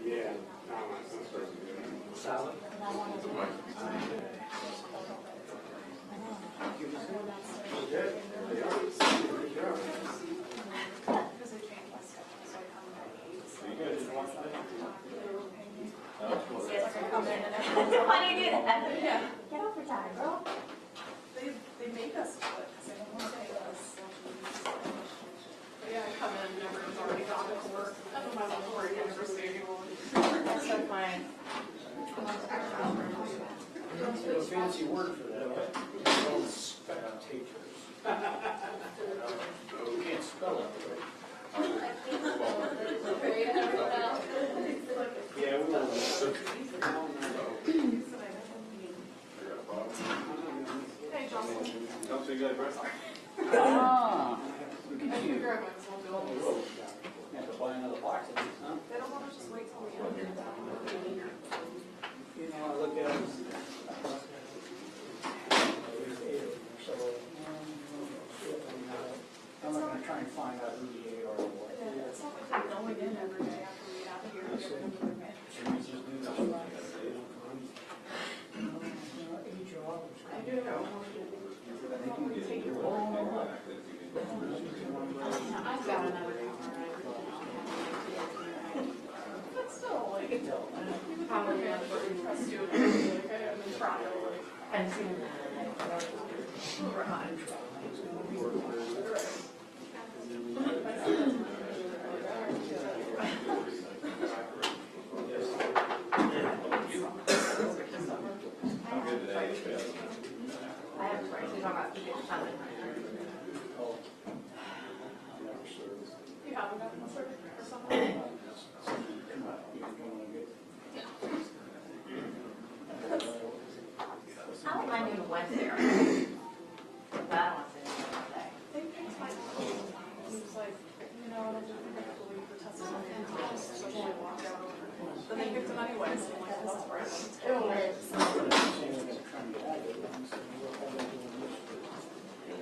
Yeah. Salad. Why do you do that? Yeah. Get over time, girl. They make us do it because they don't want to pay us. But yeah, I come in, everyone's already gone to work. I don't mind the work, I never see anyone. That's so fine. There's a fancy word for that. Spectators. You can't spell it. Yeah, we will. Hey, Jocelyn. Don't say good, bro. Ah. I figure I might as well do all this. You have to buy another box of these, huh? They don't want to just wait till the end. You know, I look at it. I'm not going to try and find out who the ate or what. Yeah, it's not like they're going in every day after we get out of here. They're going to the manager. I do know. We take your I've got another car. But still, like, you would probably trust you and be like, hey, I'm in trial. Like, I've seen that. I'm good today. I have to talk about to get something. you haven't gotten a certificate or something. I don't mind doing Wednesday or but I don't want to do it today. They picked my he was like, you know, I don't think I have to wait for testimony in house, so she walked out. But they picked him anyways, so I'm like, this is random.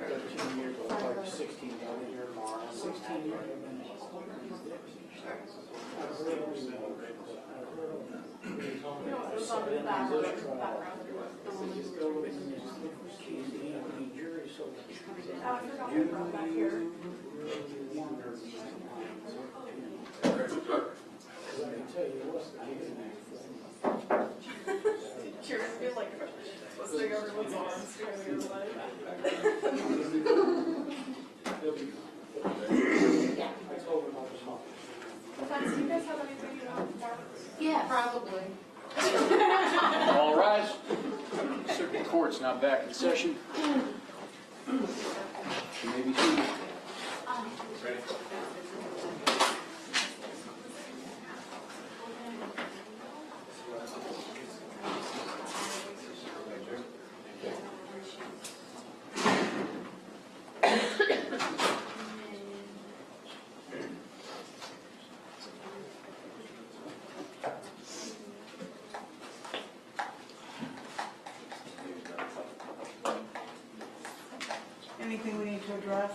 13 years old, like 16 year tomorrow. 16 years. You know, it was on the background. I forgot we brought back here. Cheers, I feel like twisting everyone's arms during the other do you guys have anything you want to Yeah. Probably. All rise. Circuit Court's now back in session. You may be seated. Anything we need to address?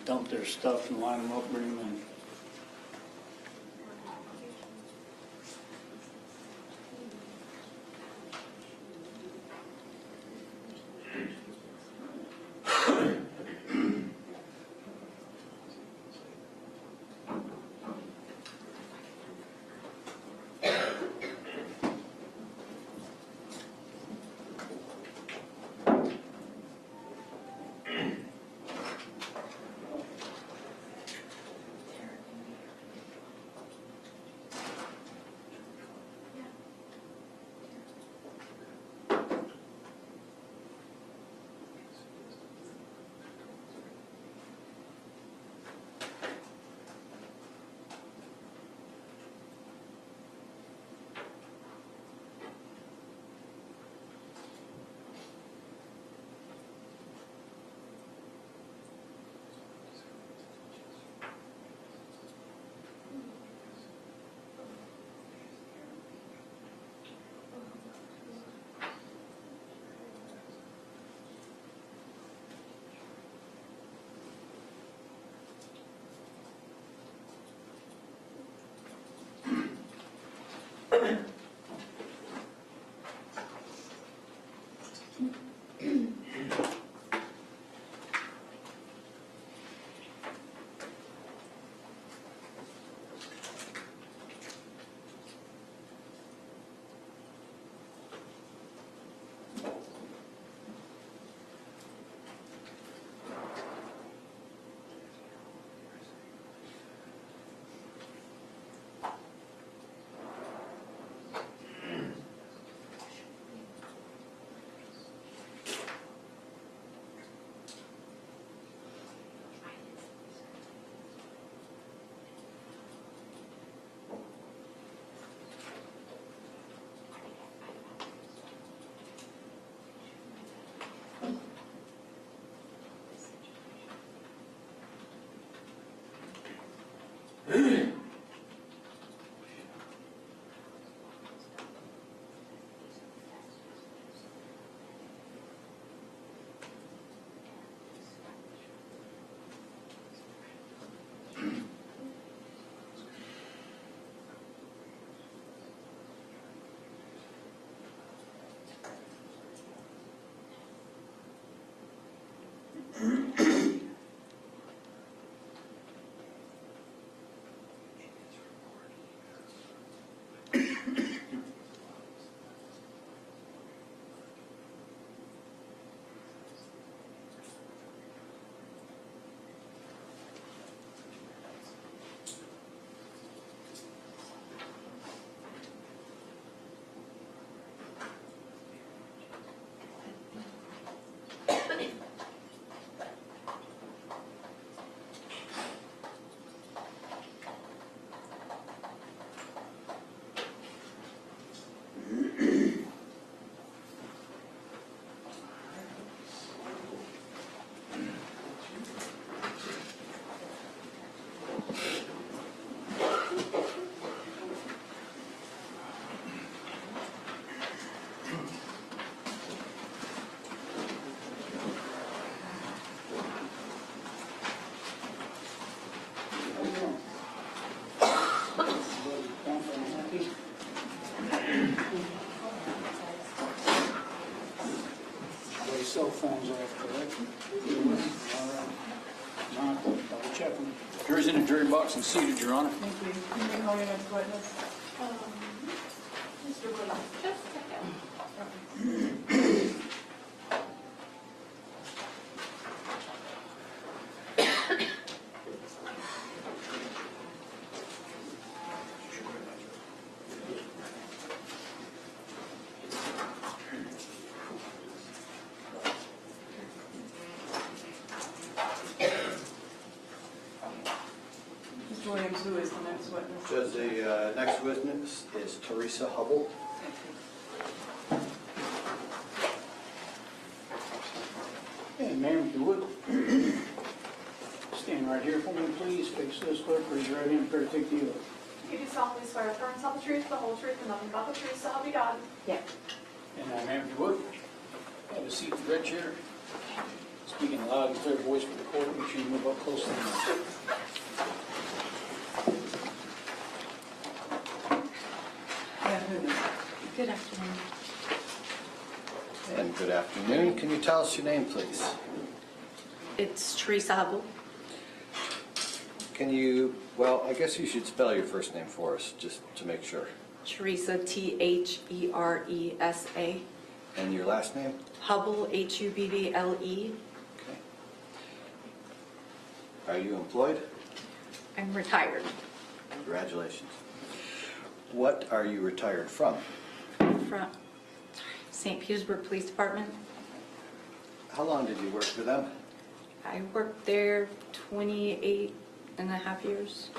dump their stuff and line them up, bring them in. Cell phones off, correct? All right. Not, double check them. Jury's in a jury box and seated, Your Honor. Thank you. Can you call your next witness? Mr. Wood, just a second. Mr. Williams, who is the next witness? Judge, the next witness is Teresa Hubble. Hey, ma'am, if you would. Stand right here for me, please. Face this way. Raise your right hand. Prepare to take the oath. You do solemnly swear to affirm and tell the truth, the whole truth, and nothing but the truth, so help you God. Yeah. And ma'am, if you would, have a seat in the red chair. speaking loud and clear voice for the court, make sure you move up close to the mic. Good afternoon. And good afternoon. Can you tell us your name, please? It's Teresa Hubble. Can you, well, I guess you should spell your first name for us, just to make sure. Teresa, T-H-E-R-E-S-A. And your last name? Hubble, H-U-B-B-L-E. Okay. Are you employed? I'm retired Congratulations. What are you retired from? from St. Petersburg Police Department. How long did you work for them? I worked there 28 and a half years.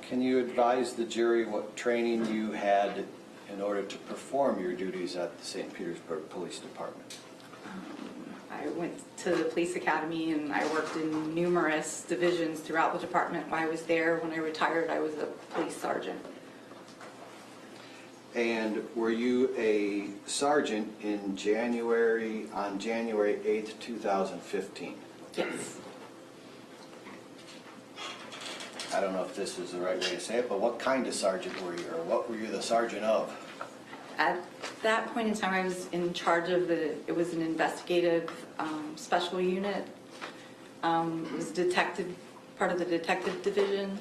Can you advise the jury what training you had in order to perform your duties at the St. Petersburg Police Department? I went to the police academy and I worked in numerous divisions throughout the department while I was there. When I retired, I was a police sergeant. And were you a sergeant on January 8th, 2015? Yes. I don't know if this is the right way to say it, but what kind of sergeant were you, or what were you the sergeant of? At that point in time, I was in charge of it was an investigative special unit. It was part of the detective division,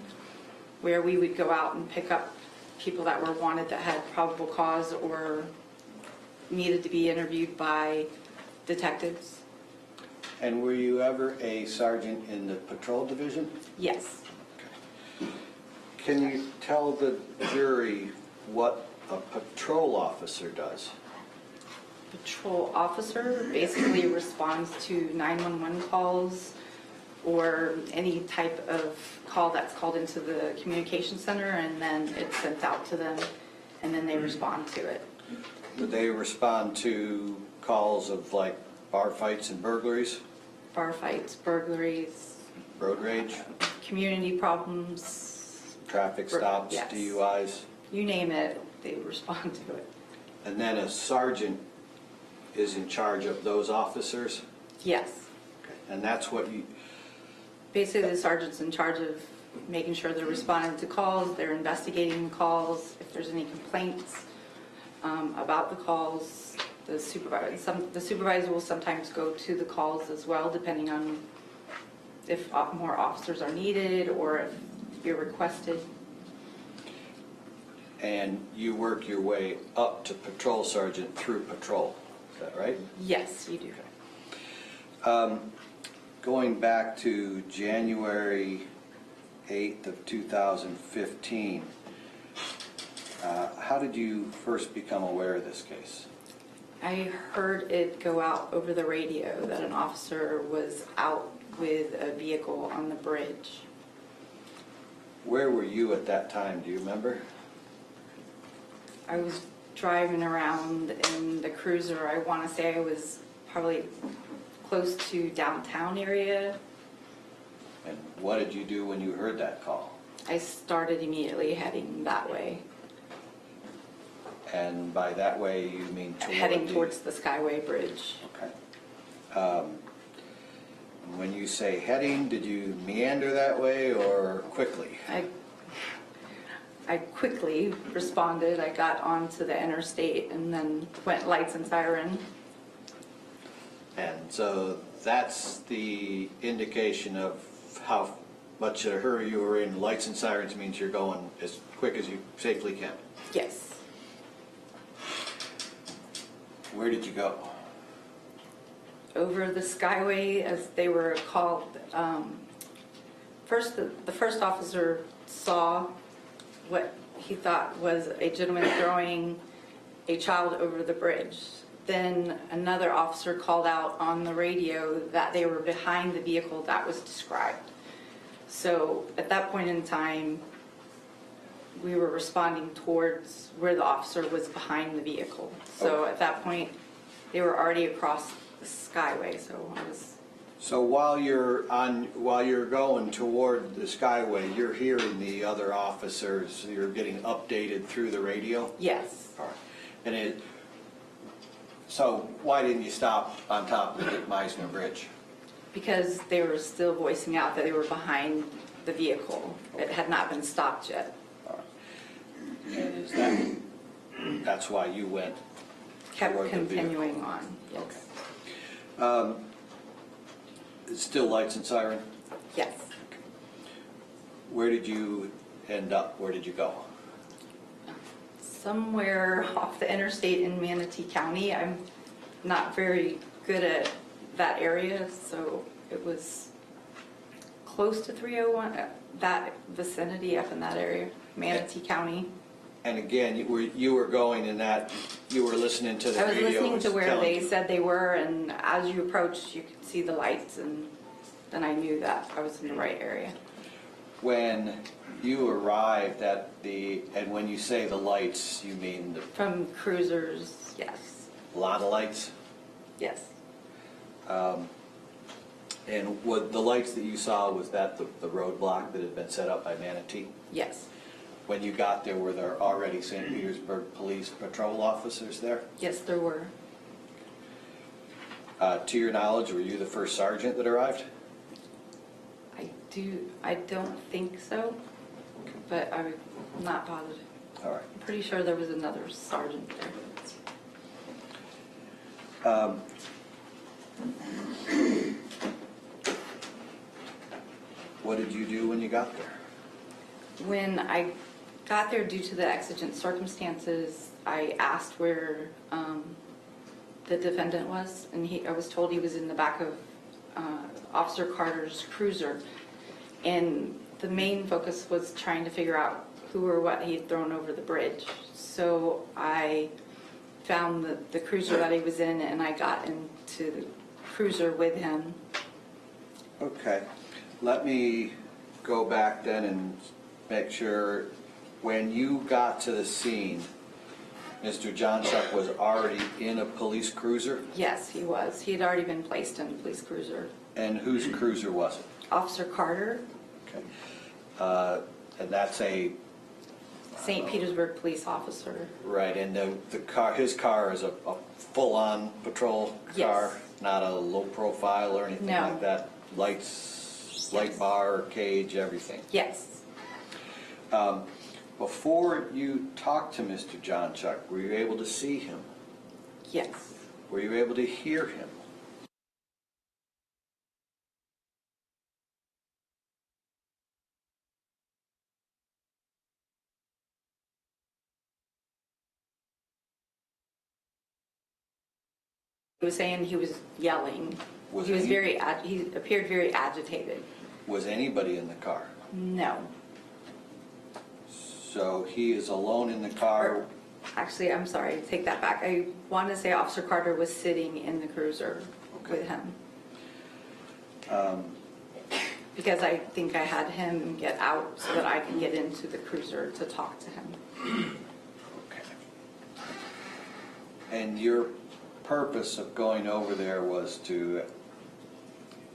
where we would go out and pick up people that were wanted that had probable cause or needed to be interviewed by detectives. And were you ever a sergeant in the patrol division? Yes. Can you tell the jury what a patrol officer does? Patrol officer basically responds to 911 calls or any type of call that's called into the communication center, and then it's sent out to them, and then they respond to it. Do they respond to calls of like bar fights and burglaries? Bar fights, burglaries, Road rage? community problems, Traffic stops? Yes. DUIs? you name it, they respond to it. And then a sergeant is in charge of those officers? Yes. And that's what you, Basically, the sergeant's in charge of making sure they're responding to calls, they're investigating calls, if there's any complaints about the calls, the supervisor will sometimes go to the calls as well, depending on if more officers are needed or if you're requested. and you work your way up to patrol sergeant through patrol, is that right? Yes, you do. Going back to January 8th of 2015, how did you first become aware of this case? I heard it go out over the radio that an officer was out with a vehicle on the bridge. Where were you at that time, do you remember? I was driving around in the cruiser. I want to say I was probably close to downtown area. And what did you do when you heard that call? I started immediately heading that way, And by that way, you mean toward heading towards the Skyway Bridge. Okay. When you say heading, did you meander that way or quickly? I quickly responded. I got onto the interstate and then went lights and siren. And so that's the indication of how much of a hurry you were in. Lights and sirens means you're going as quick as you safely can. Yes. Where did you go? Over the Skyway, as they were called. First, the first officer saw what he thought was a gentleman throwing a child over the bridge. Then another officer called out on the radio that they were behind the vehicle that was described. So at that point in time, we were responding towards where the officer was behind the vehicle. So at that point, they were already across the Skyway. So while you're going toward the Skyway, you're hearing the other officers. You're getting updated through the radio. Yes. All right. And So why didn't you stop on top of the Dick Misener Bridge? Because they were still voicing out that they were behind the vehicle. It had not been stopped yet. And that's why you went? Kept toward the vehicle? continuing on, yes. It's still lights and siren? Yes. Where did you end up? Where did you go? Somewhere off the interstate in Manatee County. I'm not very good at that area, so it was close to 301, that vicinity up in that area, Manatee County. And again, you were going in that, you were listening to the I was radio. listening to where telling they you. said they were, and as you approached, you could see the lights, and then I knew that I was in the right area. When you arrived at and when you say the lights, you mean From cruisers, yes, a lot of lights? yes. And what the lights that you saw, was that the roadblock that had been set up by Manatee? Yes, When you got there, were there already St. Petersburg Police patrol officers there? yes, there were. To your knowledge, were you the first sergeant that arrived? I don't think so, but I'm not positive. All right. I'm pretty sure there was another sergeant there. What did you do when you got there? When I got there due to the exigent circumstances, I asked where the defendant was, and I was told he was in the back of Officer Carter's cruiser. And the main focus was trying to figure out who or what he had thrown over the bridge. So I found the cruiser that he was in, and I got into the cruiser with him. Okay. Let me go back then and make sure, when you got to the scene, Mr. Jonchuck was already in a police cruiser? Yes, he was. He had already been placed in a police cruiser. And whose cruiser was it? Officer Carter, Okay. And that's St. Petersburg police officer. right, and his car is a full-on patrol car? Yes. Not a low profile or anything No. like that? Lights, light bar, cage, everything? Yes. Before you talked to Mr. Jonchuck, were you able to see him? Yes. Were you able to hear him? He was saying he was yelling. Was He was he? he appeared very agitated. Was anybody in the car? No. So he is alone in the car? Actually, I'm sorry, take that back. I want to say Officer Carter was sitting in the cruiser with him. Because I think I had him get out so that I could get into the cruiser to talk to him. Okay. And your purpose of going over there was to,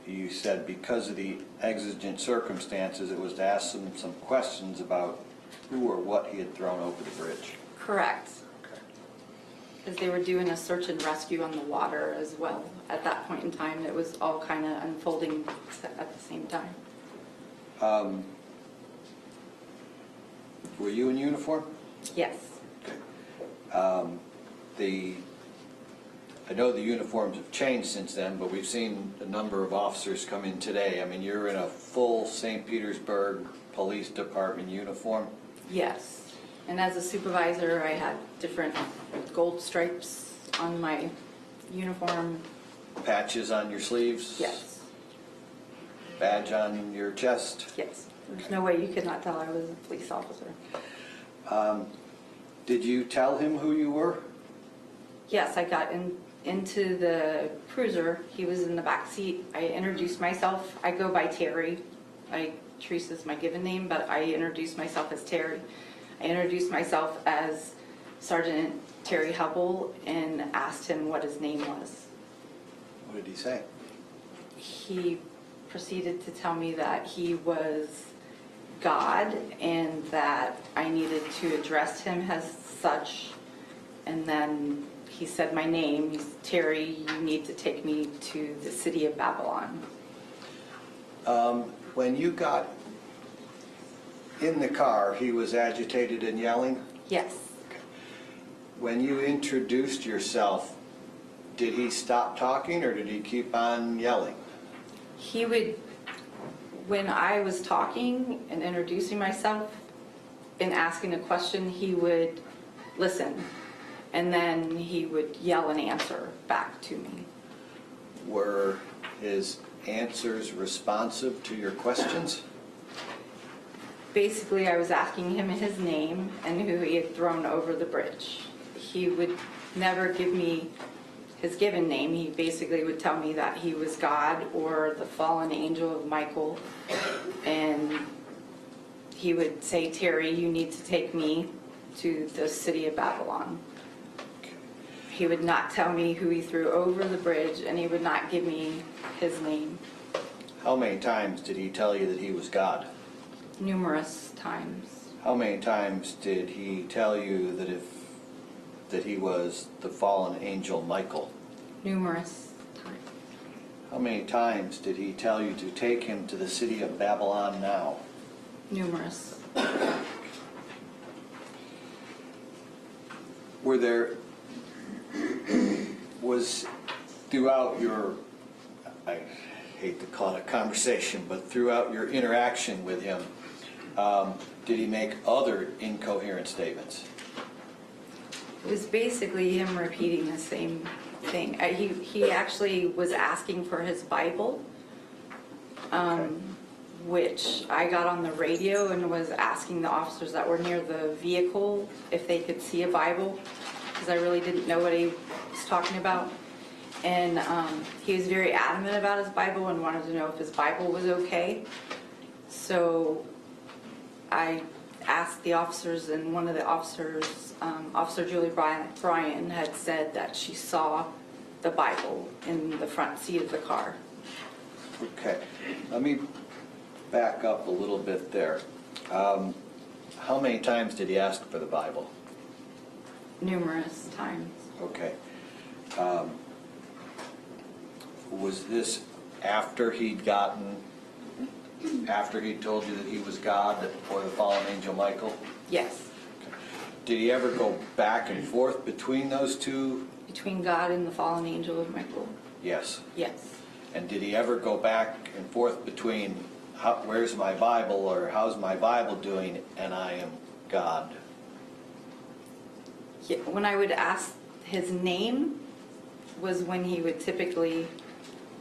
you said because of the exigent circumstances, it was to ask him some questions about who or what he had thrown over the bridge? Correct. Okay. Because they were doing a search and rescue on the water as well. At that point in time, it was all kind of unfolding at the same time. Were you in uniform? Yes. I know the uniforms have changed since then, but we've seen a number of officers come in today. I mean, you're in a full St. Petersburg Police Department uniform? Yes. And as a supervisor, I had different gold stripes on my uniform. Patches on your sleeves? Yes. Badge on your chest? Yes. There's no way you could not tell I was a police officer. Did you tell him who you were? Yes, I got into the cruiser. He was in the back seat. I introduced myself. I go by Terry. Teresa's my given name, but I introduced myself as Terry. I introduced myself as Sergeant Terry Hubble and asked him what his name was. What did he say? He proceeded to tell me that he was God and that I needed to address him as such. And then he said my name. He's, Terry, you need to take me to the city of Babylon. When you got in the car, he was agitated and yelling? Yes. When you introduced yourself, did he stop talking or did he keep on yelling? He would, when I was talking and introducing myself and asking a question, he would listen. And then he would yell an answer back to me. Were his answers responsive to your questions? Basically, I was asking him his name and who he had thrown over the bridge. He would never give me his given name. He basically would tell me that he was God or the fallen angel of Michael. And he would say, Terry, you need to take me to the city of Babylon. He would not tell me who he threw over the bridge, and he would not give me his name. How many times did he tell you that he was God? Numerous times. How many times did he tell you that he was the fallen angel Michael? Numerous times. How many times did he tell you to take him to the city of Babylon now? Numerous. Was throughout your, I hate to call it a conversation, but throughout your interaction with him, did he make other incoherent statements? It was basically him repeating the same thing. He actually was asking for his Bible, which I got on the radio and was asking the officers that were near the vehicle if they could see a Bible, because I really didn't know what he was talking about. And he was very adamant about his Bible and wanted to know if his Bible was okay. So I asked the officers, and one of the officers, Officer Julie Bryan, had said that she saw the Bible in the front seat of the car. Okay, let me back up a little bit there. How many times did he ask for the Bible? Numerous times. Okay. Was this after he'd told you that he was God or the fallen angel Michael? Yes. Did he ever go back and forth between those two? Between God and the fallen angel of Michael? Yes. Yes. And did he ever go back and forth between where's my Bible or how's my Bible doing and I am God? Yeah, when I would ask his name was when he would typically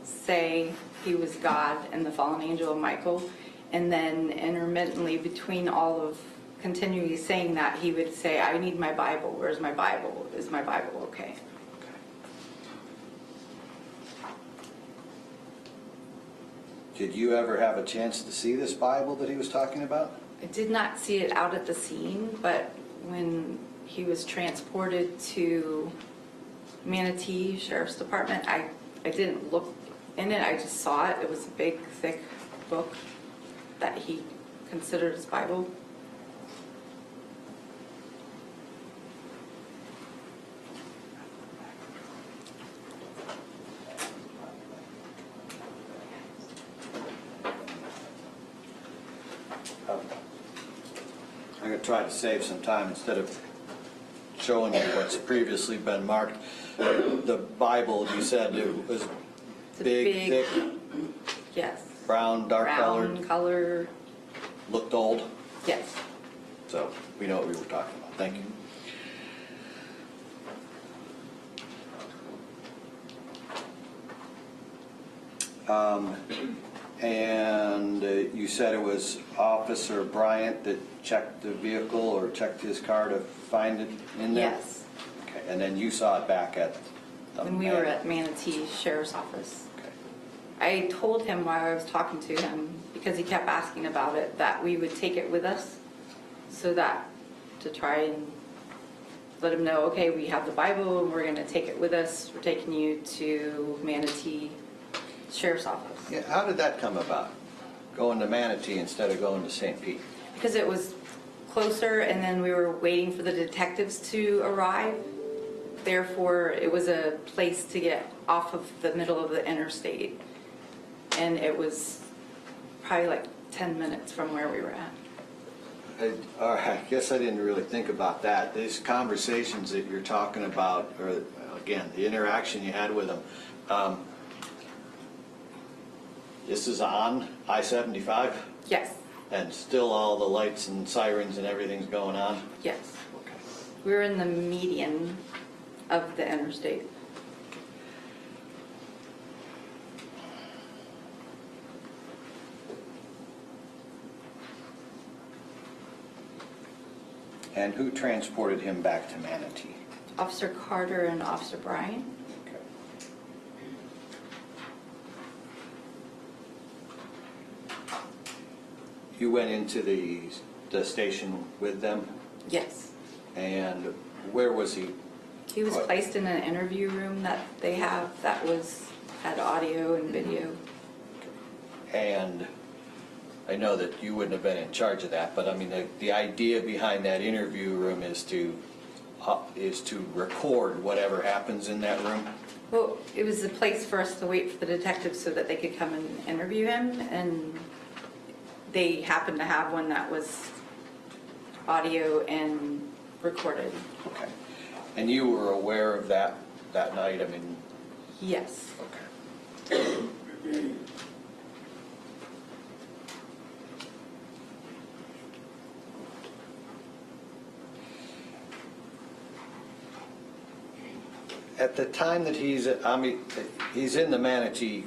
say he was God and the fallen angel of Michael, and then intermittently between all of continually saying that, he would say, I need my Bible. Where's my Bible? Is my Bible okay? Did you ever have a chance to see this Bible that he was talking about? I did not see it out at the scene, but when he was transported to Manatee Sheriff's Department, I didn't look in it. I just saw it. It was a big, thick book that he considered his Bible. I'm going to try to save some time instead of showing you what's previously been marked. The Bible, you said it was It's a big, thick, yes. brown, dark Brown color. looked old. Yes. So we know what we were talking about. Thank you. And you said it was Officer Bryant that checked the vehicle or checked his car to find it in there? Yes. Okay, and then you saw it back at the When we were at Manatee Sheriff's Office. Okay. I told him while I was talking to him, because he kept asking about it, that we would take it with us, so that to try and let him know, okay, we have the Bible and we're going to take it with us. We're taking you to Manatee Sheriff's Office. Yeah, how did that come about? Going to Manatee instead of going to St. Pete? Because it was closer, and then we were waiting for the detectives to arrive. therefore it was a place to get off of the middle of the interstate. And it was probably like 10 minutes from where we were at. I guess I didn't really think about that. These conversations that you're talking about, or again, the interaction you had with them, this is on I-75? Yes, And still all the lights and sirens and everything's going on? yes. Okay. We were in the median of the interstate. And who transported him back to Manatee? Officer Carter and Officer Bryan. Okay. You went into the station with them, Yes. and where was he? He was What? placed in an interview room that they have that had audio and video. And I know that you wouldn't have been in charge of that, but I mean, the idea behind that interview room is to record whatever happens in that room? Well, it was a place for us to wait for the detectives so that they could come and interview him, and they happened to have one that was audio and recorded. Okay. And you were aware of that night? I mean, Yes. okay. At the time that he's in the Manatee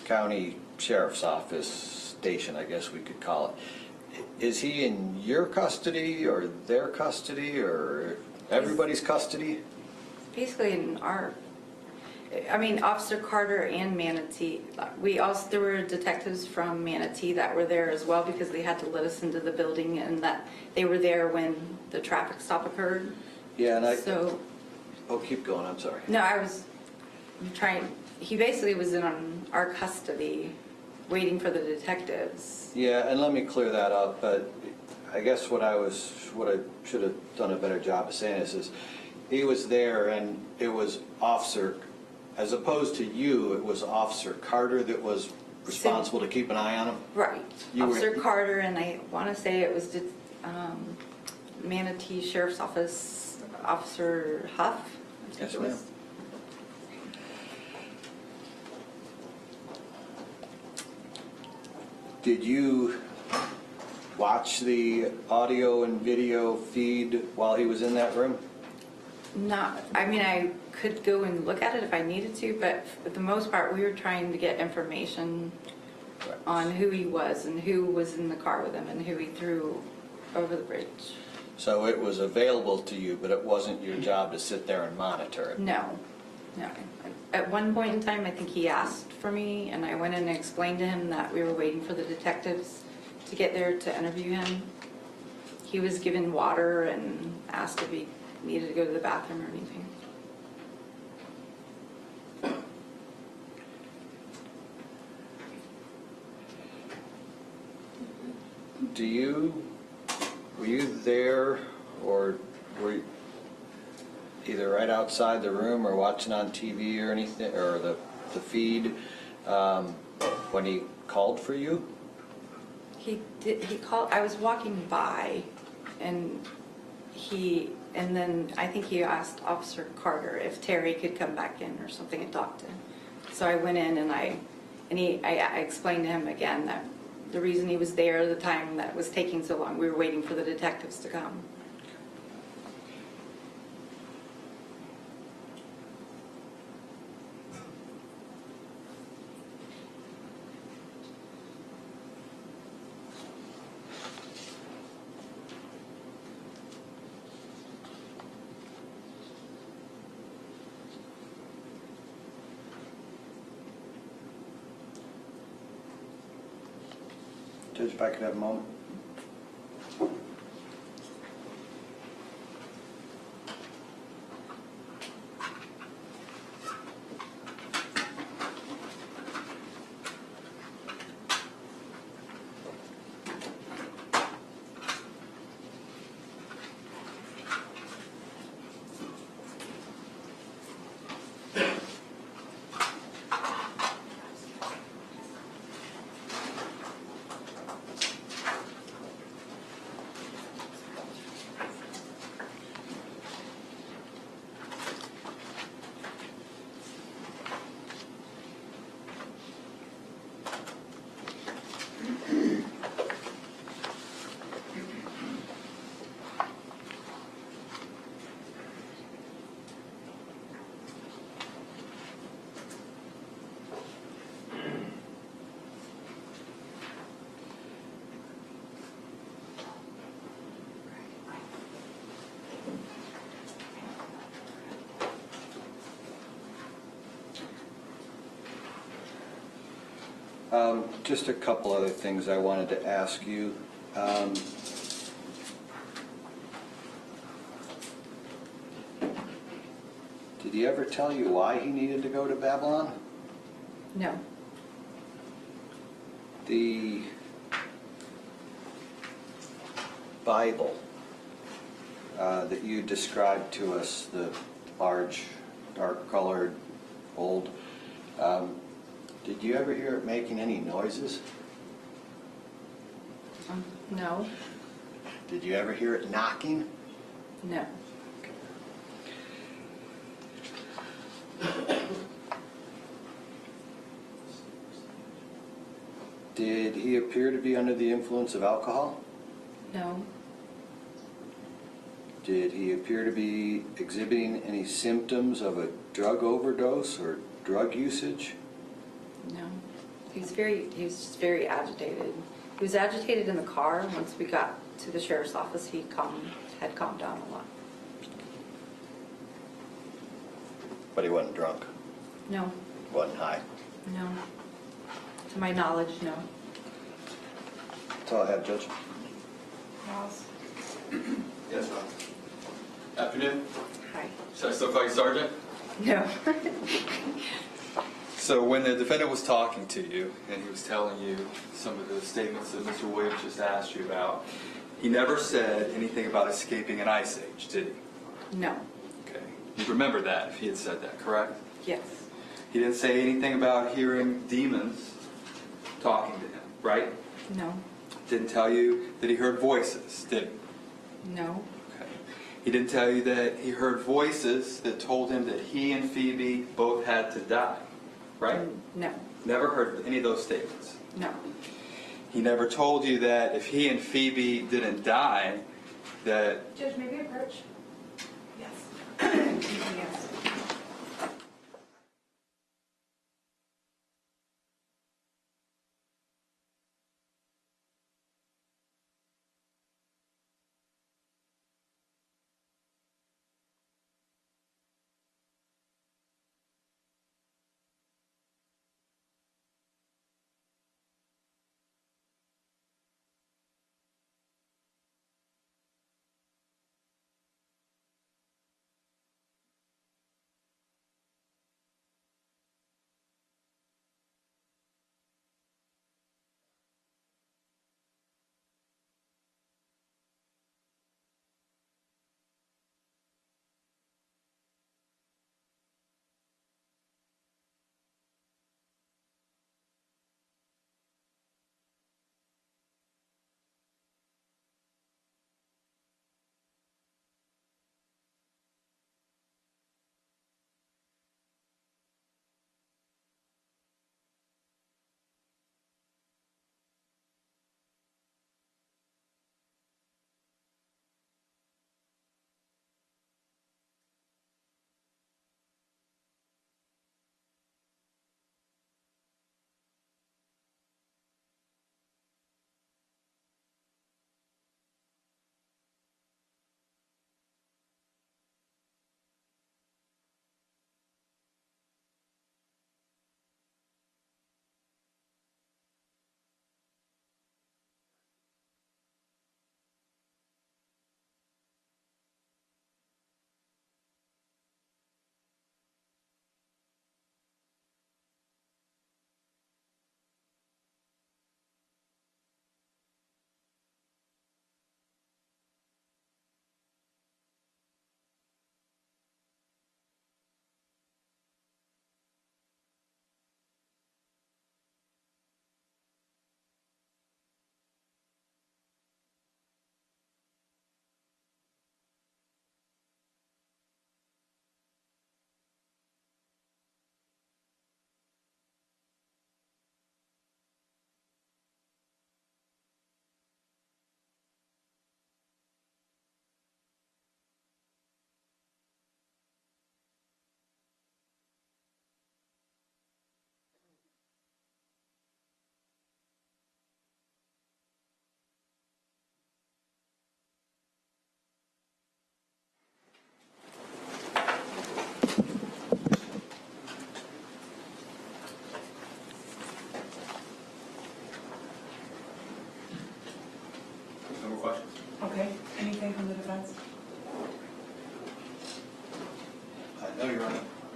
County Sheriff's Office station, I guess we could call it. Is he in your custody or their custody or everybody's custody? Basically Officer Carter and Manatee, there were detectives from Manatee that were there as well because they had to let us into the building, and that they were there when the traffic stop occurred. Yeah, and So, oh, keep going, I'm sorry. no, he basically was in our custody, waiting for the detectives. Yeah, and let me clear that up, but I guess what I should have done a better job of saying is he was there and it was as opposed to you, it was Officer Carter that was responsible to keep an eye on him? Right. You were- Officer Carter, and I want to say it was Manatee Sheriff's Office, Officer Huff. I think Yes, it was. ma'am. Did you watch the audio and video feed while he was in that room? I could go and look at it if I needed to, but for the most part, we were trying to get information on who he was and who was in the car with him and who he threw over the bridge. So it was available to you, but it wasn't your job to sit there and monitor it? No. At one point in time, I think he asked for me, and I went in and explained to him that we were waiting for the detectives to get there to interview him. He was given water and asked if he needed to go to the bathroom or anything. Were you there, or were you either right outside the room or watching on TV or anything, or the feed, when he called for you? He called, I was walking by, and then I think he asked Officer Carter if Terry could come back in or something and talk to him. So I went in and I explained to him again that the reason he was there, the time that was taking so long, we were waiting for the detectives to come. Judge, if I could have a moment. Just a couple other things I wanted to ask you. Did he ever tell you why he needed to go to Babylon? No. The Bible that you described to us, the large, dark-colored, old, did you ever hear it making any noises? No. Did you ever hear it knocking? No. Did he appear to be under the influence of alcohol? No. Did he appear to be exhibiting any symptoms of a drug overdose or drug usage? No. He was just very agitated. He was agitated in the car. Once we got to the sheriff's office, he had calmed down a lot. But he wasn't drunk, No. wasn't high. No. To my knowledge, no. That's all I have, Judge. Ross? Yes, sir. Afternoon. Hi. Should I still call you Sergeant? No. So when the defendant was talking to you and he was telling you some of the statements that Mr. Williams just asked you about, he never said anything about escaping an ice age, did he? No. Okay. You remember that if he had said that, correct? Yes. He didn't say anything about hearing demons talking to him, right? No. Didn't tell you that he heard voices, did he? No. Okay. He didn't tell you that he heard voices that told him that he and Phoebe both had to die, right? No. Never heard any of those statements. No. He never told you that if he and Phoebe didn't die, that Judge, maybe approach? Yes. Yes.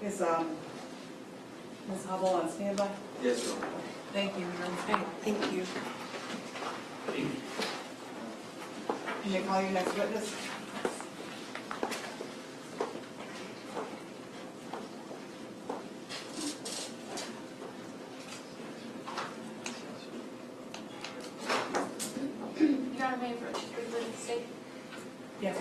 Is Ms. Hubble on standby? Yes, sir. Thank you, Mary. Okay, thank you. Can you call your next witness? Your Honor, may I approach the witness state? Yes.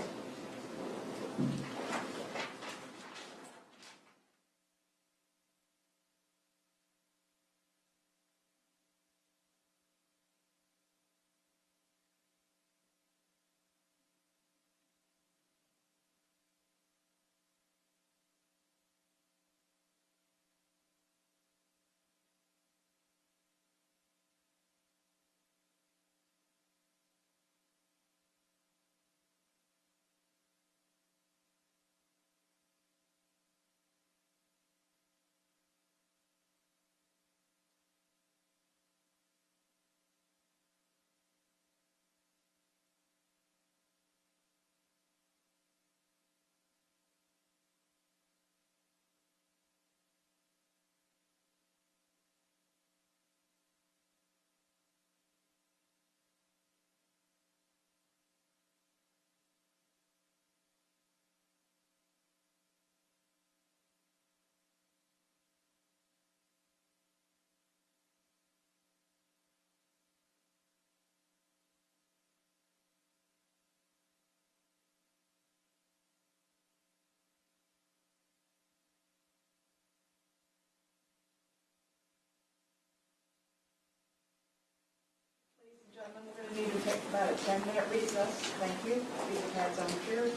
Ladies and gentlemen, we're going to need to take about a 10-minute recess. Thank you. Keep your pads on the chairs.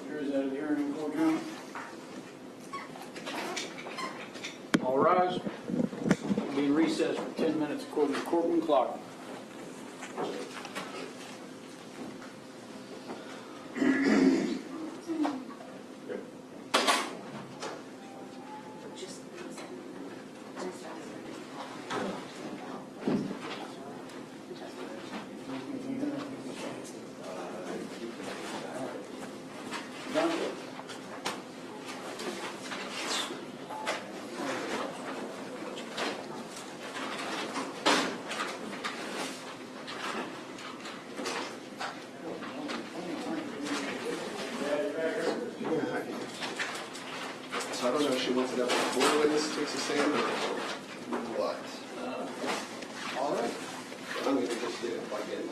Here's out of the hearing in full count. All rise. Be in recess for 10 minutes according to the courtroom clock. So I don't know if she wants it up before the witness takes a stand or what. All right. I'm going to just do it by getting.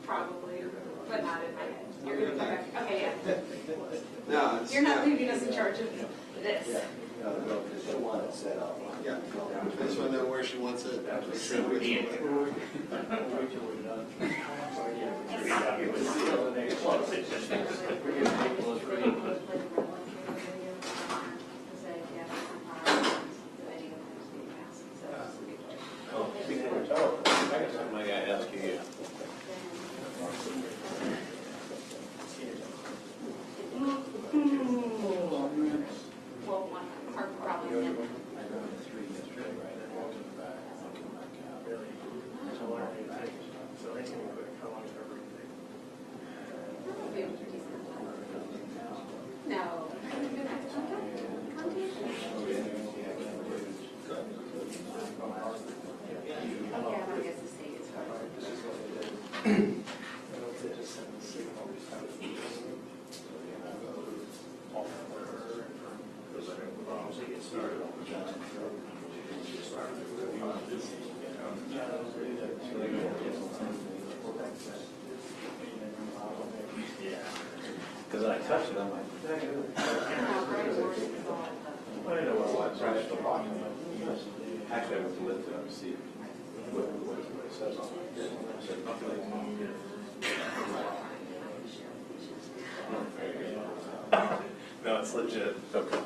Probably, but not in my head. You're gonna come back, okay, yeah. No, it's. You're not leaving us in charge of this. Yeah. I just want to know where she wants it. I touched it, I'm like, dang it. I didn't know what it was. Right at the bottom. Actually, I went to lift it up to see what it says on it. I said, no, it's legit. Okay.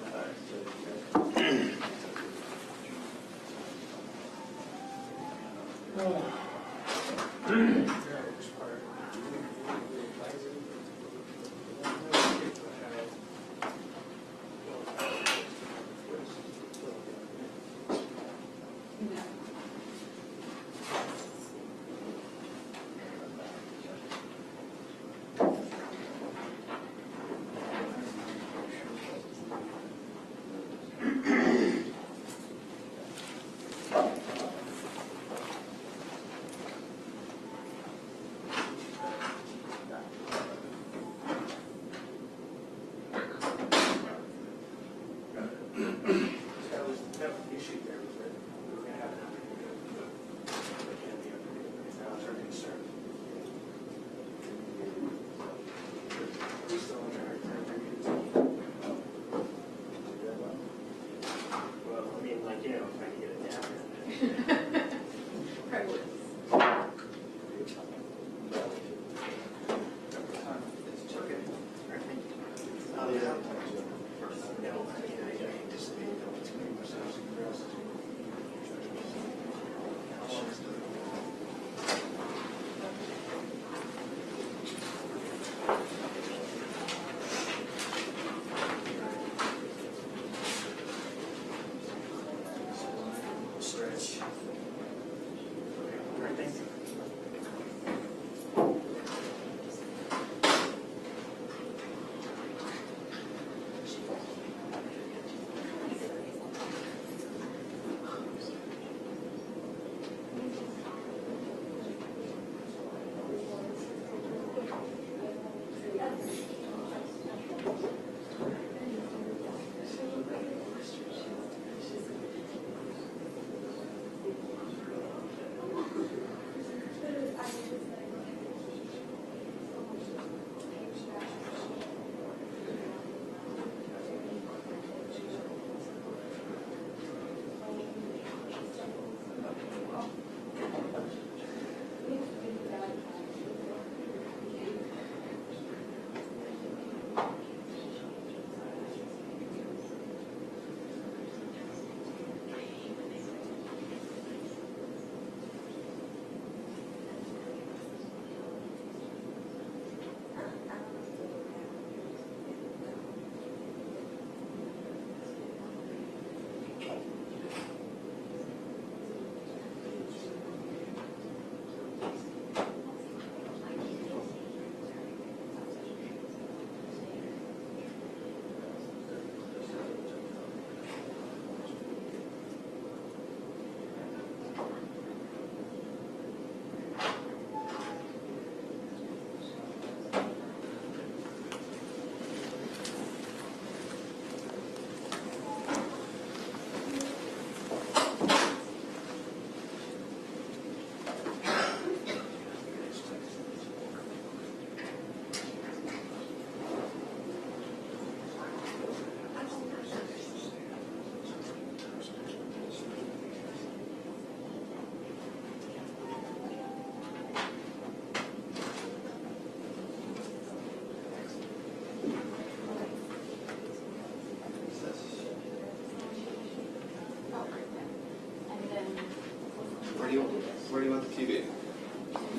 Where do you want the TV? In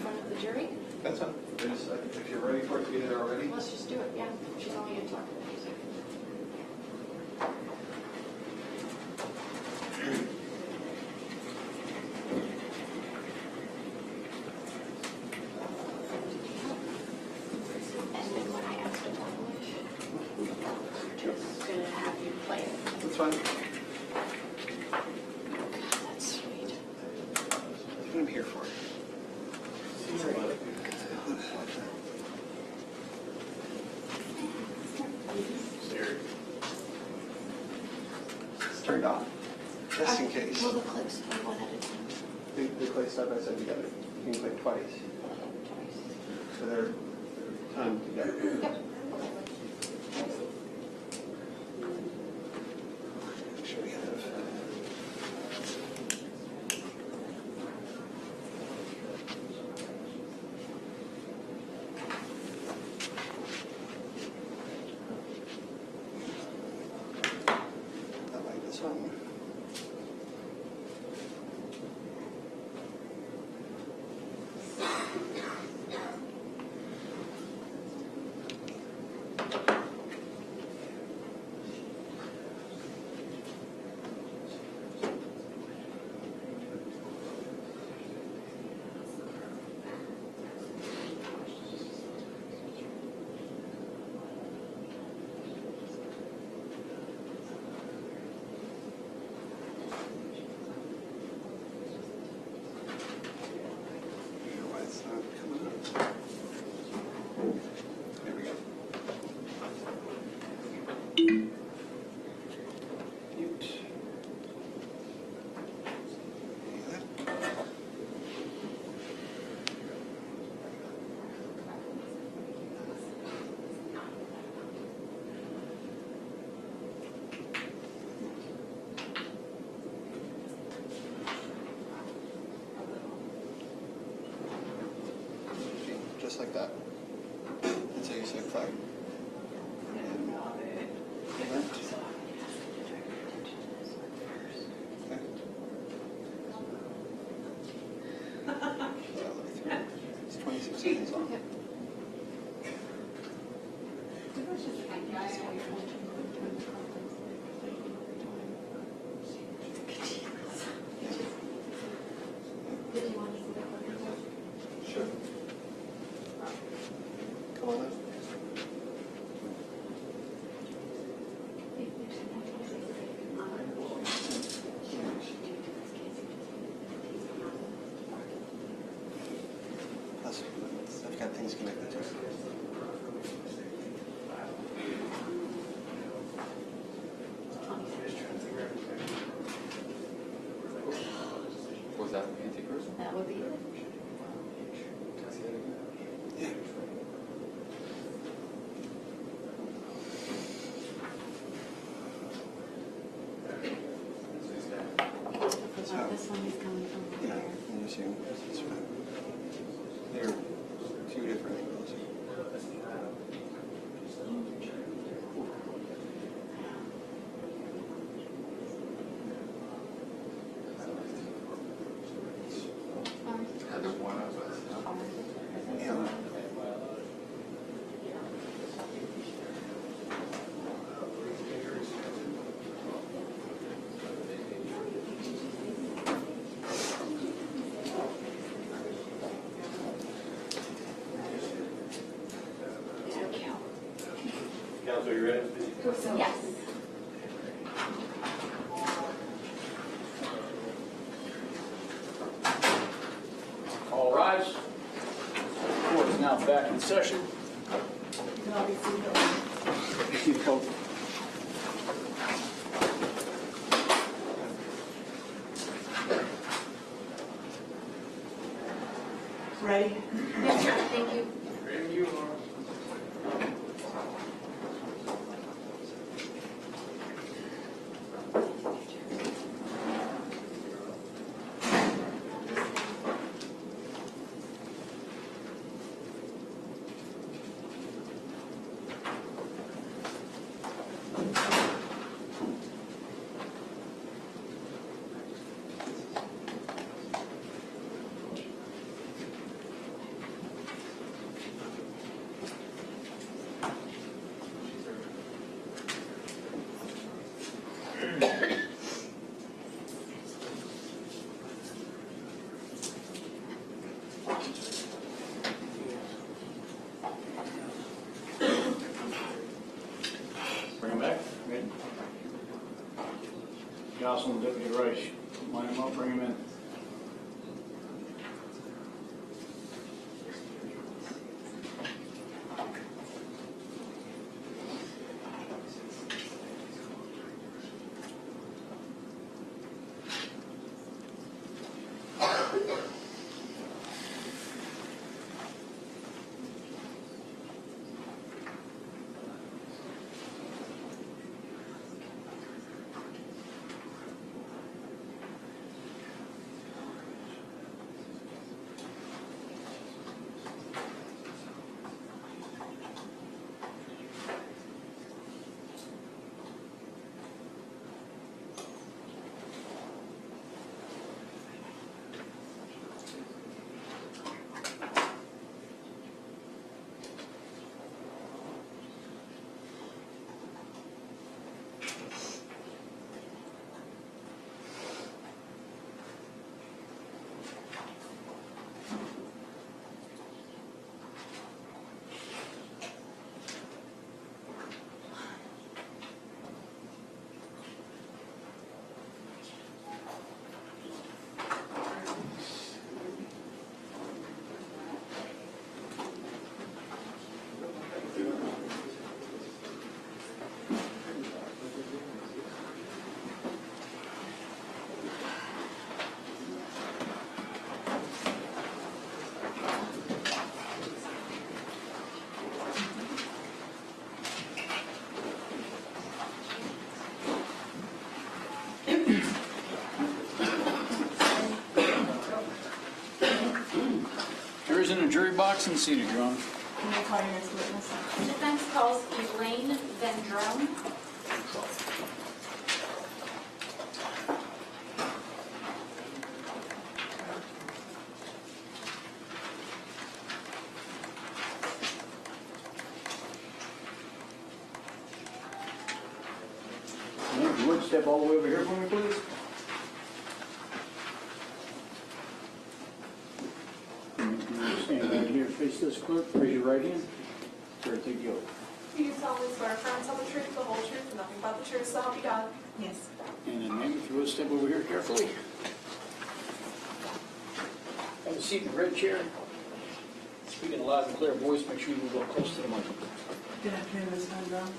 front of the jury? That's fine. If you're ready for it to be there already. Let's just do it, yeah. She's only going to talk about music. And then when I asked him just going to have you play it. That's fine. God, that's sweet. That's what I'm here for. It's turned on, just in case. Well, the clips, one at a time. They play side by side together. You can play twice. So they're timed together. Yep. something. Why it's not coming up. There we go. Mute. Just like that. That's how you say flag. And left. Okay. It's 26 seconds long. Sure. Come on then. Plus, I've got things connected to it. Was that the antique person? That would be it. Yeah. So, This one is coming from yeah, there. and you see, it's right. They're two different angles. There's one of us. Yeah. Counsel, you ready? Yes. All rise. Court is now back in session. Ready? Yes, sir. Thank you. Ready, you are. Bring him back. Ready? Jocelyn, Deputy Rice, line him up, bring him in. seated, Your Honor. Can you call your next witness? Defense calls Elaine Vendrome. Ma'am, you would step all the way over here for me, please? Stand right here, face this clerk, raise your right hand. Swear to take the oath. You solemnly swear affirm to tell the truth, the whole truth, and nothing but the truth, so help you God. Yes. And then ma'am, if you would step over here carefully. Have a seat in the red chair. Speaking a loud and clear voice, make sure you move up close to the mic. Good afternoon, Ms. Vendrome.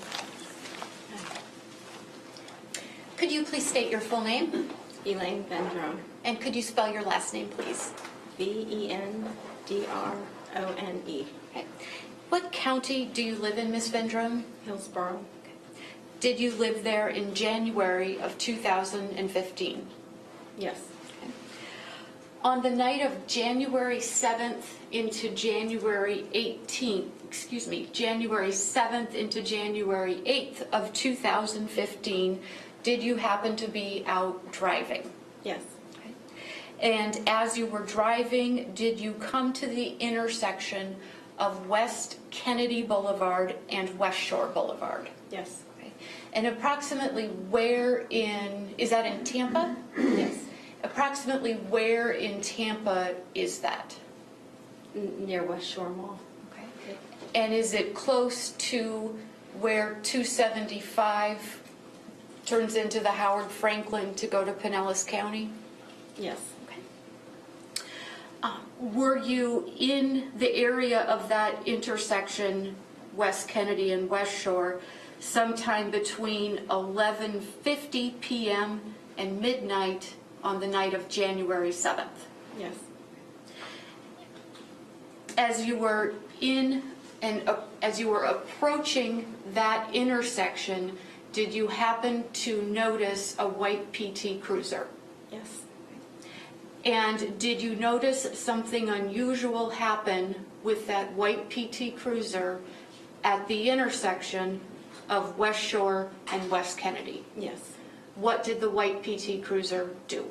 Could you please state your full name? Elaine Vendrome, And could you spell your last name, please? Vendrone. Okay. What county do you live in, Ms. Vendrome? Hillsborough, Did you live there in January of 2015? yes, On the night of January 7th into January 18th, January 7th into January 8th of 2015, did you happen to be out driving? yes, And as you were driving, did you come to the intersection of West Kennedy Boulevard and West Shore Boulevard? yes, Okay. And approximately where is that in Tampa? yes. Approximately where in Tampa is that? Near West Shore Mall. Okay. And is it close to where 275 turns into the Howard Franklin to go to Pinellas County? Yes, Were you in the area of that intersection, West Kennedy and West Shore, sometime between 11:50 p.m. and midnight on the night of January 7th? yes, As you were as you were approaching that intersection, did you happen to notice a white PT Cruiser? yes, And did you notice something unusual happen with that white PT Cruiser at the intersection of West Shore and West Kennedy? yes. What did the white PT Cruiser do?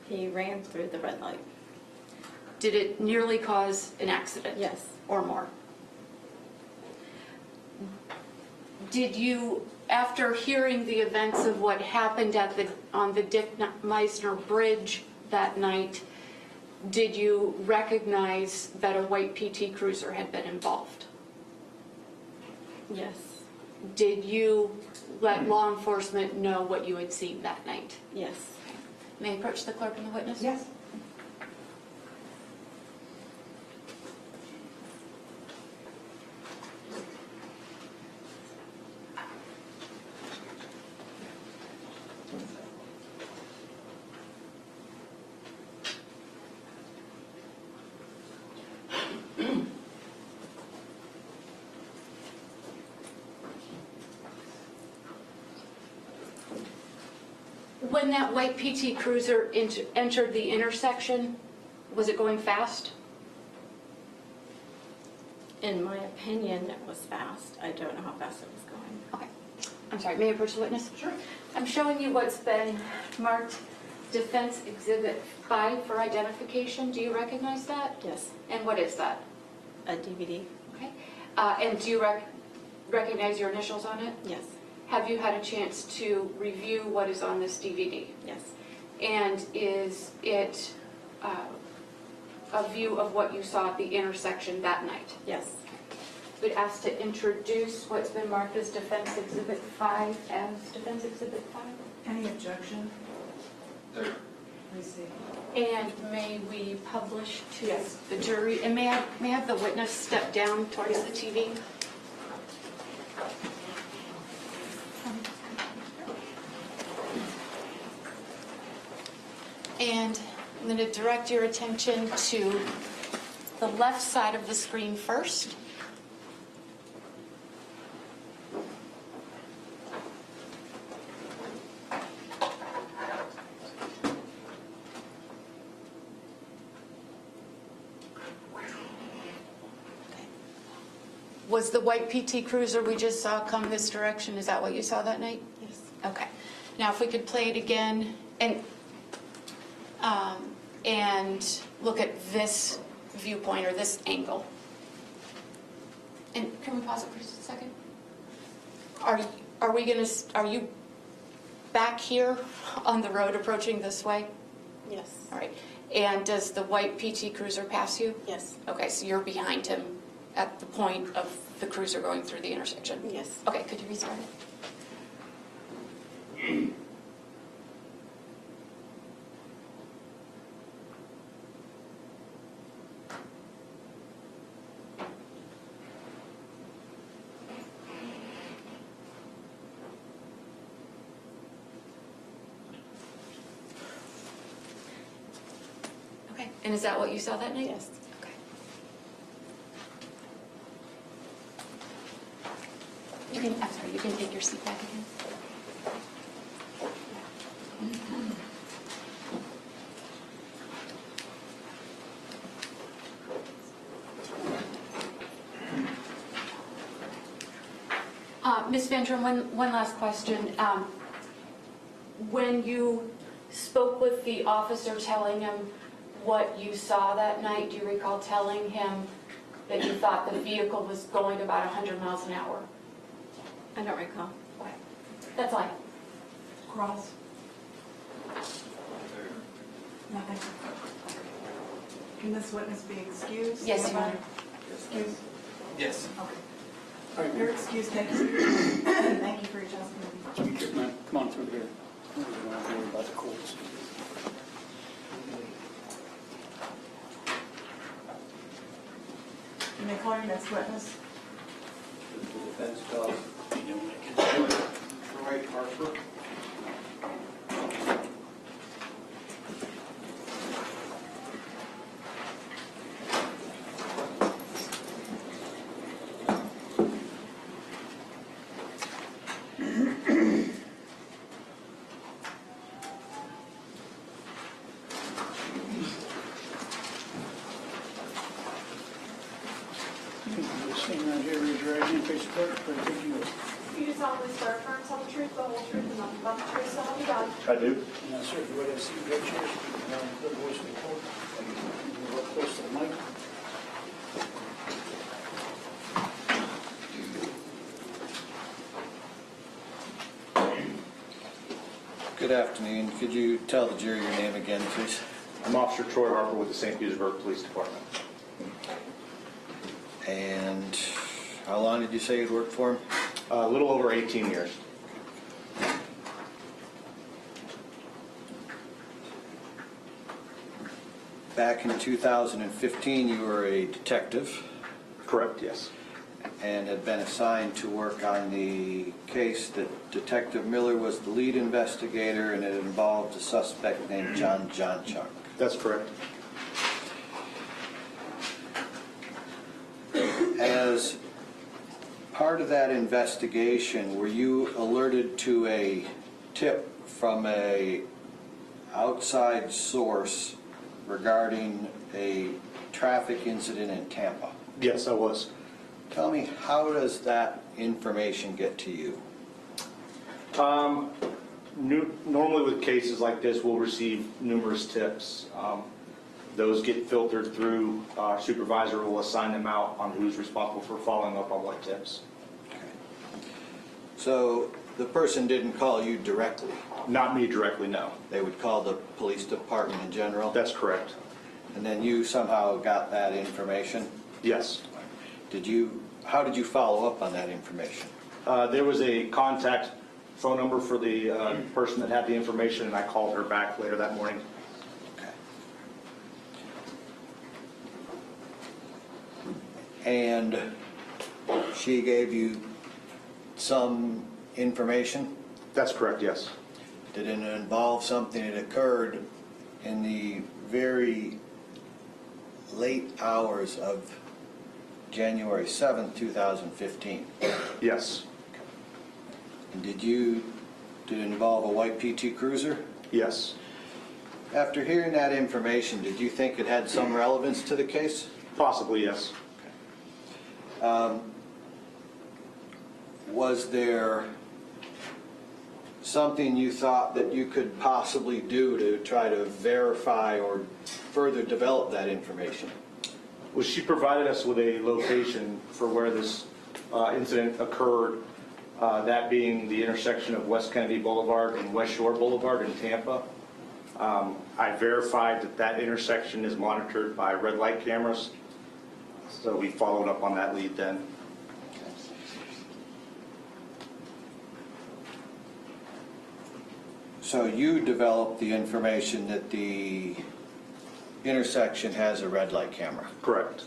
He ran through the red light. Did it nearly cause an accident? Yes. Or more? Did you, after hearing the events of what happened on the Dick Misener Bridge that night, did you recognize that a white PT Cruiser had been involved? Yes, Did you let law enforcement know what you had seen that night? yes. May I approach the clerk and the witness? Yes. When that white PT Cruiser entered the intersection, was it going fast? In my opinion, it was fast. I don't know how fast it was going. Okay. I'm sorry, may I approach the witness? Sure. I'm showing you what's been marked Defense Exhibit 5 for identification. Do you recognize that? Yes, And what is that? a DVD. Okay. And do you recognize your initials on it? Yes, Have you had a chance to review what is on this DVD? yes, And is it a view of what you saw at the intersection that night? yes. Would ask to introduce what's been marked as Defense Exhibit 5 as Defense Exhibit 5. Any objection? Please see. And may we publish to Yes. the jury? And may I have the witness step down towards the TV? And I'm going to direct your attention to the left side of the screen first. was the white PT Cruiser we just saw come this direction, is that what you saw that night? Yes. Okay. Now, if we could play it again and look at this viewpoint or this angle. And can we pause it for just a second? Are you back here on the road approaching this way? Yes. All right. And does the white PT Cruiser pass you? Yes. Okay, so you're behind him at the point of the cruiser going through the intersection? Yes. Okay, could you restart it? Okay, and is that what you saw that night? Yes. Okay. I'm sorry, you can take your seat back again. Ms. Ventrum, one last question. When you spoke with the officer telling him what you saw that night, do you recall telling him that you thought the vehicle was going about 100 miles an hour? I don't recall. Okay, that's fine. Cross. Nothing. Can this witness be excused? Yes, Your Honor. Excused? Yes. Okay. All right, You're excused, thank you. Thank you for your testimony. speak your mind. Come on through here. We don't have to worry about the courts. You may call your next witness. The defense calls Troy Harper. Just stand right here, raise your right hand, face the clerk, pray to take you oath. You do solemnly swear affirm to tell the truth, the whole truth, and nothing but the truth, so help you God. I do. Now, sir, if you would have a seat, great chairs, good voice in the court. You look close to the mic. Good afternoon. Could you tell the jury your name again, please? I'm Officer Troy Harper with the St. Petersburg Police Department. And how long did you say you'd worked for him? A little over 18 years. Back in 2015, you were a detective Correct, yes. and had been assigned to work on the case that Detective Miller was the lead investigator, and it involved a suspect named John Jonchuck. That's correct. As part of that investigation, were you alerted to a tip from a outside source regarding a traffic incident in Tampa? Yes, I was. Tell me, how does that information get to you? Normally with cases like this, we'll receive numerous tips. Those get filtered through, our supervisor will assign them out on who's responsible for following up on what tips. So the person didn't call you directly? Not me directly, no. They would call the police department in general? That's correct. And then you somehow got that information? Yes. How did you follow up on that information? There was a contact phone number for the person that had the information, and I called her back later that morning. Okay. And she gave you some information? That's correct, yes. Did it involve something that occurred in the very late hours of January 7th, 2015? Yes. And did it involve a white PT Cruiser? Yes. After hearing that information, did you think it had some relevance to the case? Possibly, yes. was there something you thought that you could possibly do to try to verify or further develop that information? Well, she provided us with a location for where this incident occurred, that being the intersection of West Kennedy Boulevard and West Shore Boulevard in Tampa. I verified that that intersection is monitored by red light cameras, so we followed up on that lead then. So you developed the information that the intersection has a red light camera? Correct.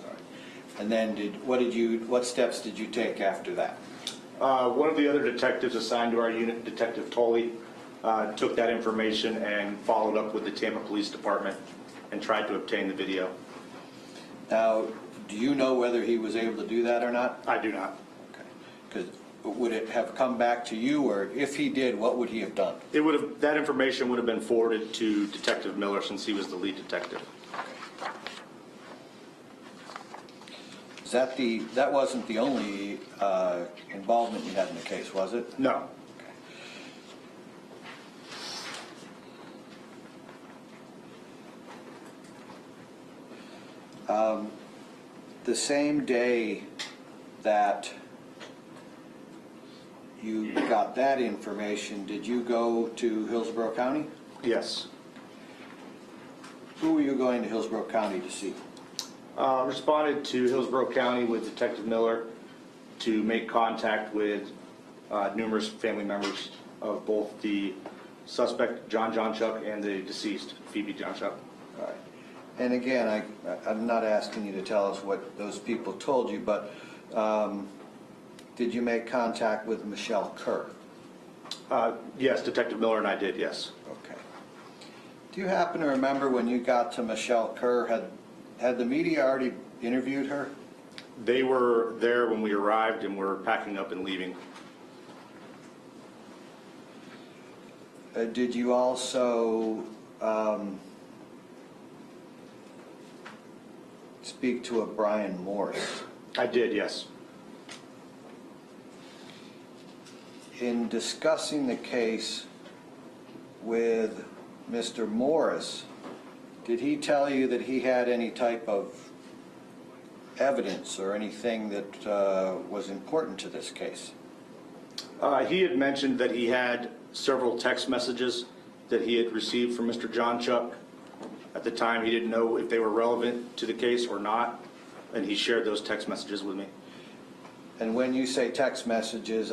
And then what steps did you take after that? One of the other detectives assigned to our unit, Detective Tolley, took that information and followed up with the Tampa Police Department and tried to obtain the video. Now, do you know whether he was able to do that or not? I do not. Okay. Because would it have come back to you, or if he did, what would he have done? That information would have been forwarded to Detective Miller since he was the lead detective. That wasn't the only involvement you had in the case, was it? No. The same day that you got that information, did you go to Hillsborough County? Yes. Who were you going to Hillsborough County to see? Responded to Hillsborough County with Detective Miller to make contact with numerous family members of both the suspect, John Jonchuck, and the deceased, Phoebe Jonchuck. All right. And again, I'm not asking you to tell us what those people told you, but did you make contact with Michelle Kerr? Yes, Detective Miller and I did, yes. Okay. Do you happen to remember when you got to Michelle Kerr, had the media already interviewed her? They were there when we arrived and were packing up and leaving. Did you also speak to a Brian Morris? I did, yes. In discussing the case with Mr. Morris, did he tell you that he had any type of evidence or anything that was important to this case? He had mentioned that he had several text messages that he had received from Mr. Jonchuck. At the time, he didn't know if they were relevant to the case or not, and he shared those text messages with me. And when you say text messages,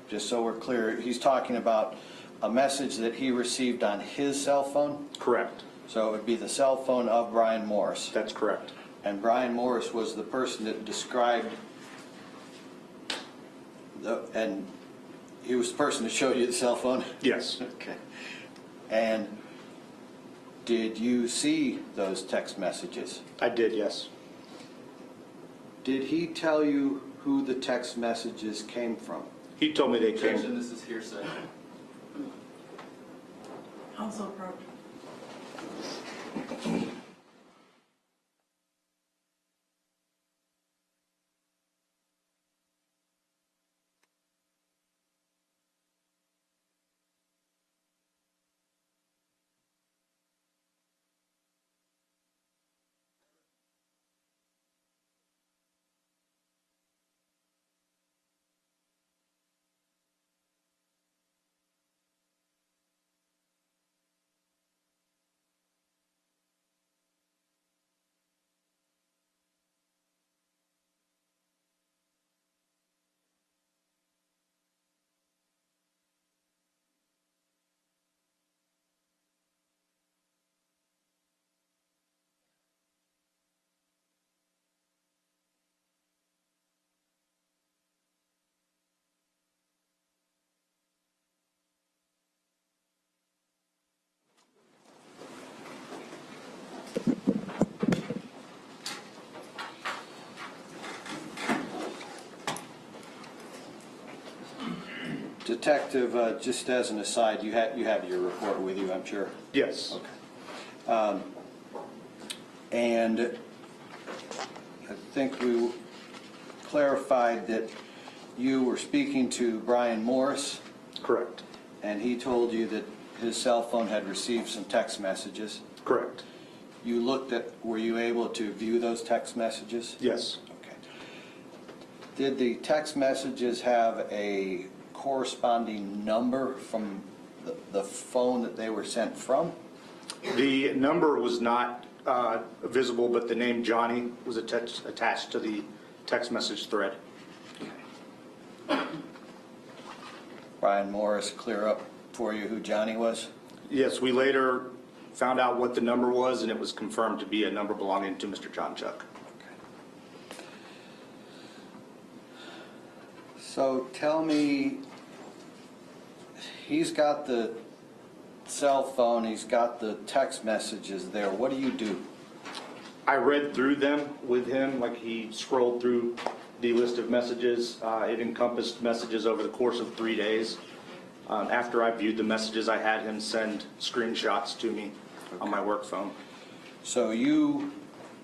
just so we're clear, he's talking about a message that he received on his cell phone? Correct. So it would be the cell phone of Brian Morris. That's correct. And Brian Morris was the person that described, and he was the person that showed you the cell phone? Yes. Okay. And did you see those text messages? I did, yes. Did he tell you who the text messages came from? He told me they came. Objection, this is hearsay. Also approach. Detective, just as an aside, you have your report with you, I'm sure? Yes. Okay. And I think we clarified that you were speaking to Brian Morris, Correct. and he told you that his cell phone had received some text messages. Correct. You looked at, were you able to view those text messages? Yes. Okay. Did the text messages have a corresponding number from the phone that they were sent from? The number was not visible, but the name Johnny was attached to the text message thread. Brian Morris clear up for you who Johnny was? Yes, we later found out what the number was, and it was confirmed to be a number belonging to Mr. Jonchuck. So tell me, he's got the cell phone, he's got the text messages there. What do you do? I read through them with him, like he scrolled through the list of messages. It encompassed messages over the course of 3 days. After I viewed the messages, I had him send screenshots to me on my work phone. So you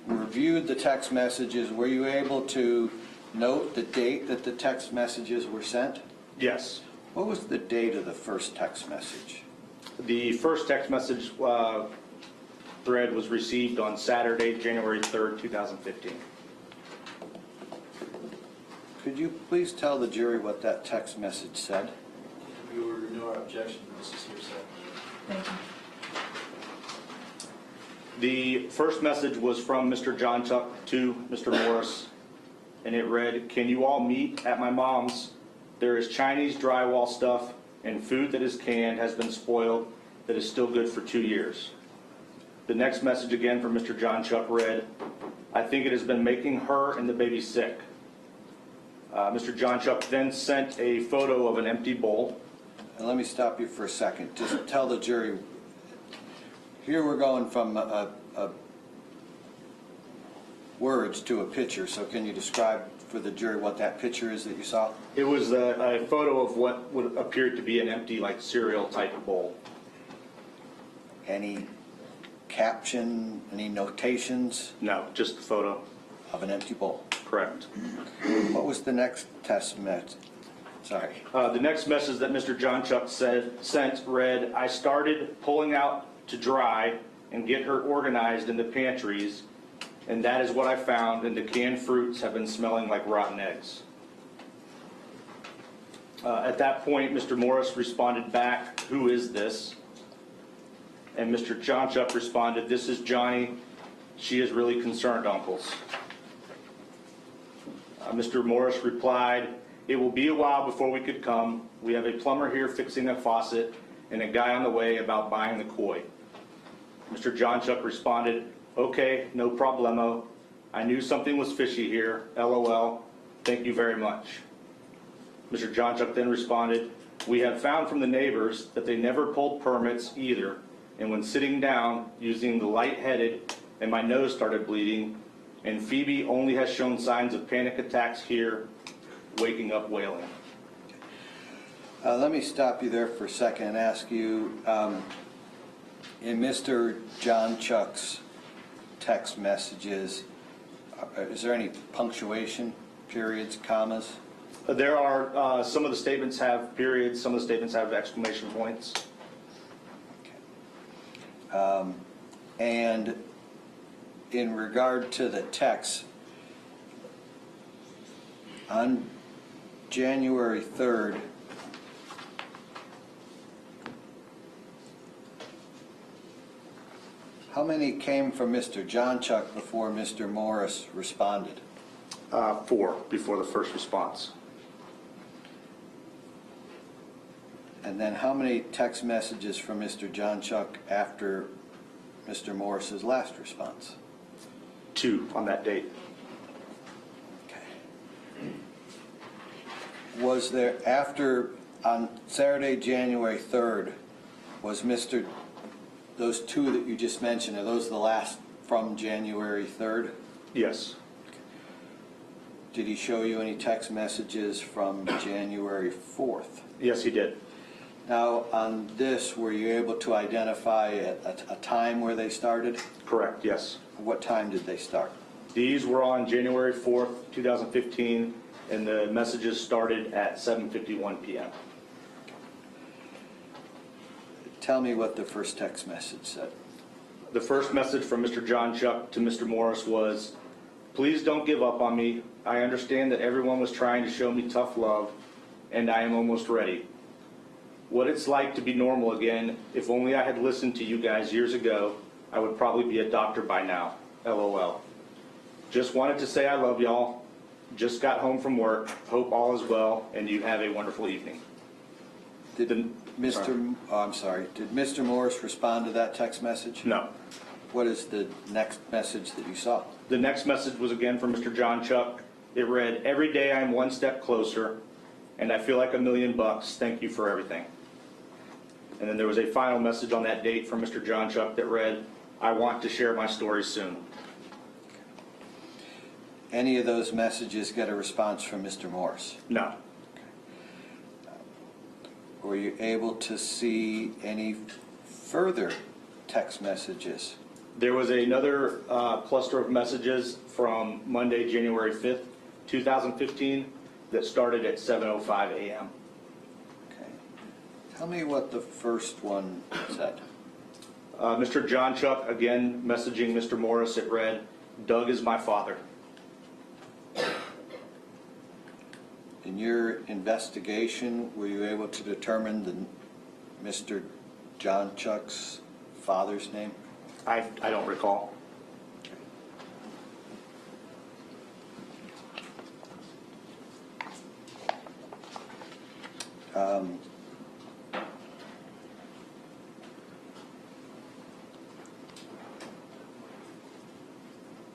reviewed the text messages. Were you able to note the date that the text messages were sent? Yes. What was the date of the first text message? The first text message thread was received on Saturday, January 3rd, 2015. Could you please tell the jury what that text message said? We will renew our objection to Mrs. Hearsay. Thank you. The first message was from Mr. Jonchuck to Mr. Morris, and it read, "Can you all meet at my mom's? There is Chinese drywall stuff and food that is canned has been spoiled that is still good for 2 years." The next message again from Mr. Jonchuck read, "I think it has been making her and the baby sick." Mr. Jonchuck then sent a photo of an empty bowl. And let me stop you for a second. Just tell the jury, here we're going from words to a picture, so can you describe for the jury what that picture is that you saw? It was a photo of what would appear to be an empty, like, cereal type bowl. Any caption, any notations No, just the photo. of an empty bowl? Correct. What was the next text message? Sorry. The next message that Mr. Jonchuck sent read, "I started pulling out to dry and get her organized in the pantries, and that is what I found, and the canned fruits have been smelling like rotten eggs." At that point, Mr. Morris responded back, "Who is this?" And Mr. Jonchuck responded, "This is Johnny. She is really concerned, uncles." Mr. Morris replied, "It will be a while before we could come. We have a plumber here fixing a faucet and a guy on the way about buying the koi." Mr. Jonchuck responded, "Okay, no problemo. I knew something was fishy here. LOL. Thank you very much." Mr. Jonchuck then responded, "We have found from the neighbors that they never pulled permits either, and when sitting down using the lightheaded and my nose started bleeding, and Phoebe only has shown signs of panic attacks here, waking up wailing." Let me stop you there for a second and ask you, in Mr. Jonchuck's text messages, is there any punctuation, periods, commas? There are, some of the statements have periods, some of the statements have exclamation points. And in regard to the text, on January 3rd, how many came from Mr. Jonchuck before Mr. Morris responded? 4 before the first response. And then how many text messages from Mr. Jonchuck after Mr. Morris's last response? 2 on that date. Was there, after, on Saturday, January 3rd, was those 2 that you just mentioned, are those the last from January 3rd? Yes. Did he show you any text messages from January 4th? Yes, he did. Now, on this, were you able to identify a time where they started? Correct, yes. What time did they start? These were on January 4th, 2015, and the messages started at 7:51 p.m. Tell me what the first text message said. The first message from Mr. Jonchuck to Mr. Morris was, "Please don't give up on me. I understand that everyone was trying to show me tough love, and I am almost ready. What it's like to be normal again, if only I had listened to you guys years ago, I would probably be a doctor by now. LOL. Just wanted to say I love y'all. Just got home from work. Hope all is well, and you have a wonderful evening." Did Mr. Morris respond to that text message? No. What is the next message that you saw? The next message was again from Mr. Jonchuck. It read, "Every day I'm one step closer, and I feel like $1,000,000. Thank you for everything." And then there was a final message on that date from Mr. Jonchuck that read, "I want to share my story soon." Any of those messages get a response from Mr. Morris? No. Were you able to see any further text messages? There was another cluster of messages from Monday, January 5th, 2015, that started at 7:05 a.m. Okay. Tell me what the first one said. Mr. Jonchuck, again, messaging Mr. Morris, it read, "Doug is my father." In your investigation, were you able to determine Mr. Jonchuck's father's name? I don't recall.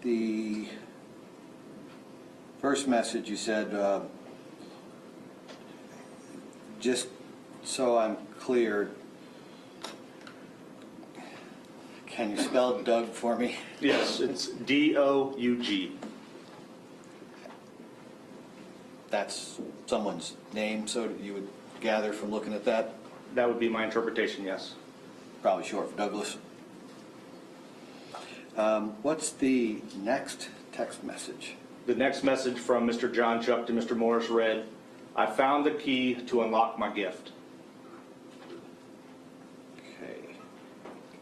The first message you said, just so I'm clear, can you spell Doug for me? Yes, it's D-O-U-G. That's someone's name, so you would gather from looking at that? That would be my interpretation, yes. Probably short for Douglas. What's the next text message? The next message from Mr. Jonchuck to Mr. Morris read, "I found the key to unlock my gift." Okay.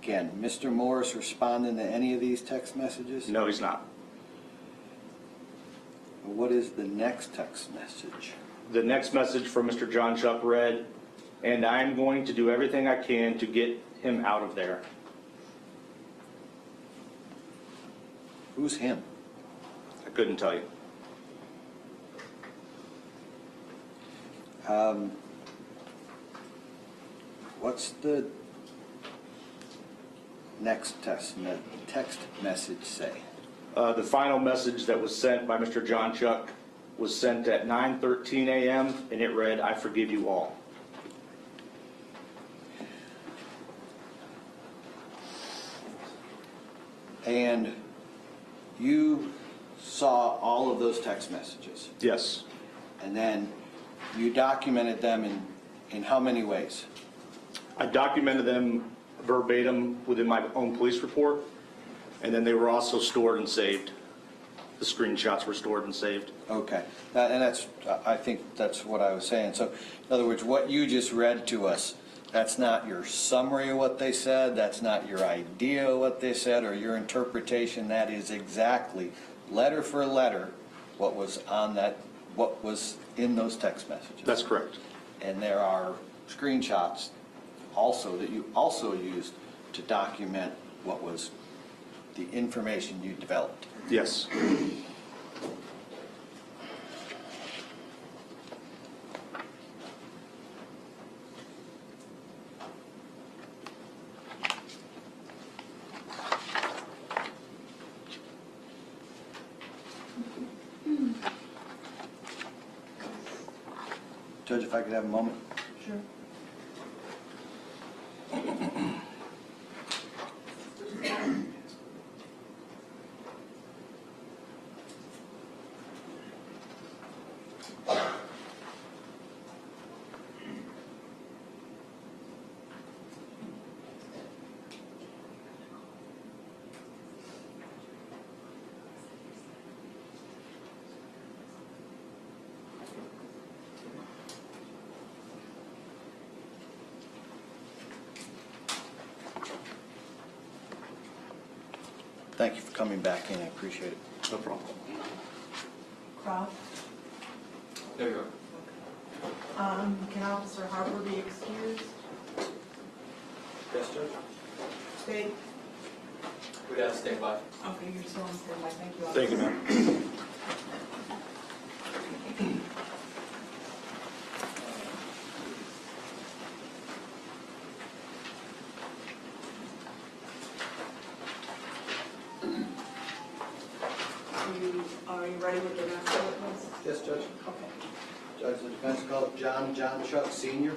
Again, Mr. Morris responding to any of these text messages? No, he's not. What is the next text message? The next message from Mr. Jonchuck read, "And I'm going to do everything I can to get him out of there." Who's him? I couldn't tell you. What's the next text message say? The final message that was sent by Mr. Jonchuck was sent at 9:13 a.m. and it read, "I forgive you all." And you saw all of those text messages, Yes. and then you documented them in how many ways? I documented them verbatim within my own police report, and then they were also stored and saved. The screenshots were stored and saved. Okay, I think that's what I was saying. So, in other words, what you just read to us, that's not your summary of what they said, that's not your idea of what they said, or your interpretation. That is exactly, letter for letter, what was in those text messages. That's correct. And there are screenshots also that you also used to document what was the information you developed. Yes. Judge, if I could have a moment? Sure. Thank you for coming back in, I appreciate it. No problem. Croft? There you are. Can Officer Harper be excused? Yes, Judge. State? We gotta stand by. Okay, you're still on standby, thank you. Thank you, ma'am. Are you ready with the next witness? Yes, Judge. Okay. Judge, the defense called John Jonchuck Sr.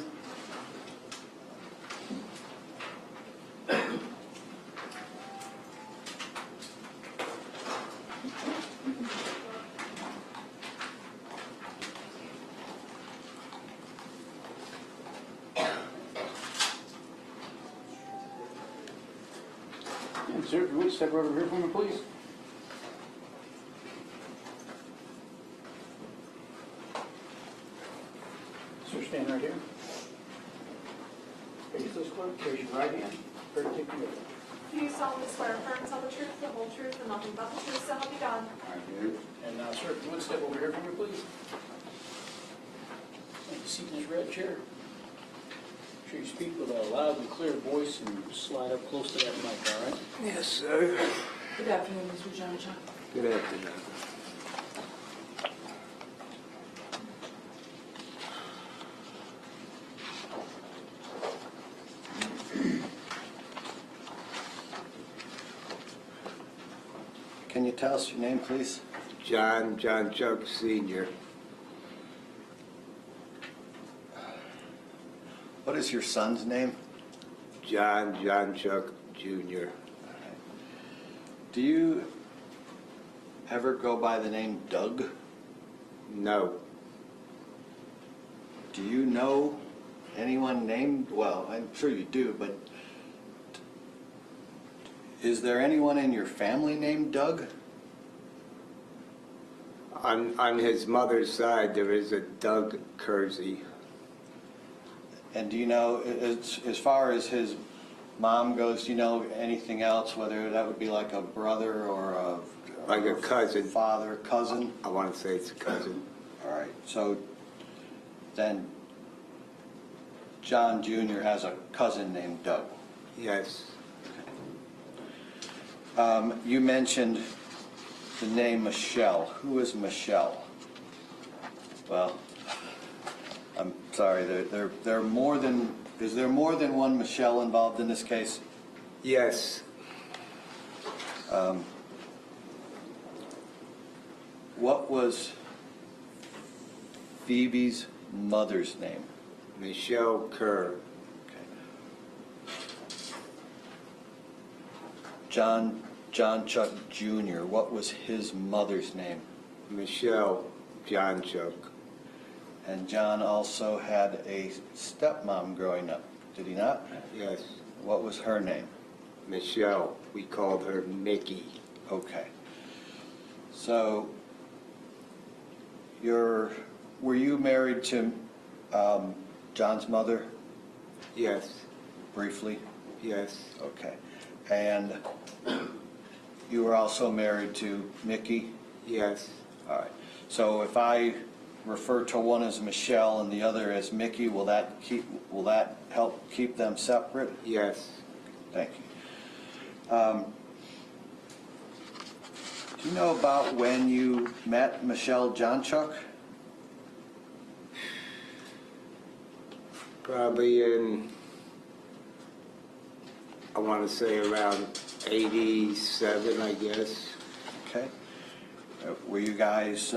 And sir, if you would step right over here for me, please. Sir, stand right here. Face this close, raise your right hand. Ready to take the oath. Do you solemnly swear affirm to tell the truth, the whole truth, and nothing but the truth, so help you God? I do. And now, sir, if you would step over here for me, please. Take a seat in this red chair. Make sure you speak with a loud and clear voice and slide up close to that mic, all right? Yes, sir. Good afternoon, Mr. Jonchuck. Good afternoon. Can you tell us your name, please? John Jonchuck Sr. What is your son's name? John Jonchuck Jr. Do you ever go by the name Doug? No. Do you know anyone named, well, I'm sure you do, but is there anyone in your family named Doug? On his mother's side, there is a Doug Kersey. And do you know, as far as his mom goes, do you know anything else, whether that would be like a brother or Like a cousin. Father, cousin? I want to say it's a cousin. All right, so then John Jr. has a cousin named Doug. Yes. You mentioned the name Michelle. Who is Michelle? Well, I'm sorry, there are more than, is there more than one Michelle involved in this case? Yes. What was Phoebe's mother's name? Michelle Kerr. John Jonchuck Jr., what was his mother's name? Michelle Jonchuck. And John also had a stepmom growing up, did he not? Yes. What was her name? Michelle. We called her Mickey. Okay. So, were you married to John's mother Yes. briefly? Yes. Okay. And you were also married to Mickey? Yes. All right. So if I refer to one as Michelle and the other as Mickey, will that help keep them separate? Yes. Thank you. Do you know about when you met Michelle Jonchuck? Probably in, I want to say around 87, I guess. Okay. Were you guys,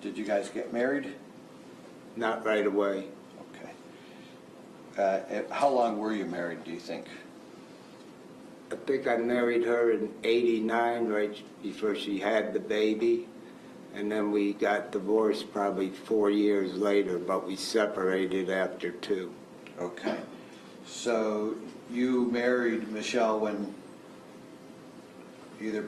did you guys get married? Not right away. Okay. How long were you married, do you think? I think I married her in 89, right before she had the baby. And then we got divorced probably 4 years later, but we separated after 2. Okay. So you married Michelle when either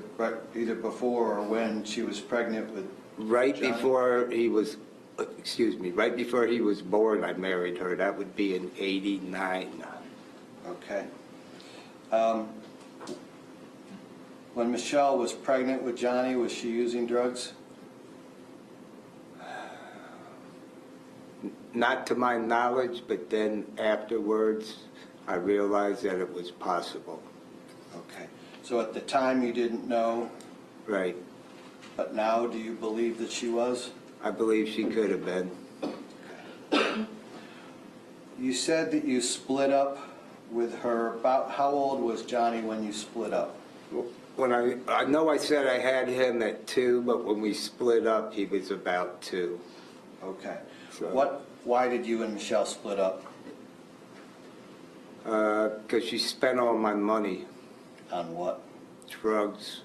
before or when she was pregnant with Right Johnny? before he was, right before he was born, I married her. That would be in 89. Okay. When Michelle was pregnant with Johnny, was she using drugs? Not to my knowledge, but then afterwards, I realized that it was possible. Okay. So at the time you didn't know, Right. but now do you believe that she was? I believe she could have been. You said that you split up with her. About how old was Johnny when you split up? When I know I said I had him at 2, but when we split up, he was about 2. Okay. So- Why did you and Michelle split up? Because she spent all my money, On what? drugs.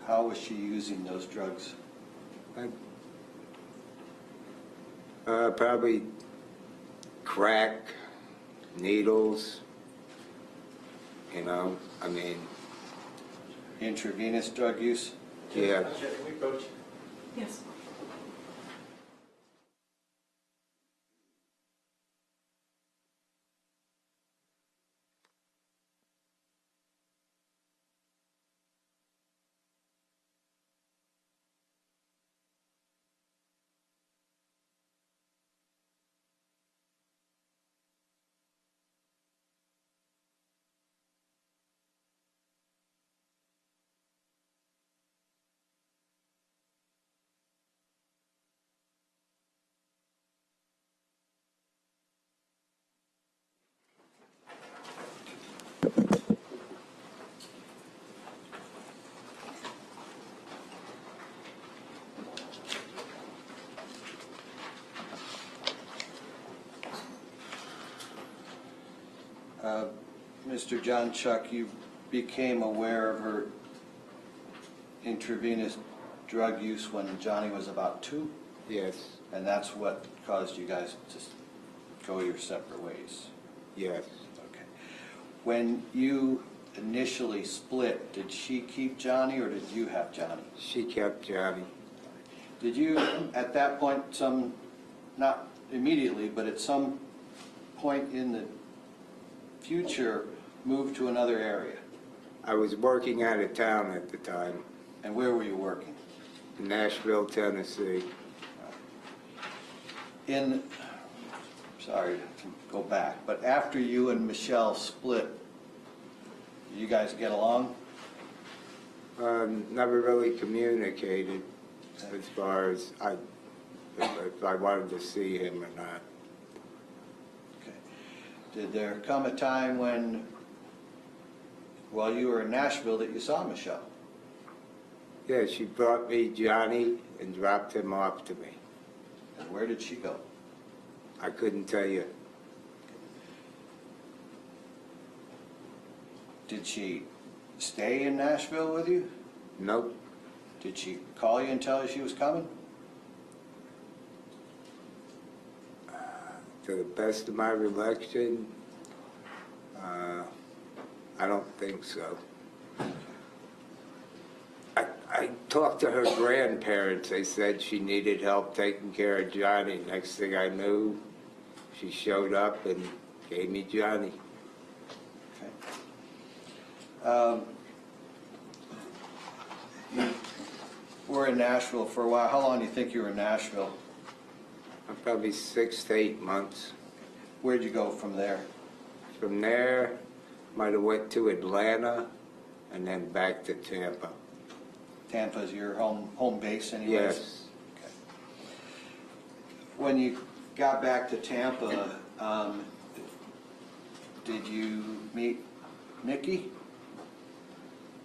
How was she using those drugs? Probably crack, needles, you know, I mean, Intravenous drug use? yeah. Yes. Mr. Jonchuck, you became aware of her intravenous drug use when Johnny was about 2? Yes, And that's what caused you guys to go your separate ways? yes. Okay. When you initially split, did she keep Johnny or did you have Johnny? She kept Johnny. Did you, at that point, not immediately, but at some point in the future, move to another area? I was working out of town at the time, And where were you working? in Nashville, Tennessee. Sorry to go back, but after you and Michelle split, did you guys get along? Never really communicated as far as if I wanted to see him or not. Okay. Did there come a time when, while you were in Nashville, that you saw Michelle? Yeah, she brought me Johnny and dropped him off to me. And where did she go? I couldn't tell you. Did she stay in Nashville with you? Nope. Did she call you and tell you she was coming? To the best of my recollection, I don't think so. I talked to her grandparents. They said she needed help taking care of Johnny. Next thing I knew, she showed up and gave me Johnny. Okay. You were in Nashville for a while. How long do you think you were in Nashville? Probably 6 to 8 months. Where'd you go from there? From there, might have went to Atlanta and then back to Tampa. Tampa's your home base anyways? Yes. Okay. When you got back to Tampa, did you meet Nikki?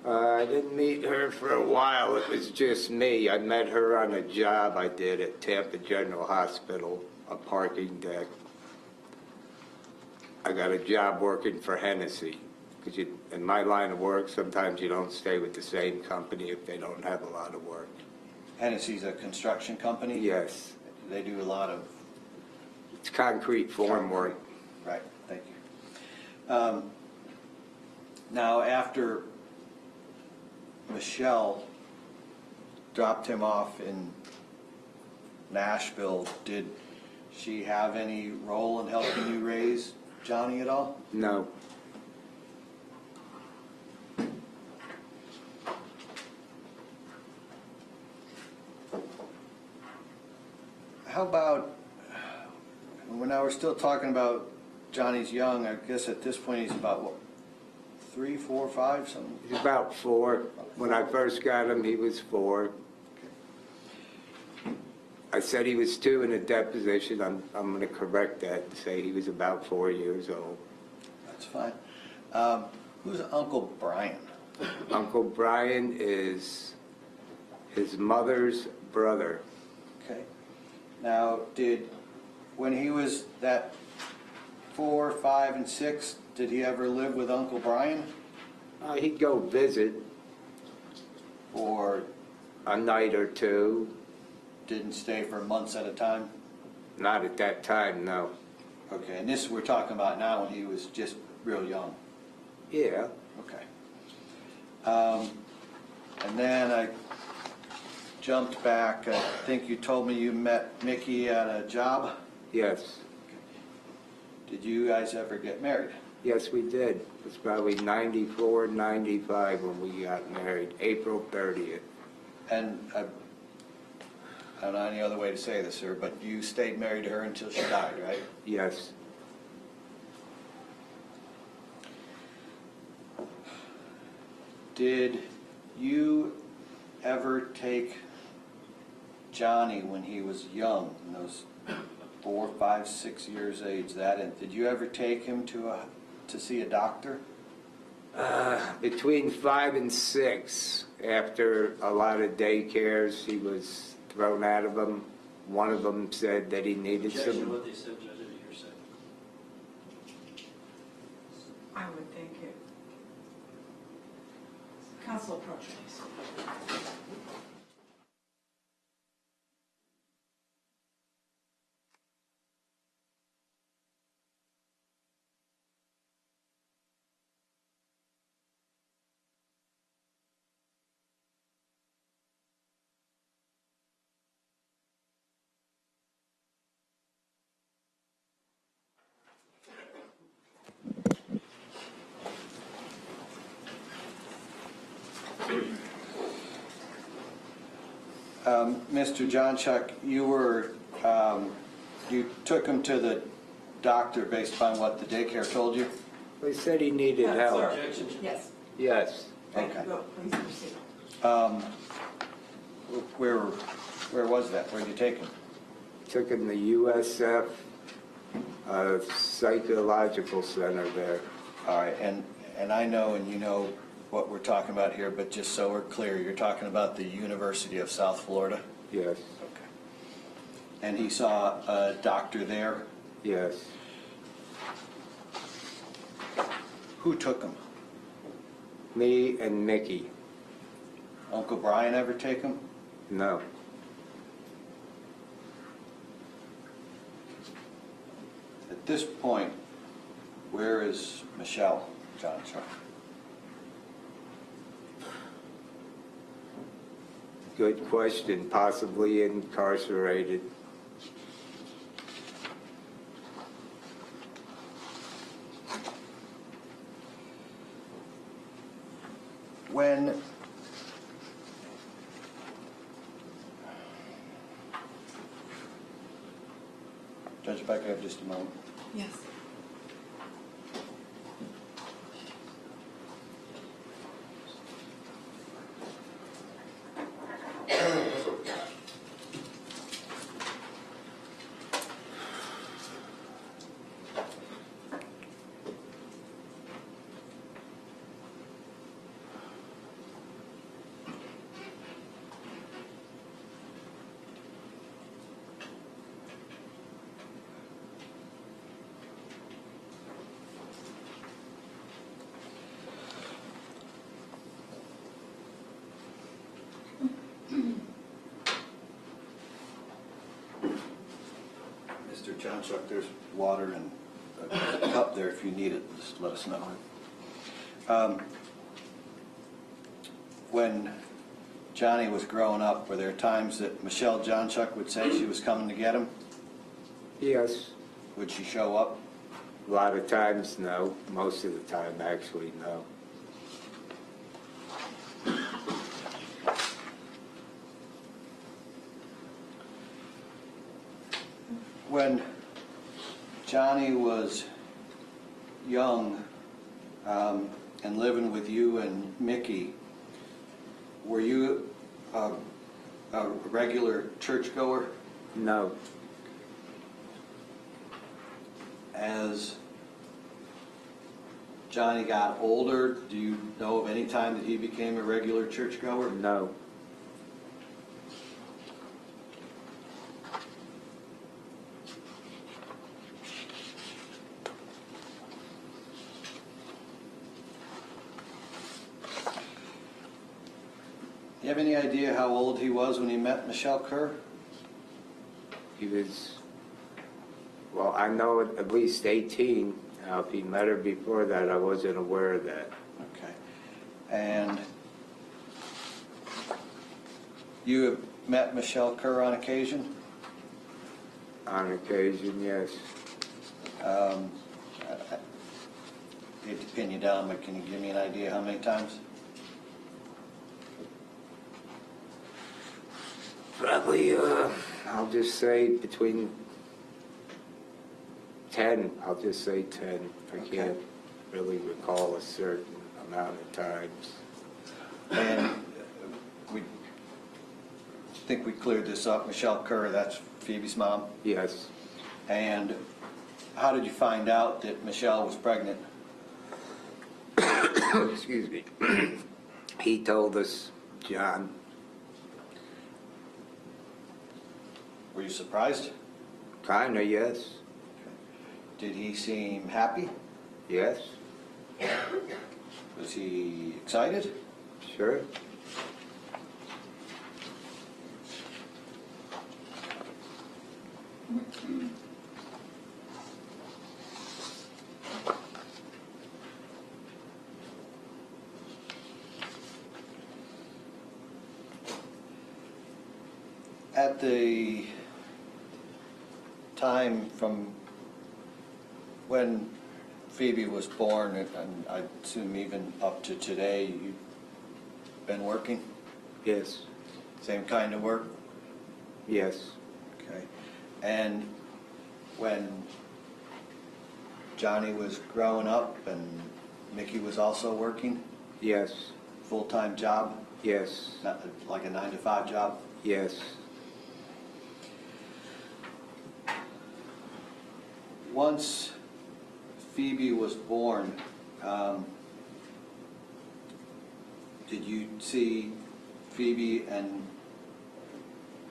I didn't meet her for a while. It was just me. I met her on a job I did at Tampa General Hospital, a parking deck. I got a job working for Hennessy. Because in my line of work, sometimes you don't stay with the same company if they don't have a lot of work. Hennessy's a construction company? Yes. They do a lot of... It's concrete form work. Right, thank you. Now, after Michelle dropped him off in Nashville, did she have any role in helping you raise Johnny at all? No. how about, now we're still talking about Johnny's young, I guess at this point he's about, what, 3, 4, 5, something? He's about 4. When I first got him, he was 4. I said he was 2 in a deposition. I'm going to correct that and say he was about 4 years old. That's fine. Who's Uncle Brian? Uncle Brian is his mother's brother. Okay. Now, when he was that 4, 5, and 6, did he ever live with Uncle Brian? He'd go visit Or a night or 2. didn't stay for months at a time? Not at that time, no. Okay, and this we're talking about now when he was just real young. Yeah, Okay. And then I jumped back. I think you told me you met Mickey at a job. yes. Did you guys ever get married? Yes, we did. It was probably 94, 95 when we got married, April 30th. And I don't know any other way to say this, sir, but you stayed married to her until she died, right? Yes. Did you ever take Johnny when he was young, in those 4, 5, 6 years age, did you ever take him to see a doctor? Between 5 and 6, after a lot of daycares, he was thrown out of them. One of them said that he needed some. What they said, Judge, I didn't hear say. I would think it. Counsel approach, please. Mr. Jonchuck, you took him to the doctor based upon what the daycare told you? They said he needed help. Objection. Yes. Yes. Thank Okay. you. Go, please proceed. Where was that? Where'd you take him? Took him to USF Psychological Center there. All right, and I know and you know what we're talking about here, but just so we're clear, you're talking about the University of South Florida? Yes. Okay. And he saw a doctor there? Yes. Who took him? Me and Mickey. Uncle Brian ever take him? No. At this point, where is Michelle Jonchuck? Good question. Possibly incarcerated. When Judge Becker, have just a moment. Yes. Mr. Jonchuck, there's water and a cup there if you need it. Just let us know. When Johnny was growing up, were there times that Michelle Jonchuck would say she was coming to get him? Yes. Would she show up? A lot of times, no. Most of the time, actually, no. When Johnny was young and living with you and Mickey, were you a regular churchgoer? No. As Johnny got older, do you know of any time that he became a regular churchgoer? No. Do you have any idea how old he was when he met Michelle Kerr? He was, well, I know at least 18. Now, if he met her before that, I wasn't aware of that. Okay. And you have met Michelle Kerr on occasion? On occasion, yes. I hate to pin you down, but can you give me an idea how many times? Probably, I'll just say between 10. I'll just say 10. I Okay. can't really recall a certain amount of times. And we think we cleared this up. Michelle Kerr, that's Phoebe's mom. Yes. And how did you find out that Michelle was pregnant? Excuse me. He told us, John. Were you surprised? Kinda, yes. Did he seem happy? Yes. Was he excited? Sure. At the time from when Phoebe was born, and I assume even up to today, you've been working? Yes. Same kind of work? Yes. Okay. And when Johnny was growing up and Mickey was also working, Yes. full-time job, Yes. not like a 9-to-5 job? Yes. Once Phoebe was born, did you see Phoebe and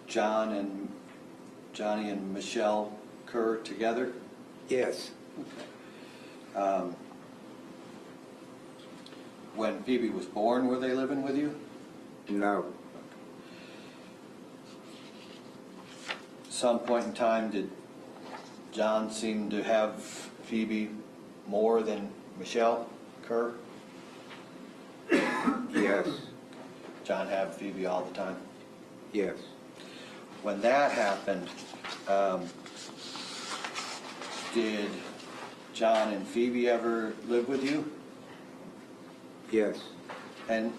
Johnny and Michelle Kerr together? Yes. When Phoebe was born, were they living with you? No. Some point in time, did John seem to have Phoebe more than Michelle Kerr? Yes. John had Phoebe all the time. Yes. When that happened, did John and Phoebe ever live with you? Yes. And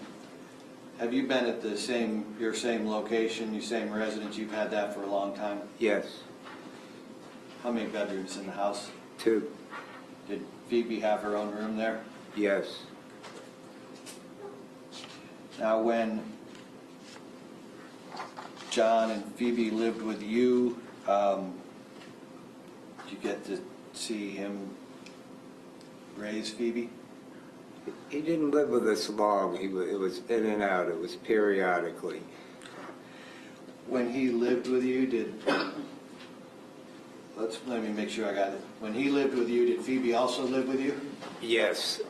have you been at your same location, your same residence? You've had that for a long time? Yes. How many bedrooms in the house? 2. Did Phoebe have her own room there? Yes. Now, when John and Phoebe lived with you, did you get to see him raise Phoebe? He didn't live with us long. It was in and out. It was periodically. When he lived with you, let me make sure I got it. When he lived with you, did Phoebe also live with you? Yes.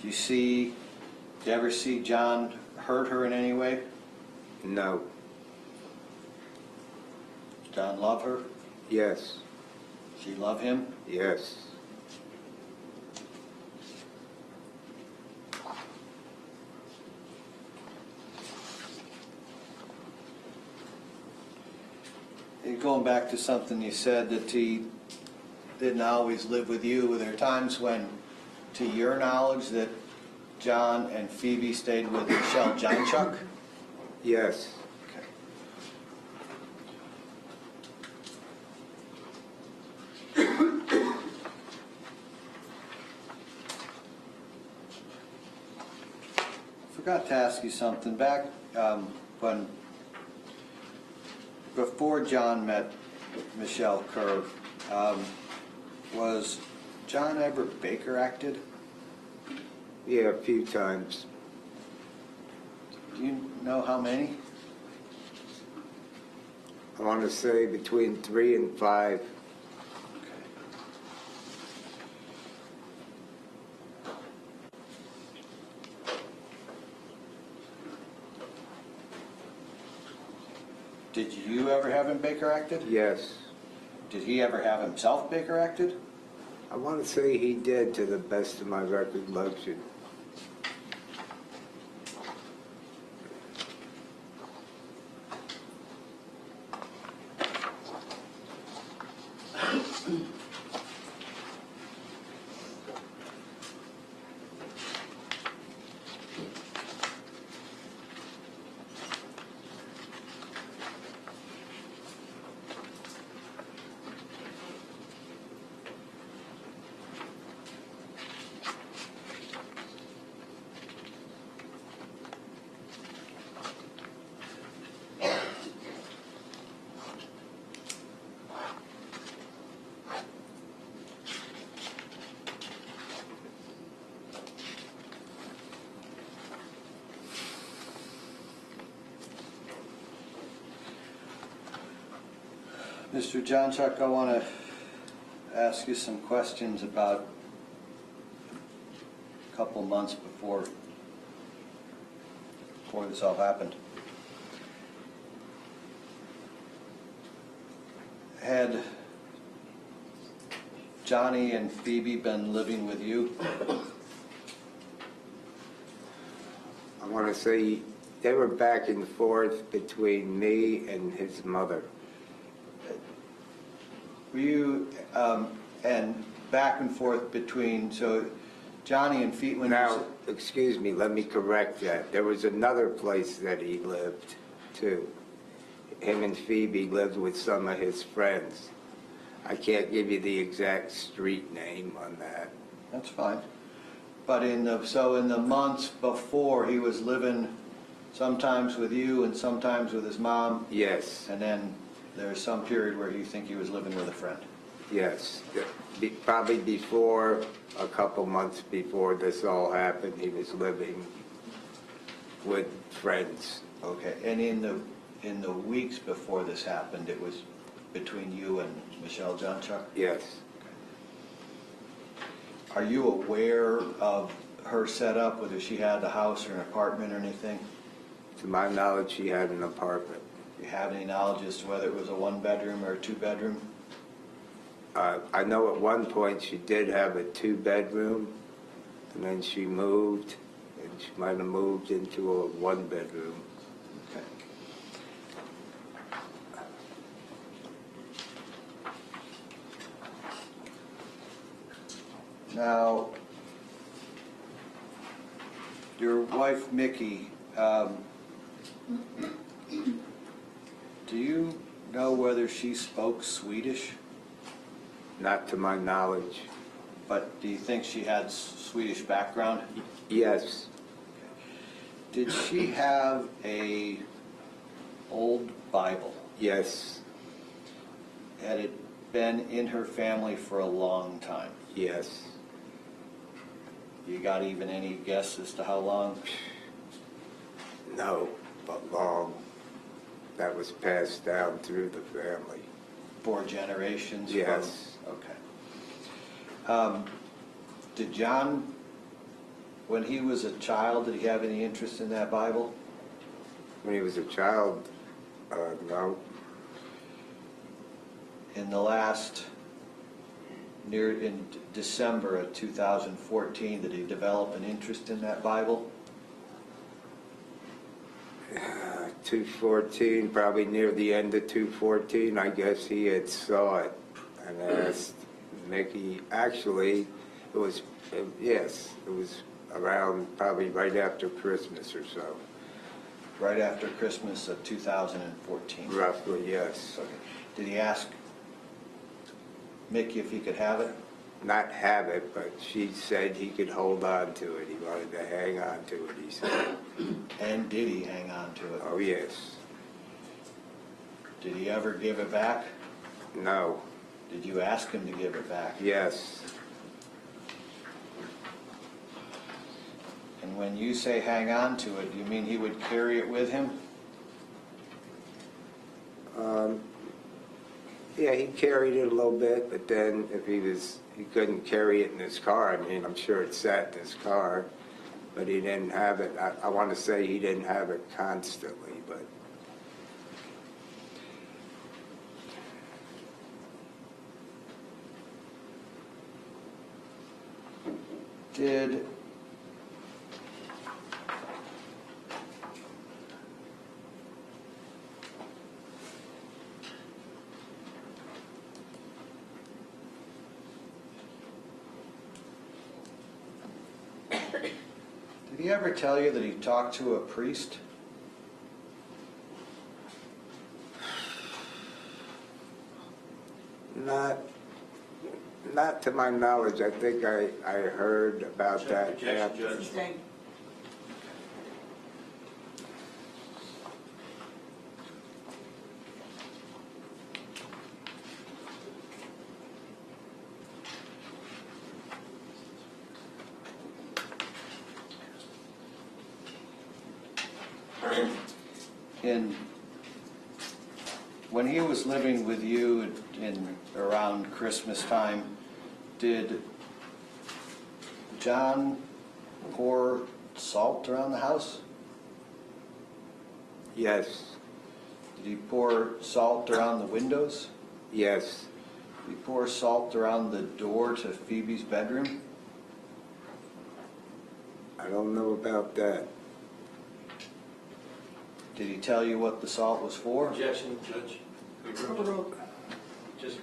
Did you ever see John hurt her in any way? No. John love her? Yes. She love him? Yes. And going back to something you said, that he didn't always live with you, were there times when, to your knowledge, that John and Phoebe stayed with Michelle Jonchuck? Yes. Okay. forgot to ask you something. Back when, before John met Michelle Kerr, was John ever Baker acted? Yeah, a few times. Do you know how many? I want to say between 3 and 5. Did you ever have him Baker acted? Yes. Did he ever have himself Baker acted? I want to say he did, to the best of my recollection. Mr. Jonchuck, I want to ask you some questions about a couple months before this all happened. Had Johnny and Phoebe been living with you? I want to say they were back and forth between me and his mother. Were you, and back and forth between, so Johnny and Phoebe, when you Now, said- excuse me, let me correct that. There was another place that he lived, too. Him and Phoebe lived with some of his friends. I can't give you the exact street name on that. That's fine. But in the months before, he was living sometimes with you and sometimes with his mom, Yes, and then there's some period where you think he was living with a friend. yes. Probably before, a couple months before this all happened, he was living with friends. Okay, and in the weeks before this happened, it was between you and Michelle Jonchuck? Yes, Are you aware of her setup, whether she had a house or an apartment or anything? to my knowledge, he had an apartment. Do you have any knowledge as to whether it was a one-bedroom or a two-bedroom? I know at one point she did have a 2-bedroom, and then she moved, and she might have moved into a 1-bedroom. Okay. Now, your wife Mickey, do you know whether she spoke Swedish? Not to my knowledge. But do you think she had Swedish background? Yes, Did she have a old Bible? yes, Had it been in her family for a long time? yes. You got even any guess as to how long? No, but long. That was passed down through the family. 4 generations? from- Yes. Okay. Did John, when he was a child, did he have any interest in that Bible? When he was a child, no. In the last, in December of 2014, did he develop an interest in that Bible? 214, probably near the end of 214, I guess he had saw it and asked Mickey. Actually, it was around probably right after Christmas or so. Right after Christmas of 2014? Roughly, yes. Okay. Did he ask Mickey if he could have it? not have it, but she said he could hold on to it. He wanted to hang on to it, he said. And did he hang on to it? Oh, yes. Did he ever give it back? No. Did you ask him to give it back? Yes. And when you say hang on to it, do you mean he would carry it with him? Yeah, he carried it a little bit, but then if he couldn't carry it in his car. I mean, I'm sure it sat in his car, but he didn't have it. I want to say he didn't have it constantly, but Did he ever tell you that he talked to a priest? not to my knowledge. I think I heard about that. Objection, Judge. Sustained. When he was living with you in around Christmas time, did John pour salt around the house? Yes. Did he pour salt around the windows? Yes. Did he pour salt around the door to Phoebe's bedroom? I don't know about that. Did he tell you what the salt was for? Objection, Judge. Just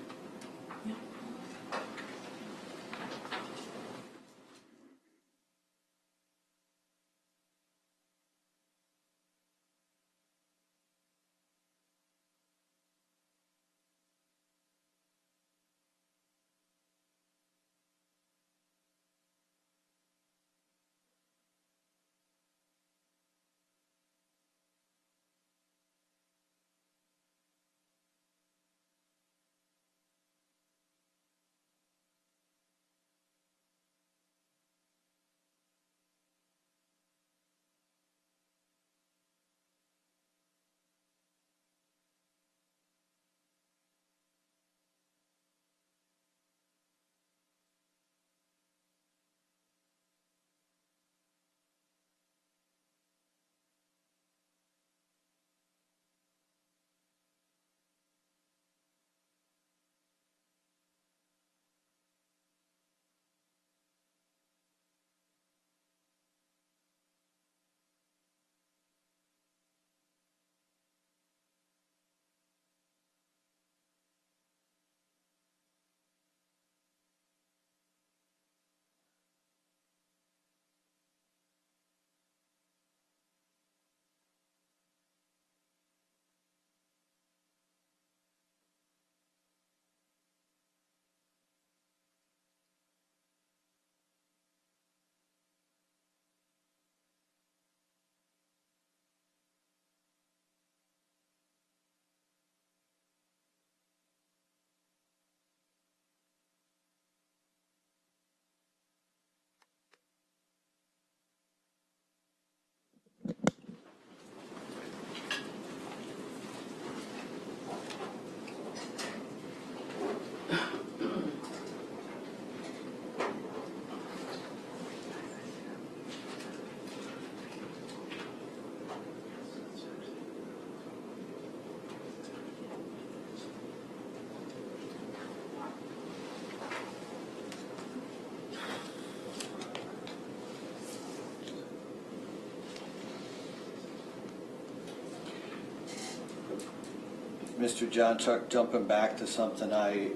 Mr. Jonchuck, jumping back to something I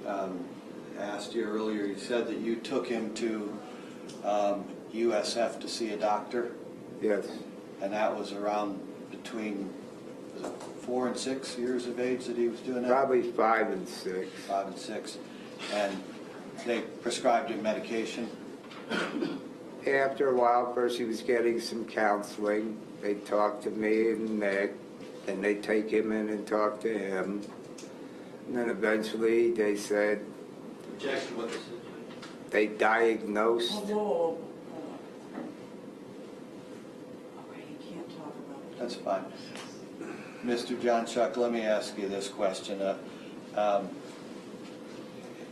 asked you earlier, you said that you took him to USF to see a doctor, Yes. and that was around between, was it 4 and 6 years of age that he was doing that? Probably 5 and 6. 5 and 6. And they prescribed him medication? After a while, first he was getting some counseling. They talked to me and Nick, and they take him in and talk to him. And then eventually they said, Objection, what is it? they diagnosed. Whoa. Okay, you can't talk about it. That's fine. Mr. Jonchuck, let me ask you this question.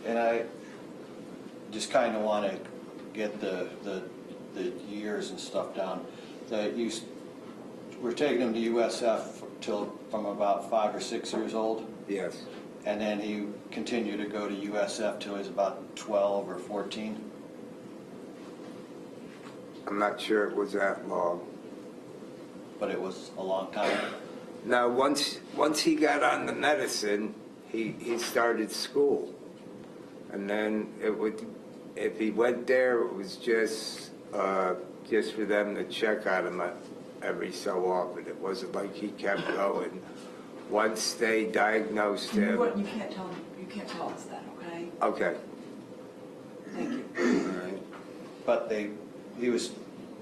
And I just kind of want to get the years and stuff down. We're taking him to USF till from about 5 or 6 years old, Yes, and then he continued to go to USF till he's about 12 or 14. I'm not sure it was that long. But it was a long time. Now, once he got on the medicine, he started school. And then if he went there, it was just for them to check on him every so often. It wasn't like he kept going. Once they diagnosed him. You can't tell us that, okay? Okay. Thank you. All right. But he was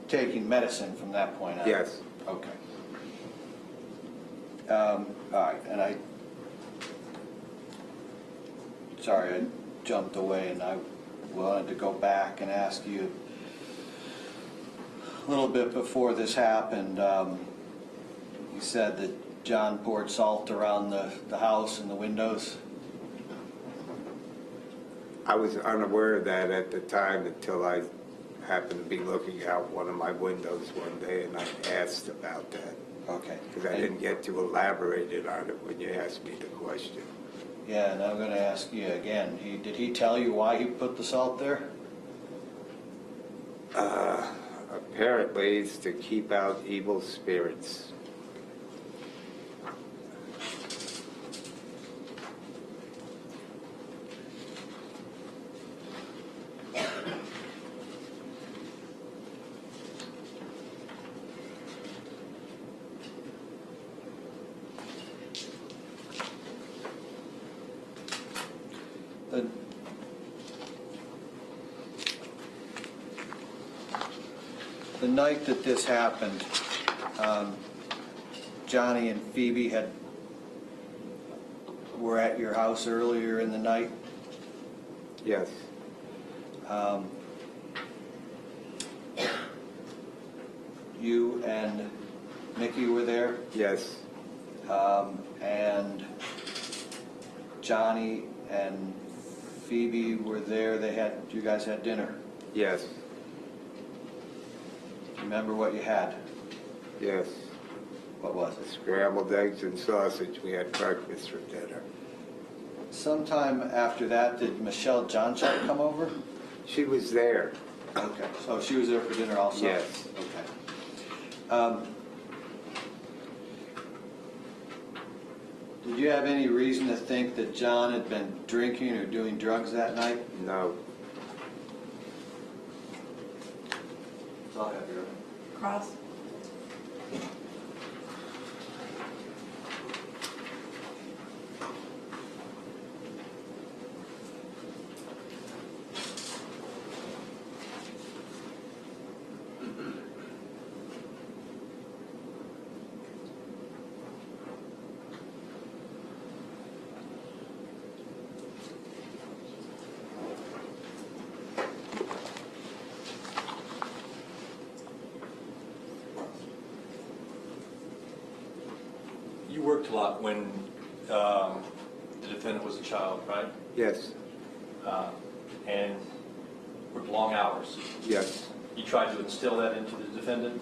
taking medicine from that point on? Yes. Okay. All right, and sorry, I jumped away, and I wanted to go back and ask you a little bit before this happened. You said that John poured salt around the house and the windows. I was unaware of that at the time until I happened to be looking out one of my windows one day and I asked about that. Okay. Because I didn't get to elaborate it on it when you asked me the question. Yeah, and I'm going to ask you again. Did he tell you why he put the salt there? Apparently it's to keep out evil spirits. The night that this happened, Johnny and Phoebe were at your house earlier in the night. Yes. You and Mickey were there, Yes. and Johnny and Phoebe were there. You guys had dinner. Yes. Remember what you had? Yes. What was it? Scrambled eggs and sausage. We had breakfast for dinner. Sometime after that, did Michelle Jonchuck come over? She was there. Okay, so she was there for dinner also? Yes. Okay. Did you have any reason to think that John had been drinking or doing drugs that night? No. That's all I have here. Cross? You worked a lot when the defendant was a child, right? Yes. And worked long hours. Yes. You tried to instill that into the defendant?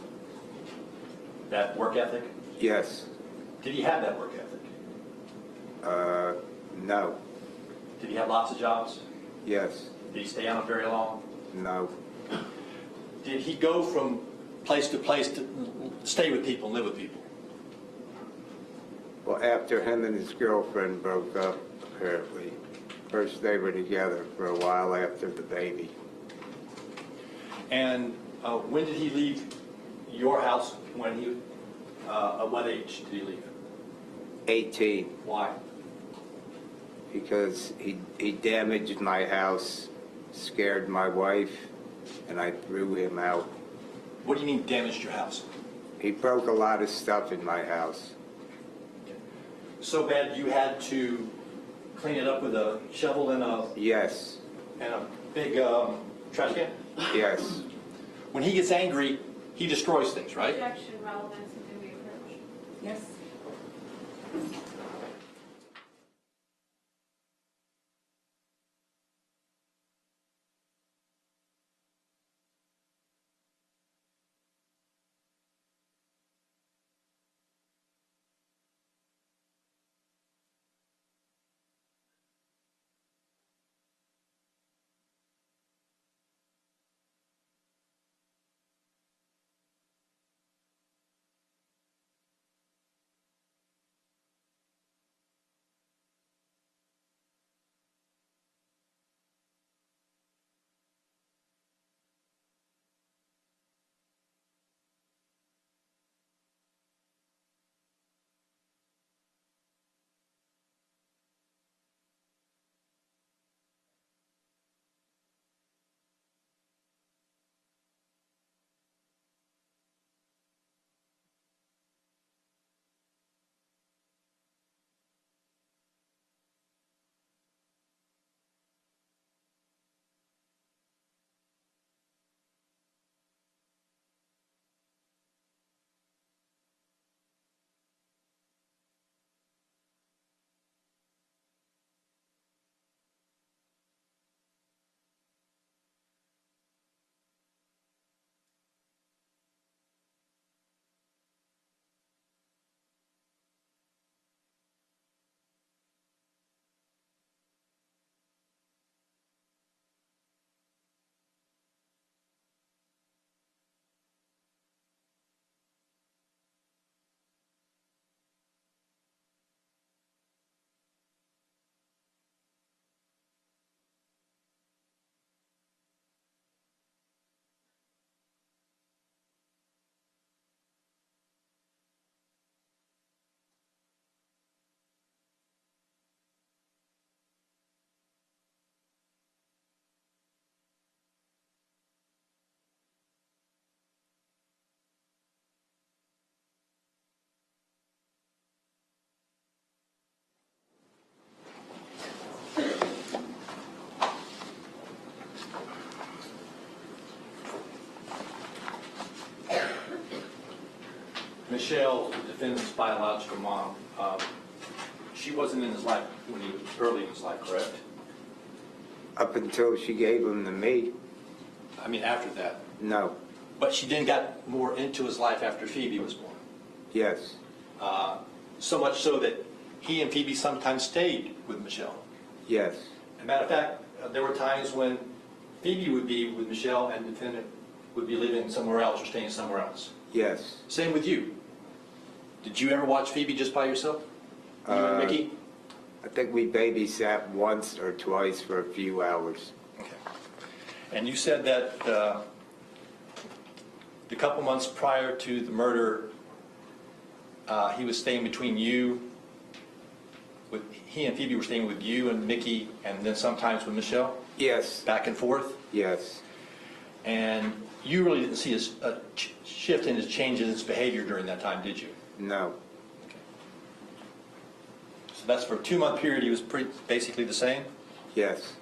That work ethic? Yes. Did he have that work ethic? No. Did he have lots of jobs? Yes. Did he stay on them very long? No. Did he go from place to place to stay with people, live with people? Well, after him and his girlfriend broke up, apparently. First they were together for a while after the baby. And when did he leave your house? At what age did he leave? 18. Why? Because he damaged my house scared my wife, and I threw him out. What do you mean damaged your house? He broke a lot of stuff in my house. So bad you had to clean it up with a shovel and Yes, a big trash can? yes. When he gets angry, he destroys things, right? Objection, relevance, and duty of approach. Yes. Michelle, the defendant's biological mom, she wasn't in his life when he was early in his life, correct? Up until she gave him to me, I mean, after that. no. But she then got more into his life after Phoebe was born. Yes, So much so that he and Phoebe sometimes stayed with Michelle. yes, As a matter of fact, there were times when Phoebe would be with Michelle and the defendant would be living somewhere else or staying somewhere else. yes. Same with you. Did you ever watch Phoebe just by yourself? You and Mickey? I think we babysat once or twice for a few hours. Okay. And you said that the couple months prior to the murder, he was staying between you, he and Phoebe were staying with you and Mickey, and then sometimes with Michelle, Yes, back and forth. yes. And you really didn't see a shift in his change in his behavior during that time, did you? No, So that's for a 2-month period, he was basically the same? yes.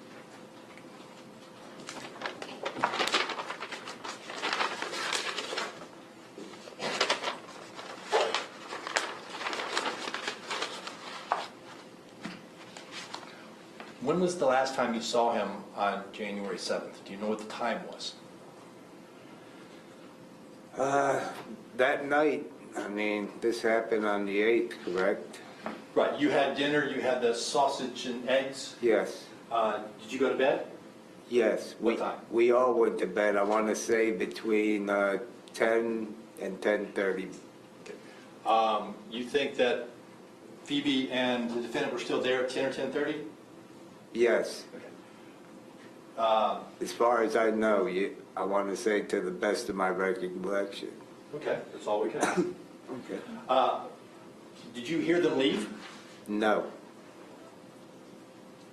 When was the last time you saw him on January 7th? Do you know what the time was? That night, I mean, this happened on the 8th, correct? Right, you had dinner, you had the sausage and eggs. Yes, Did you go to bed? yes. What time? We all went to bed, I want to say between 10 and 10:30. You think that Phoebe and the defendant were still there at 10 or 10:30? Yes, as far as I know, I want to say to the best of my recollection. Okay, that's all we can ask. Okay. Did you hear them leave? No,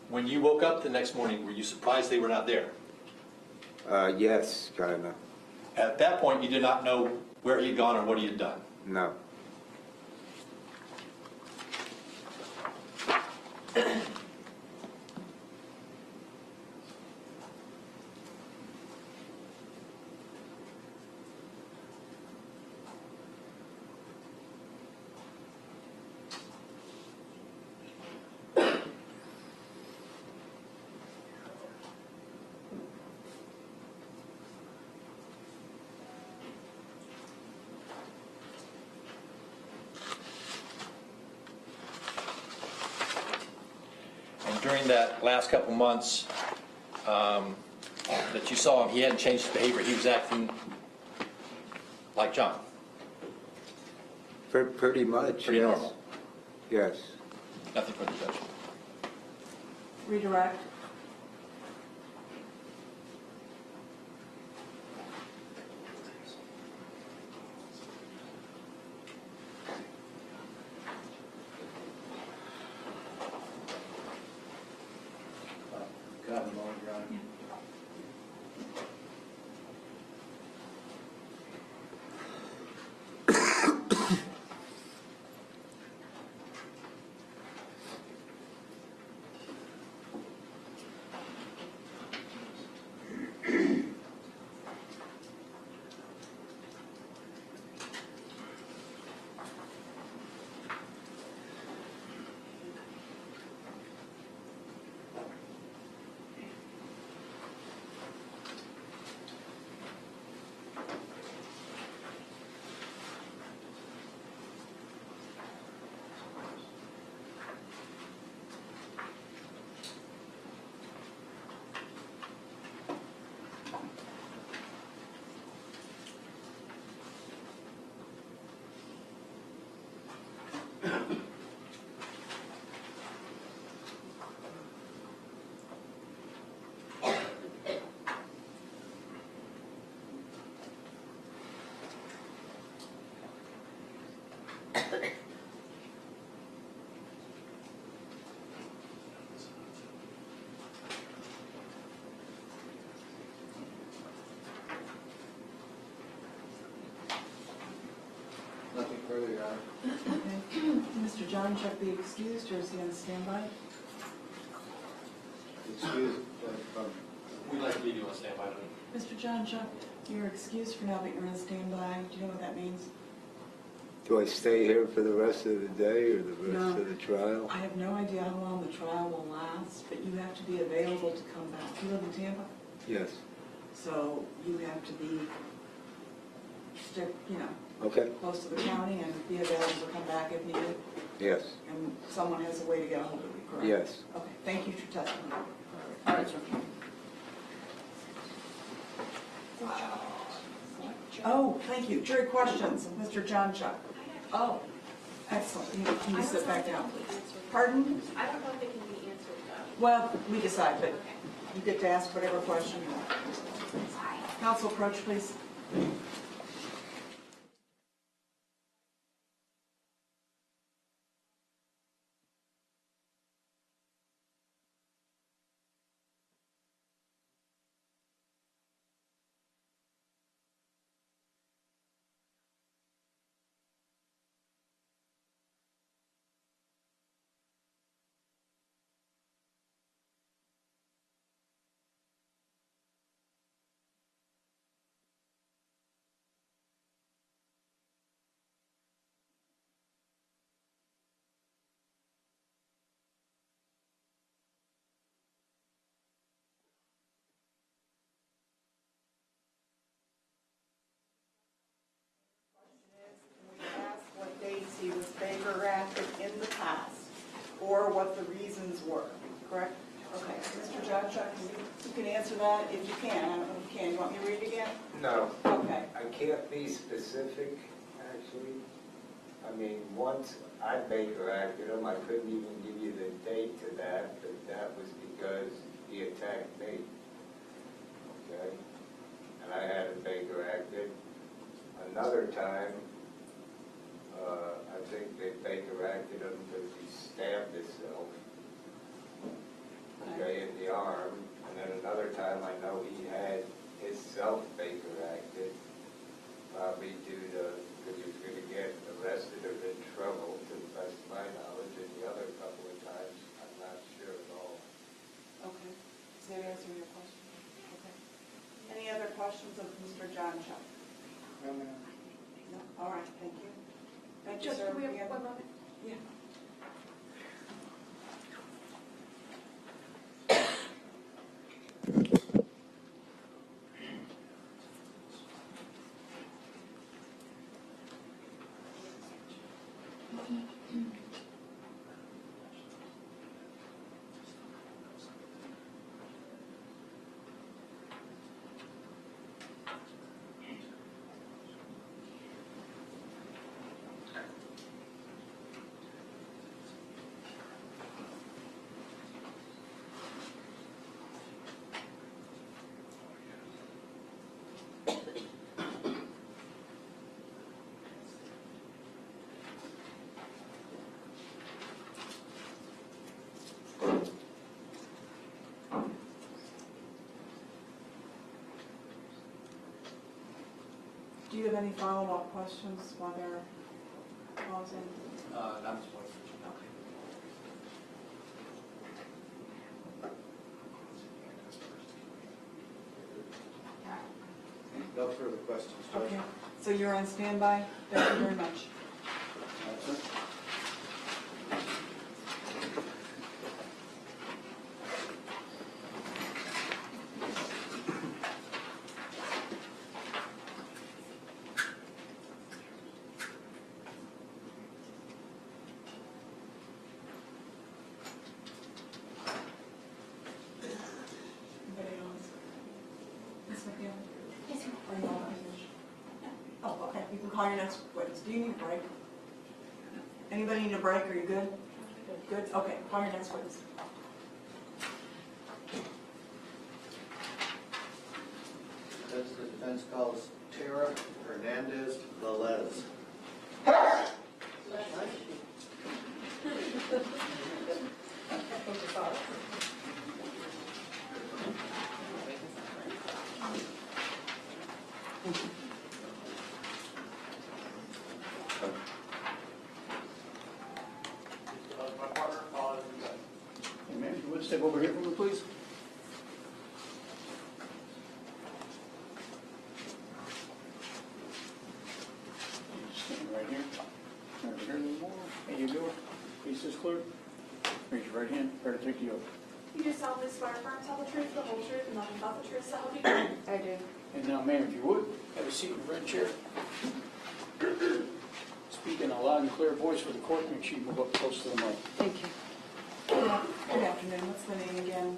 When you woke up the next morning, were you surprised they were not there? Yes, kind of. At that point, you did not know where he had gone or what he had done. No. And during that last couple months that you saw him, he hadn't changed his behavior. He was acting like John. Pretty much. Pretty yes. normal. Yes. Nothing for the judge. Redirect. Got him all, Your Honor. Nothing further, Your Honor. Okay. Mr. Jonchuck be excused, or is he on standby? Excuse, We'd like to leave you on standby. Mr. Jonchuck, you're excused for now, but you're on standby. Do you know what that means? Do I stay here for the rest of the day or the rest No. of the trial? I have no idea how long the trial will last, but you have to be available to come back. You live in Tampa? Yes. So you have to be, Okay. close to the county and be available to come back if needed. Yes. And someone has a way to get a hold of you, correct? Yes. Okay, thank you for your testimony. All right, sir. Oh, thank you. Jury questions, Mr. Jonchuck. Oh, excellent. Can you sit back down, please? Pardon? I don't know if they can be answered though. Well, we decide, but you get to ask whatever question you want. Counsel, approach, please. What dates he was Baker acted in the past, or what the reasons were, correct? Okay, Mr. Jonchuck, you can answer that if you can. I don't know if you can. You want me to read it again? No. Okay. I can't be specific, actually. I mean, once I Baker acted him, I couldn't even give you the date to that, but that was because he attacked me. Okay? And I had him Baker acted. Another time, I think they Baker acted him because he stabbed himself, okay, in the arm. And then another time I know he had that answer your question? Okay. Any other questions of Mr. Jonchuck? No, ma'am. No? All right, thank you. Thank you, Just, sir. do we have Any other- one moment? Yeah. Do you have any follow-up questions while they're pausing? Not this point, no. No further questions, Judge. Okay, so you're on standby? Thank you very much. That's it. Anybody else? Ms. McNeil? Yes, are you all finished? Oh, okay, you can call your next witness. Do you need a break? Anybody need a break? Are you good? Good? Okay, call your next witness. The defense calls Tara Hernandez Velez. Hey, ma'am, if you would step over here for me, please. Stand right here. Over here a little more. There you go. Face this clear. Raise your right hand. Prepare to take the oath. You do solemnly swear affirm to tell the truth, the whole truth, and nothing but the truth, so help you God? I do. And now, ma'am, if you would, have a seat in the red chair. Speak in a loud and clear voice for the court, make sure you move up close to the mic. Thank you. Good afternoon. What's the name again?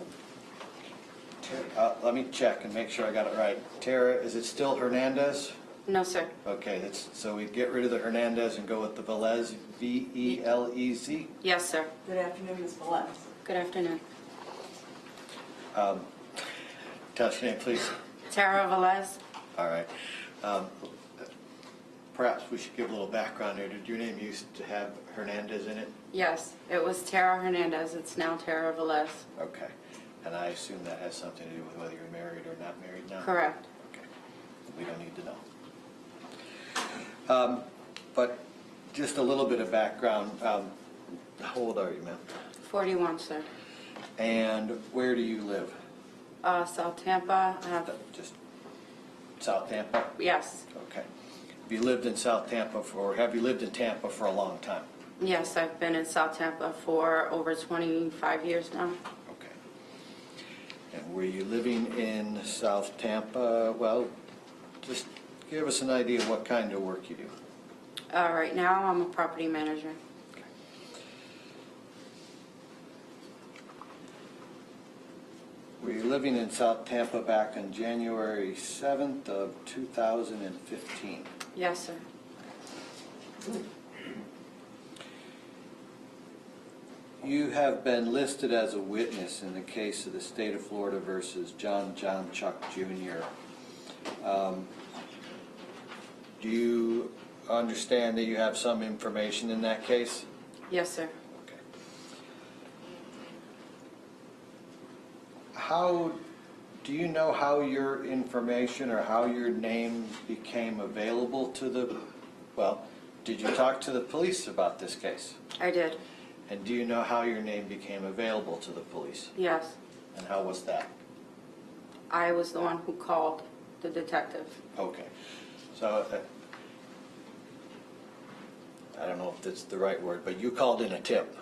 Let me check and make sure I got it right. Tara, is it still Hernandez? No, sir. Okay, so we get rid of the Hernandez and go with the Velez, V-E-L-E-Z? Yes, sir. Good afternoon, Ms. Velez. Good afternoon. Tell us your name, please. Tara Velez? All right. Perhaps we should give a little background here. Did your name used to have Hernandez in it? Yes, it was Tara Hernandez. It's now Tara Velez. Okay. And I assume that has something to do with whether you're married or not married now? Correct. Okay. We don't need to know. But just a little bit of background. How old are you, ma'am? 41, sir. And where do you live? South Tampa. Just South Tampa? Yes. Okay. Have you lived in Tampa for a long time? Yes, I've been in South Tampa for over 25 years now. Okay. And were you living in South Tampa? Well, just give us an idea of what kind of work you do. Right now, I'm a property manager. Okay. Were you living in South Tampa back on January 7th of 2015? Yes, sir. You have been listed as a witness in the case of the state of Florida versus John Jonchuck Jr. Do you understand that you have some information in that case? Yes, sir. Okay. How, do you know how your information or how your name became available to the, well, did you talk to the police about this case? I did. And do you know how your name became available to the police? Yes. And how was that? I was the one who called the detective. Okay. So, I don't know if that's the right word, but you called in a tip.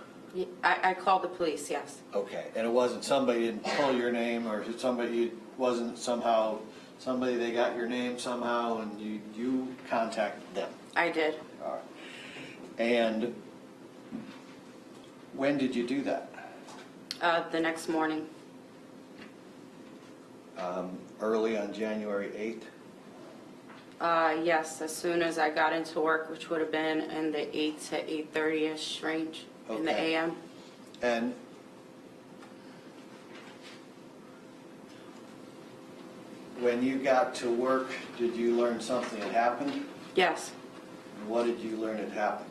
I called the police, yes. Okay. And it wasn't somebody didn't pull your name, or somebody, it wasn't somehow, somebody, they got your name somehow and you contacted them? I did. All right. And when did you do that? The next morning. Early on January 8th? Yes, as soon as I got into work, which would have been in the 8 to 8:30-ish range in the Okay. AM. And when you got to work, did you learn something had happened? Yes. And what did you learn had happened?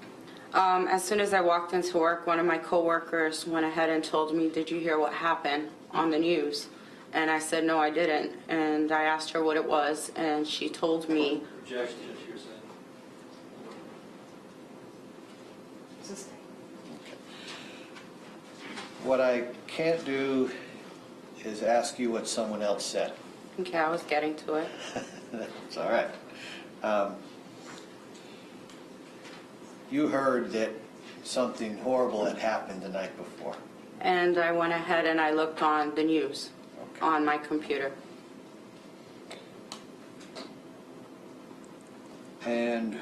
As soon as I walked into work, one of my coworkers went ahead and told me, "Did you hear what happened on the news?" And I said, "No, I didn't." And I asked her what it was, and she told me. Objection, you're saying. What I can't do is ask you what someone else said. Okay, I was getting to it. That's all right. You heard that something horrible had happened the night before. And I went ahead and I looked on the news Okay. on my computer. And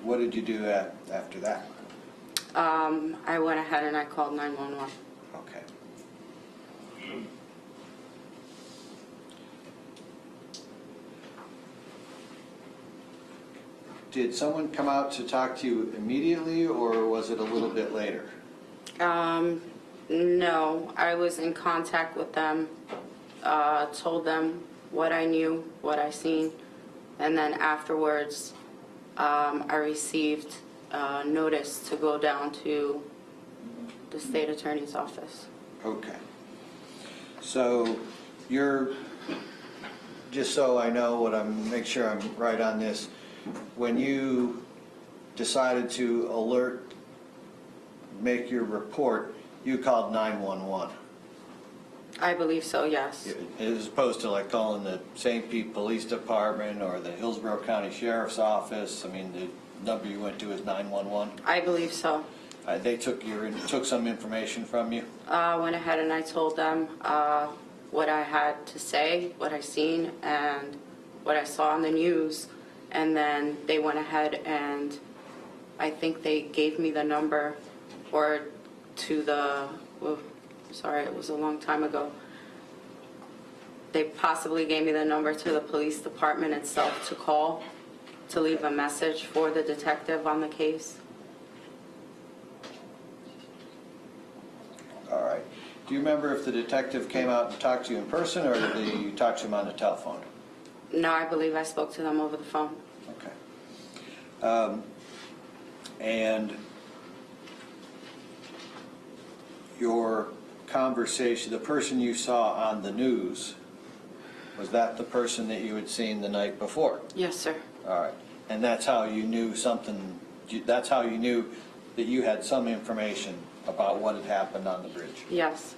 what did you do after that? I went ahead and I called 911. Okay. Did someone come out to talk to you immediately, or was it a little bit later? No, I was in contact with them, told them what I knew, what I seen, and then afterwards, I received notice to go down to the state attorney's office. Okay. So you're, just so I know make sure I'm right on this, when you decided to alert, make your report, you called 911? I believe so, yes. As opposed to like calling the St. Pete Police Department or the Hillsborough County Sheriff's Office? I mean, the number you went to is 911? I believe so. They took some information from you? Went ahead and I told them what I had to say, what I seen, and what I saw on the news. And then they went ahead and I think they gave me the number or to the, sorry, it was a long time ago. They possibly gave me the number to the police department itself to call, to leave a message for the detective on the case. All right. Do you remember if the detective came out and talked to you in person, or did you talk to him on the telephone? No, I believe I spoke to them over the phone. Okay. And your conversation, the person you saw on the news, was that the person that you had seen the night before? Yes, sir. All right. And that's how you knew something, that's how you knew that you had some information about what had happened on the bridge? Yes.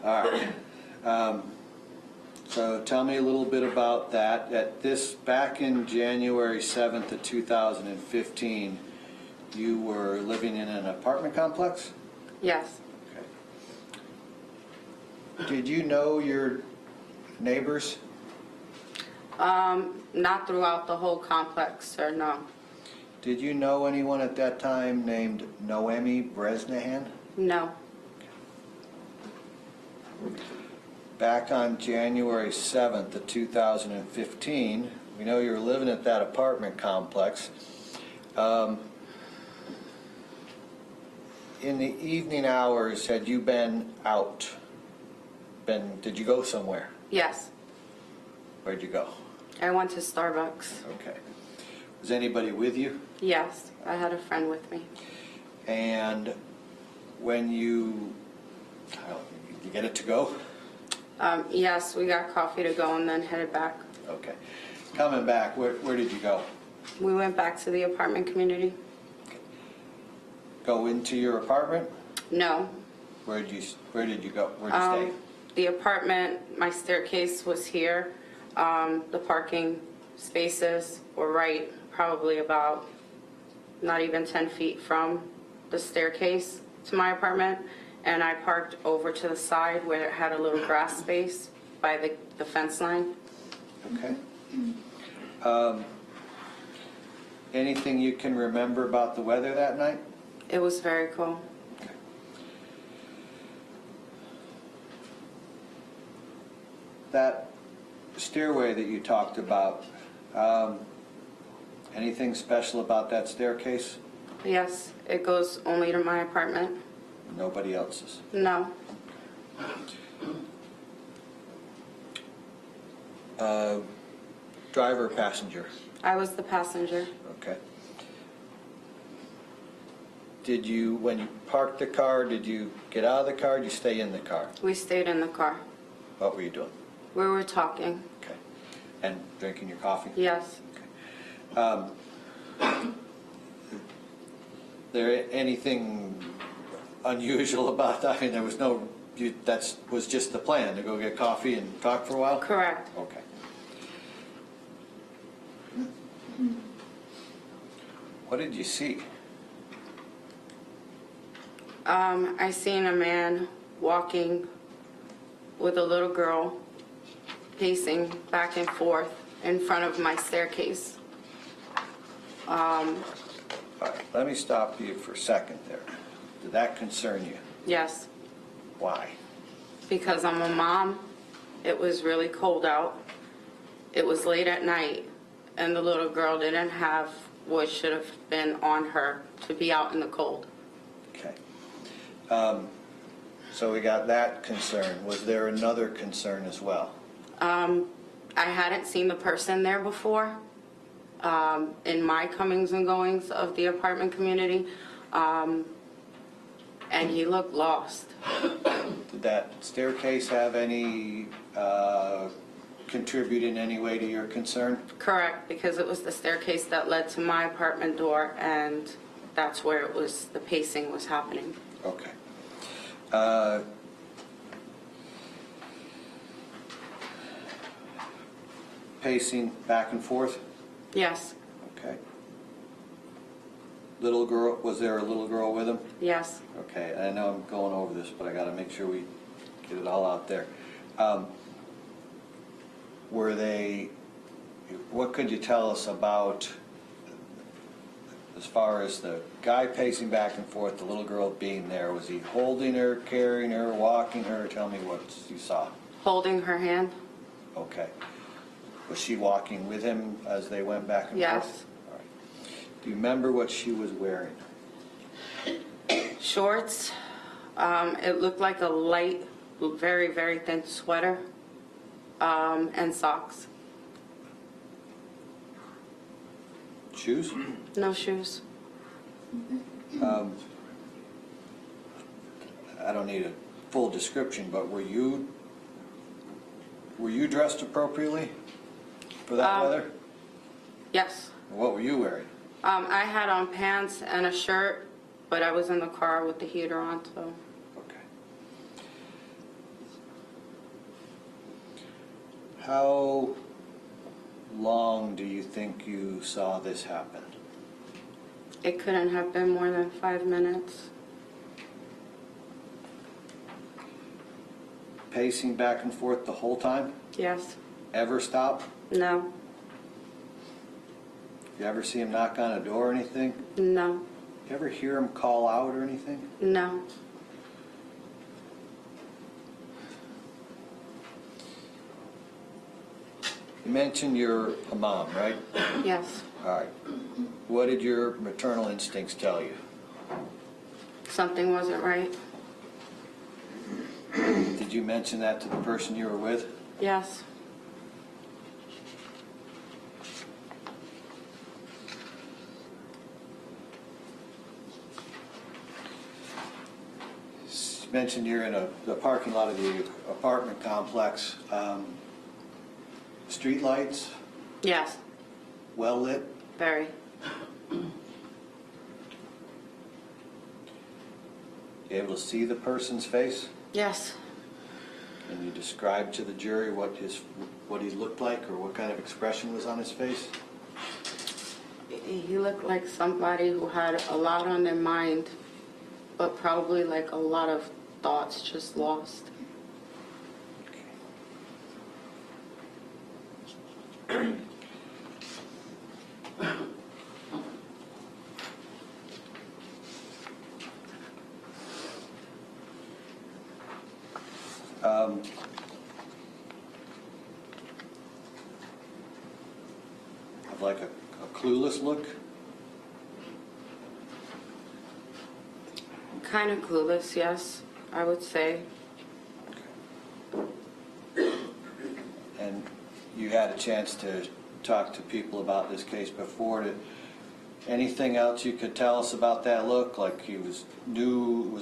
All right. So tell me a little bit about that. Back in January 7th of 2015, you were living in an apartment complex? Yes. Okay. Did you know your neighbors? Not throughout the whole complex, sir, no. Did you know anyone at that time named Noemi Bresnahan? No. Back on January 7th of 2015, we know you were living at that apartment complex. In the evening hours, had you been out? Did you go somewhere? Yes. Where'd you go? I went to Starbucks. Okay. Was anybody with you? Yes, I had a friend with me. And when you get it to go? Yes, we got coffee to go and then headed back. Okay. Coming back, where did you go? We went back to the apartment community. go into your apartment? No. Where did you go? Where'd you stay? The apartment, my staircase was here. The parking spaces were right, probably about not even 10 feet from the staircase to my apartment. And I parked over to the side where it had a little grass space by the fence line. Okay. Anything you can remember about the weather that night? It was very cool. That stairway that you talked about, anything special about that staircase? Yes, it goes only to my apartment. Nobody else's? No. Driver or passenger? I was the passenger. Okay. Did you, when you parked the car, did you get out of the car or did you stay in the car? We stayed in the car. What were you doing? We were talking. Okay. And drinking your coffee? Yes. There anything unusual about that? I mean, there was no, that was just the plan, to go get coffee and talk for a while? Correct. Okay. What did you see? I seen a man walking with a little girl pacing back and forth in front of my staircase. All right, let me stop you for a second there. Did that concern you? Yes, Why? because I'm a mom. It was really cold out. It was late at night, and the little girl didn't have what should have been on her to be out in the cold. Okay. So we got that concern. Was there another concern as well? I hadn't seen the person there before in my comings and goings of the apartment community, and he looked lost. Did that staircase have any, contribute in any way to your concern? Correct, because it was the staircase that led to my apartment door, and that's where it was, the pacing was happening. Okay. Pacing back and forth? Yes, Okay. Little girl, was there a little girl with him? yes. Okay, I know I'm going over this, but I got to make sure we get it all out there. Were they, what could you tell us about, as far as the guy pacing back and forth, the little girl being there? Was he holding her, carrying her, walking her? Tell me what you saw. Holding her hand? Okay. Was she walking with him as they went back and Yes. forth? All right. Do you remember what she was wearing? Shorts. It looked like a light, very, very thin sweater, and socks. Shoes? No shoes. I don't need a full description, but were you dressed appropriately for that weather? Yes. What were you wearing? I had on pants and a shirt, but I was in the car with the heater on, so. Okay. How long do you think you saw this happen? It couldn't have been more than 5 minutes. Pacing back and forth the whole time? Yes. Ever stop? No. You ever see him knock on a door or anything? No. You ever hear him call out or anything? No. You mentioned you're a mom, right? Yes. All right. What did your maternal instincts tell you? Something wasn't right. Did you mention that to the person you were with? Yes. You mentioned you're in the parking lot of the apartment complex. Street lights, Yes. well lit. Very. able to see the person's face? Yes. Can you describe to the jury what he looked like or what kind of expression was on his face? He looked like somebody who had a lot on their mind, but probably like a lot of thoughts just lost. Have like a clueless look? Kind of clueless, yes, I would say. And you had a chance to talk to people about this case before. Anything else you could tell us about that look? Like he was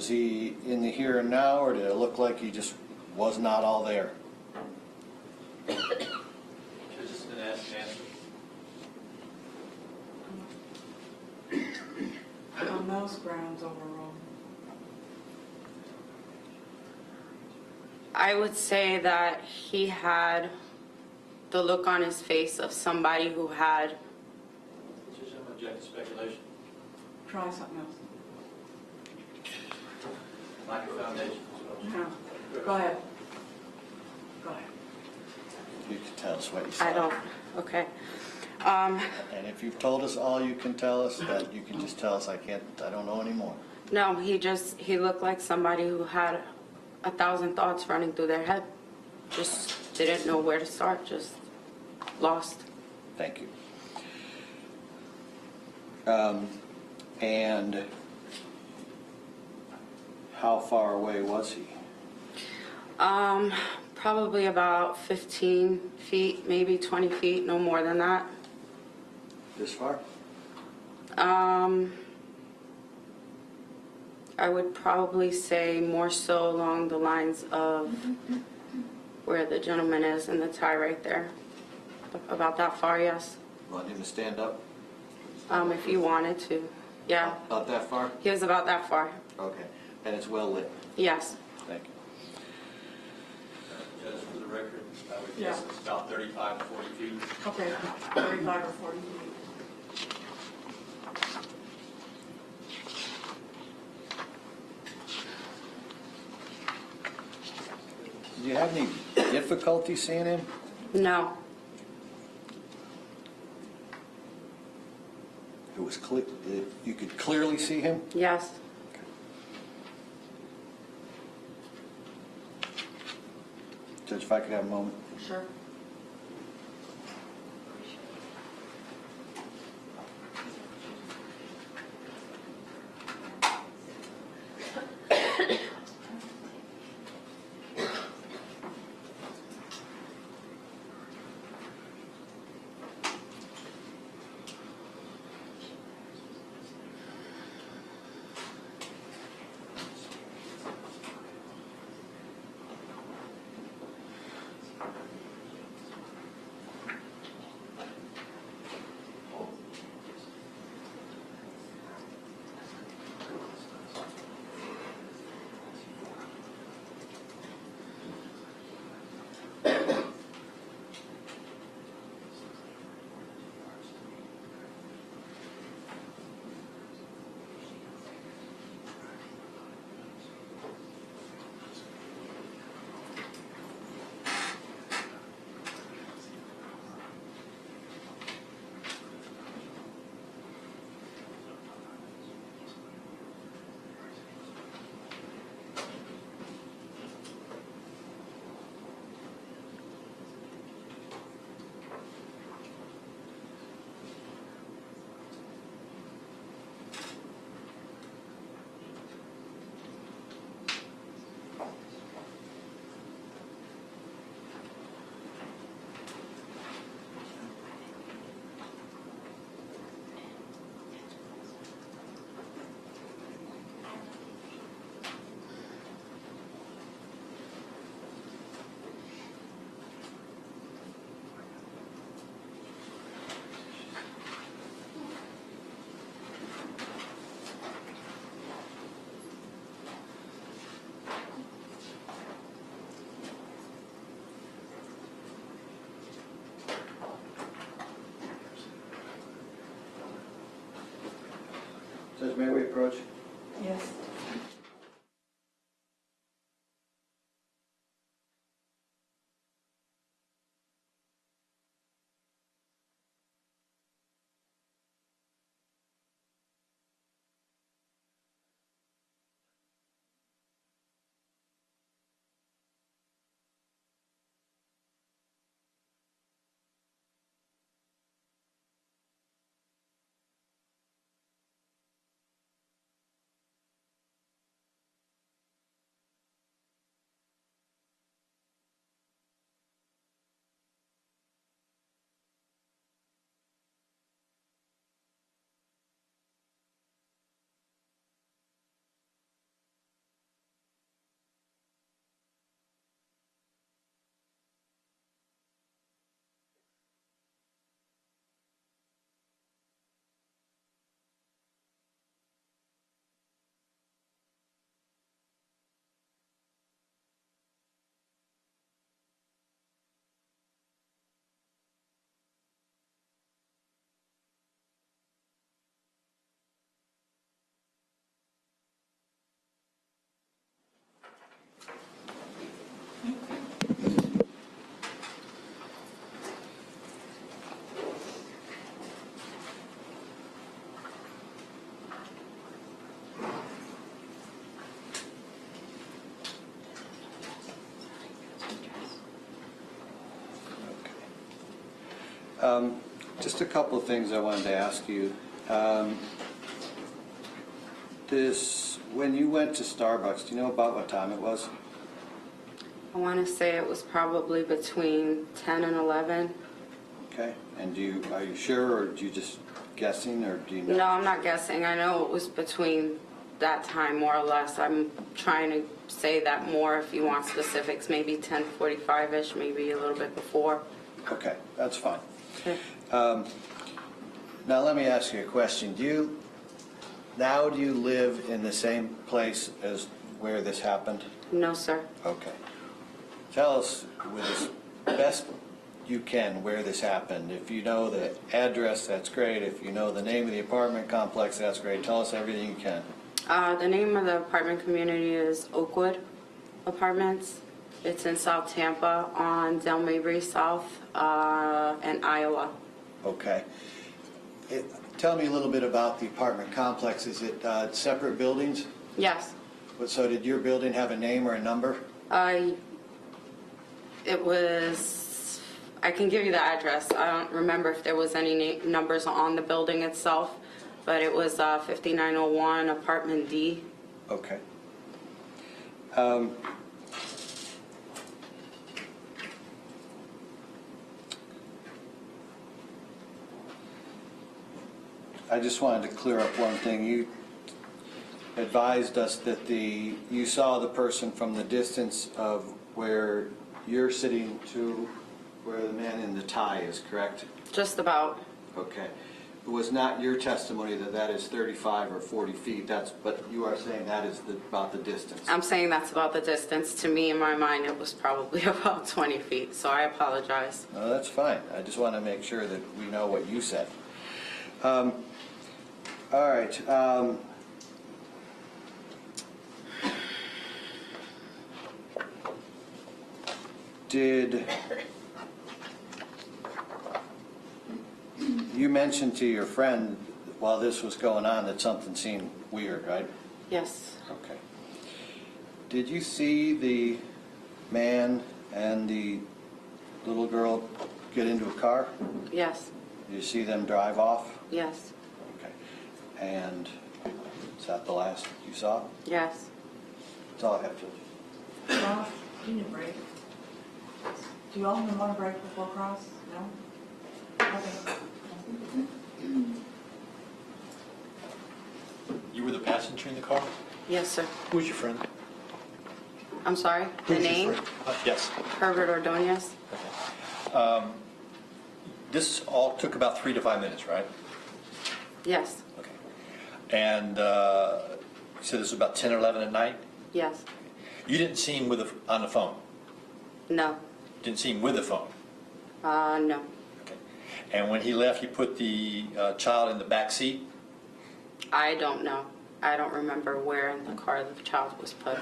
he in the here and now, or did it look like he just was not all there? Just an ask and answer. On those grounds overall. I would say that he had the look on his face of somebody who had Just some objective speculation. Try something else. Lack of foundation. No. Go ahead. Go ahead. You can tell us what you saw. I don't, okay. And if you've told us all you can tell us, that you can just tell us I don't know anymore. No, he looked like somebody who had 1,000 thoughts running through their head. Just didn't know where to start, just lost. Thank you. And how far away was he? Probably about 15 feet, maybe 20 feet, no more than that. This far? I would probably say more so along the lines of where the gentleman is in the tie right there. About that far, yes. Want him to stand up? If you wanted to, yeah. About that far? He was about that far, Okay. And it's well lit? yes. Thank you. Just for the record, I would Yeah. guess it's about 35 to 40 feet. Okay, 35 or 40 feet. Did you have any difficulty seeing him? No, It was clear. You could clearly see him? yes. Judge, if I could have a moment. Sure. Judge, may we approach? Yes. Just a couple of things I wanted to ask you. When you went to Starbucks, do you know about what time it was? I want to say it was probably between 10 and 11. Okay, and are you sure, or are you just guessing, or do you know? No, I'm not guessing. I know it was between that time, more or less. I'm trying to say that more if you want specifics, maybe 10:45-ish, maybe a little bit before. Okay, that's fine. Okay. Now let me ask you a question. Do you live in the same place as where this happened? No, sir. Okay. Tell us with as best you can where this happened. If you know the address, that's great. If you know the name of the apartment complex, that's great. Tell us everything you can. The name of the apartment community is Oakwood Apartments. It's in South Tampa on Del Mabry South and Iowa. Okay. Tell me a little bit about the apartment complex. Is it separate buildings? Yes. So did your building have a name or a number? It was, I can give you the address. I don't remember if there was any numbers on the building itself, but it was 5901 Apartment D. Okay. I just wanted to clear up one thing. You advised us that you saw the person from the distance of where you're sitting to where the man in the tie is, correct? Just about. Okay. It was not your testimony that is 35 or 40 feet, but you are saying that is about the distance. I'm saying that's about the distance. To me, in my mind, it was probably about 20 feet, so I apologize. No, that's fine. I just want to make sure that we know what you said. All right. You mentioned to your friend while this was going on that something seemed weird, right? Yes. Okay. Did you see the man and the little girl get into a car? Yes. Did you see them drive off? Yes. Okay. And is that the last you saw? Yes. That's all I have, Judge. Well, you need a break. Do you all want a break before cross? No? Okay. You were the passenger in the car? Yes, sir. Who's your friend? I'm sorry, the Who's your name? friend? Yes. Herbert Ordonez. Okay. This all took about 3 to 5 minutes, right? Yes. Okay. And you said this was about 10 or 11 at night? Yes. You didn't see him on the phone? No. Didn't see him with the phone? No. Okay. And when he left, he put the child in the back seat? I don't know. I don't remember where in the car the child was put.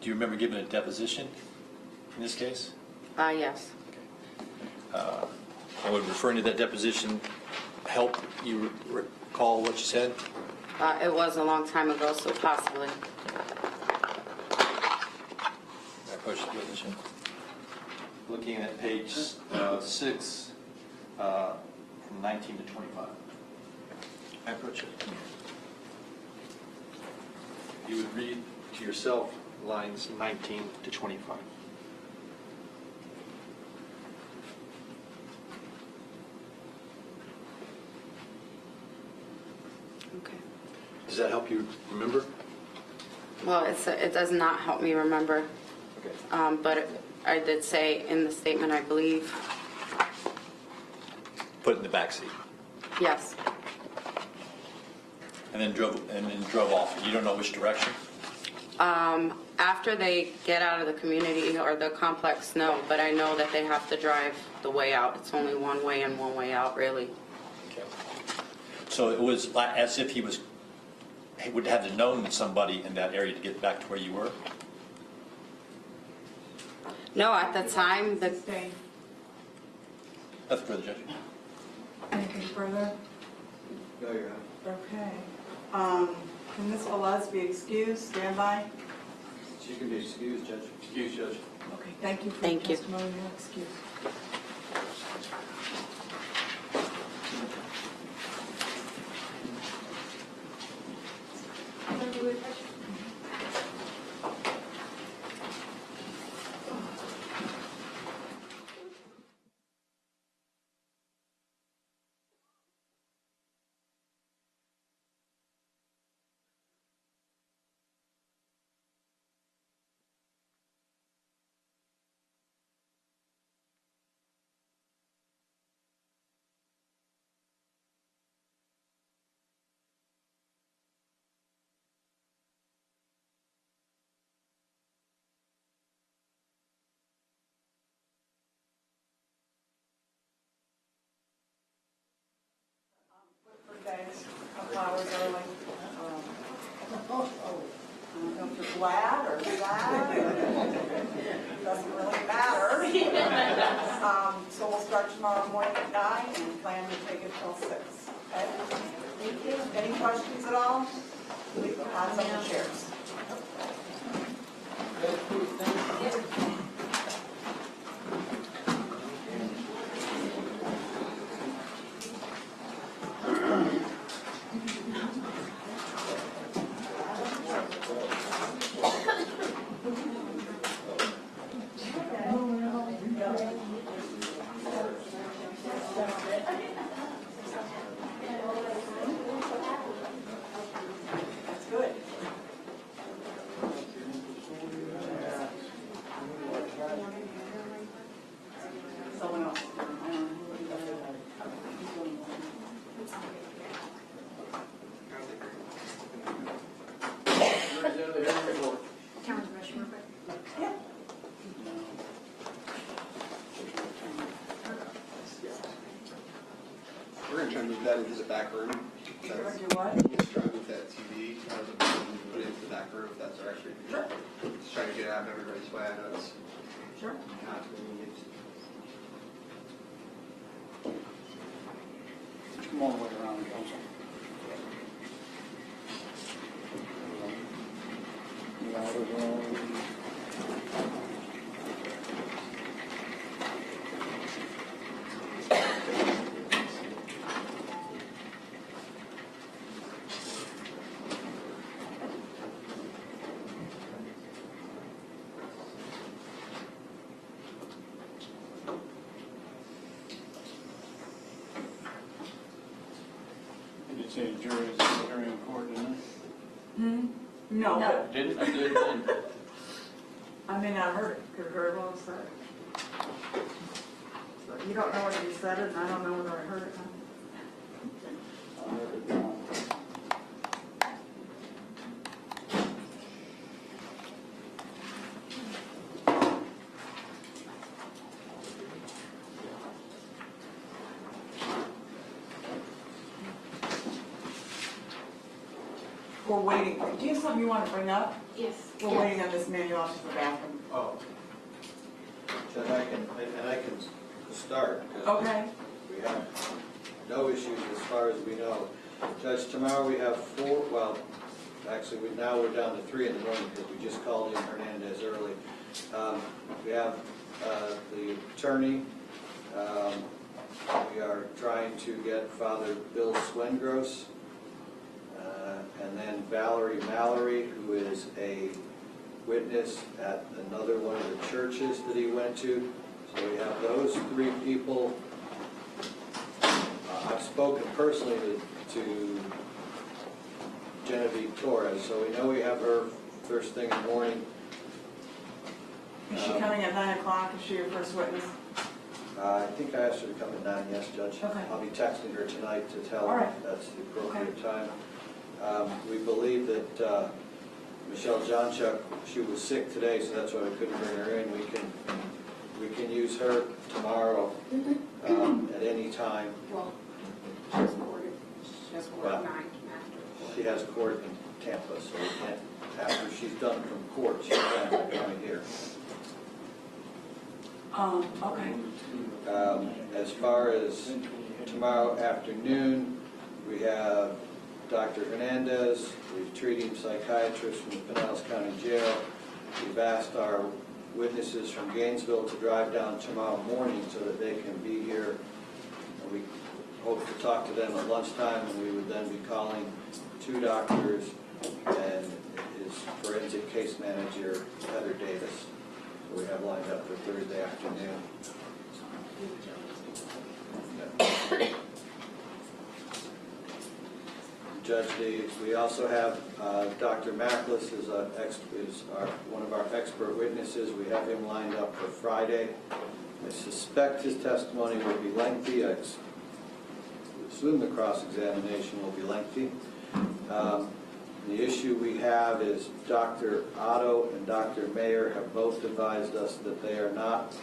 Do you remember giving a deposition in this case? Yes. And would referring to that deposition help you recall what you said? It was a long time ago, so possibly. I approach the deposition. Looking at page 6, from 19 to 25. I approach it. You would read to yourself lines 19 to 25. Okay. Does that help you remember? Well, it does not help me remember, Okay. but I did say in the statement, I believe, Put it in the back seat. yes. And then drove off. You don't know which direction? After they get out of the community or the complex, no, but I know that they have to drive the way out. It's only one way in, one way out, really. Okay. So it was as if he would have to known somebody in that area to get back to where you were? No, at the time, the Stay. That's for the judge. Anything further? No, you're not. Okay. Can Ms. Velez be excused? Stand by. She can be excused, Judge. Excuse, Judge. Okay, thank you for your Thank you. testimony. You're excused. Thanks. Flowers early. I don't know if you're glad or sad. Doesn't really matter. So we'll start tomorrow morning at 9 and plan to take it till 6. Okay? Any questions at all? Leave the hands on the chairs. That's good. Someone else. Yeah. We're gonna try to move that into the back room. You're gonna do what? Just try to move that TV, put it into the back room if that's all right. Sure. Just try to get it out of everybody's way. I know it's Sure. not convenient. Come all the way around, Council. You did say jury is hearing in court, didn't it? No. Didn't? I did. I may not have heard it, could have heard what was said. So you don't know whether you said it, and I don't know whether I heard it. We're waiting. Do you have something you want to bring up? Yes. We're waiting on this man off to the bathroom. Oh. Judge, I can start. 'Cause Okay. we have no issues as far as we know. Judge, tomorrow we have four, well, actually, now we're down to 3 in the morning because we just called in Hernandez early. We have the attorney. We are trying to get Father Bill Swengros, and then Valerie Mallory, who is a witness at another one of the churches that he went to. So we have those 3 people. I've spoken personally to Genevieve Torres, so we know we have her first thing in the morning. Is she coming at 9 o'clock? Is she your first witness? I think I asked her to come at 9, yes, Judge. Okay. I'll be texting her tonight to tell All her right. that's the appropriate time. We believe that Michelle Jonchuck, she was sick today, so that's why we couldn't bring her in. We can use her tomorrow at any time. Well, she has court Well, at 9 after. She has court in Tampa, so we can't, after she's done from court, she can't come here. Okay. As far as tomorrow afternoon, we have Dr. Hernandez, the treating psychiatrist from the Pinellas County Jail. We've asked our witnesses from Gainesville to drive down tomorrow morning so that they can be here. And we hope to talk to them at lunchtime, and we would then be calling 2 doctors and his forensic case manager, Heather Davis. So we have lined up for Thursday afternoon. Judge, we also have Dr. Mackless is one of our expert witnesses. We have him lined up for Friday. I suspect his testimony will be lengthy. I assume the cross-examination will be lengthy. The issue we have is Dr. Otto and Dr. Mayer have both advised us that they are not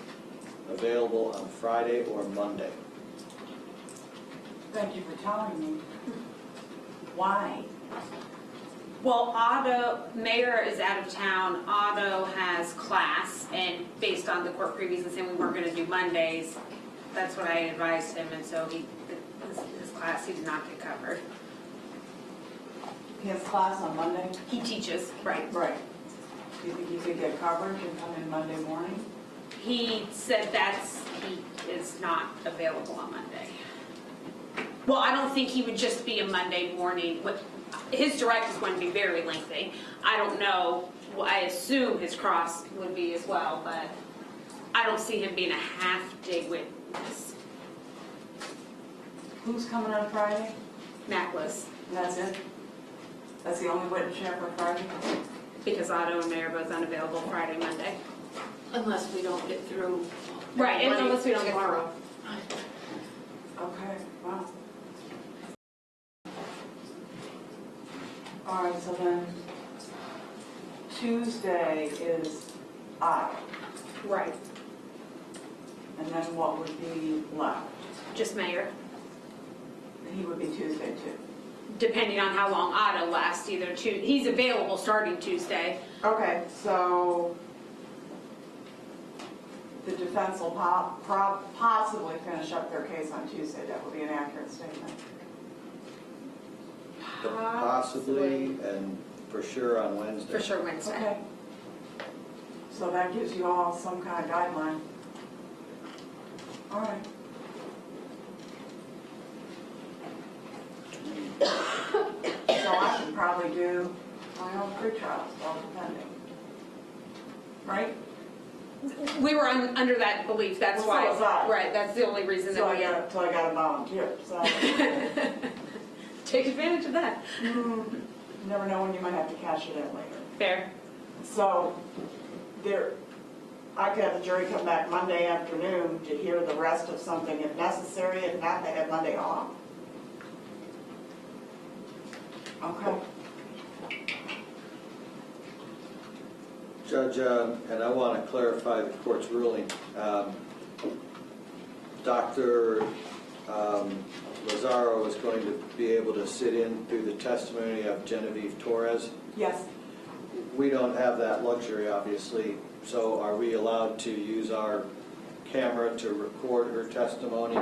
available on Friday or Monday. Thank you for telling me. Why? Well, Mayor is out of town. Otto has class, and based on the court previously saying we weren't going to do Mondays, that's what I advised him, and so his class he did not get covered. He has class on Monday? He teaches, right. Right. Do you think he could get coverage and come in Monday morning? He said he is not available on Monday. Well, I don't think he would just be a Monday morning. His direct is going to be very lengthy. I don't know. Well, I assume his cross would be as well, but I don't see him being a half-day witness. Who's coming on Friday? Mackless, And that's it? That's the only witness you have for Friday? because Otto and Mayor are both unavailable Friday, Monday. Unless we don't get through. Right, and Monday unless we don't get tomorrow. Okay, wow. All right, so then Tuesday is out, Right, and then what would be left? just Mayor, He would be Tuesday too. depending on how long Otto lasts, he's available starting Tuesday. Okay, so the defense will possibly finish up their case on Tuesday. That would be an accurate statement. Possibly, and for sure on Wednesday. For sure Wednesday. Okay. So that gives you all some kind of guideline. All right. So I should probably do my own pre-trials while defending. Right? We were under that belief, that's Well, why. so was I. Right, that's the only reason So that I got a volunteer, so. take advantage of that. You never know when you might have to cash it in later. Fair. So I could have the jury come back Monday afternoon to hear the rest of something if necessary. If not, they have Monday off. Okay. Judge, and I want to clarify the court's ruling. Dr. Lazaro is going to be able to sit in through the testimony of Genevieve Torres. Yes, We don't have that luxury, obviously, so are we allowed to use our camera to record her testimony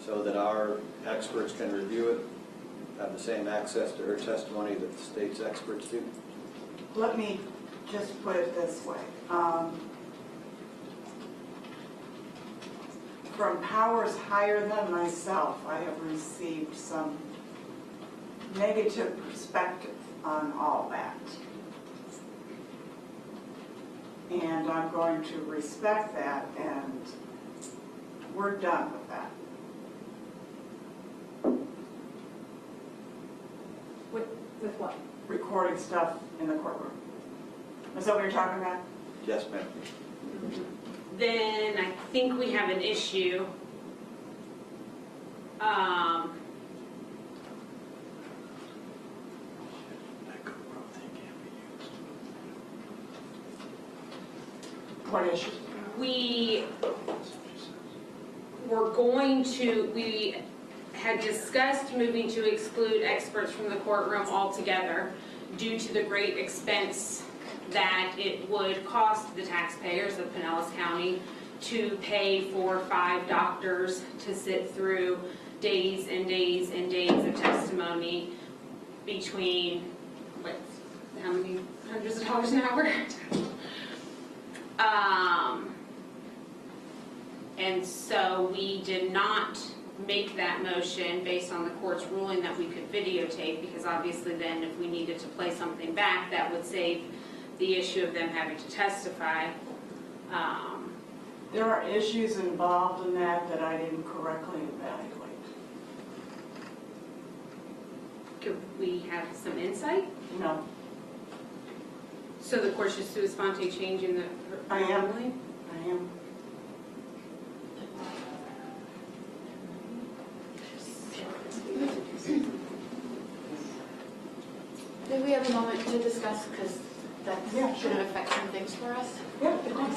so that our experts can review it, have the same access to her testimony that the state's experts do? let me just put it this way. From powers higher than myself, I have received some negative perspective on all that. And I'm going to respect that, and we're done with that. With what? Recording stuff in the courtroom. Is that what you're talking about? Yes, ma'am. Then I think we have an issue. What issue? We had discussed moving to exclude experts from the courtroom altogether due to the great expense that it would cost the taxpayers of Pinellas County to pay for 5 doctors to sit through days and days and days of testimony between, how many hundreds of dollars an hour? And so we did not make that motion based on the court's ruling that we could videotape, because obviously then if we needed to play something back, that would save the issue of them having to testify. There are issues involved in that that I didn't correctly evaluate. Could we have some insight? No, So the court should sui sponte change in the I am. ruling? I am. Do we have a moment to discuss, because that's Yeah, going sure. to affect some things for us? Yeah, of course.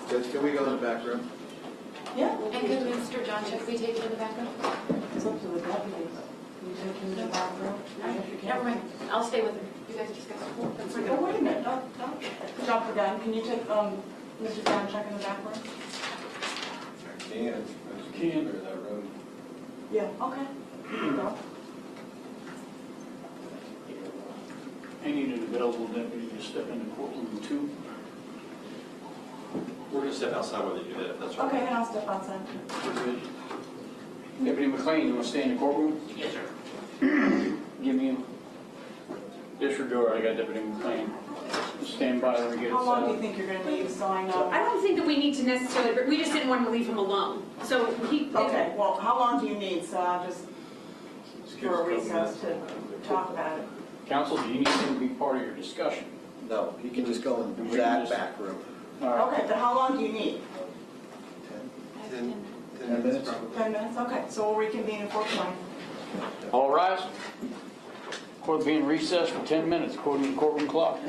Judge, can we go in the back room? Yeah. And can Mr. Jonchuck be taken to the back room? It's up to the deputy, but can you take him to the back room? I guess you can. Never mind, I'll stay with him. You guys discuss. That's okay. Oh, wait a minute, don't jump the gun. Can you take Mr. Jonchuck in the back room? Can. Can. Clear that room. Yeah, okay. You can go. I need an available deputy to step in the courtroom too. We're going to step outside while they do that, if that's right. Okay, and I'll step outside. We're good. Deputy McLean, you want to stay in the courtroom? Yes, sir. Give me disregard, I got Deputy McLean. Stand by when we get it How long do you set think you're going to need so I know? I don't think that we need to necessarily, but we just didn't want to leave him alone. So he. Okay, well, how long do you need? So I'll just, for a recess to talk about it. up. Counsel, do you need him to be part of your discussion? No, he can just go in We can that just- back room. All right. Okay, but how long do you need? 10 minutes probably. 10 minutes? Okay, so we'll reconvene in 4:20. All rise. Court being recessed for 10 minutes according to the courtroom clock.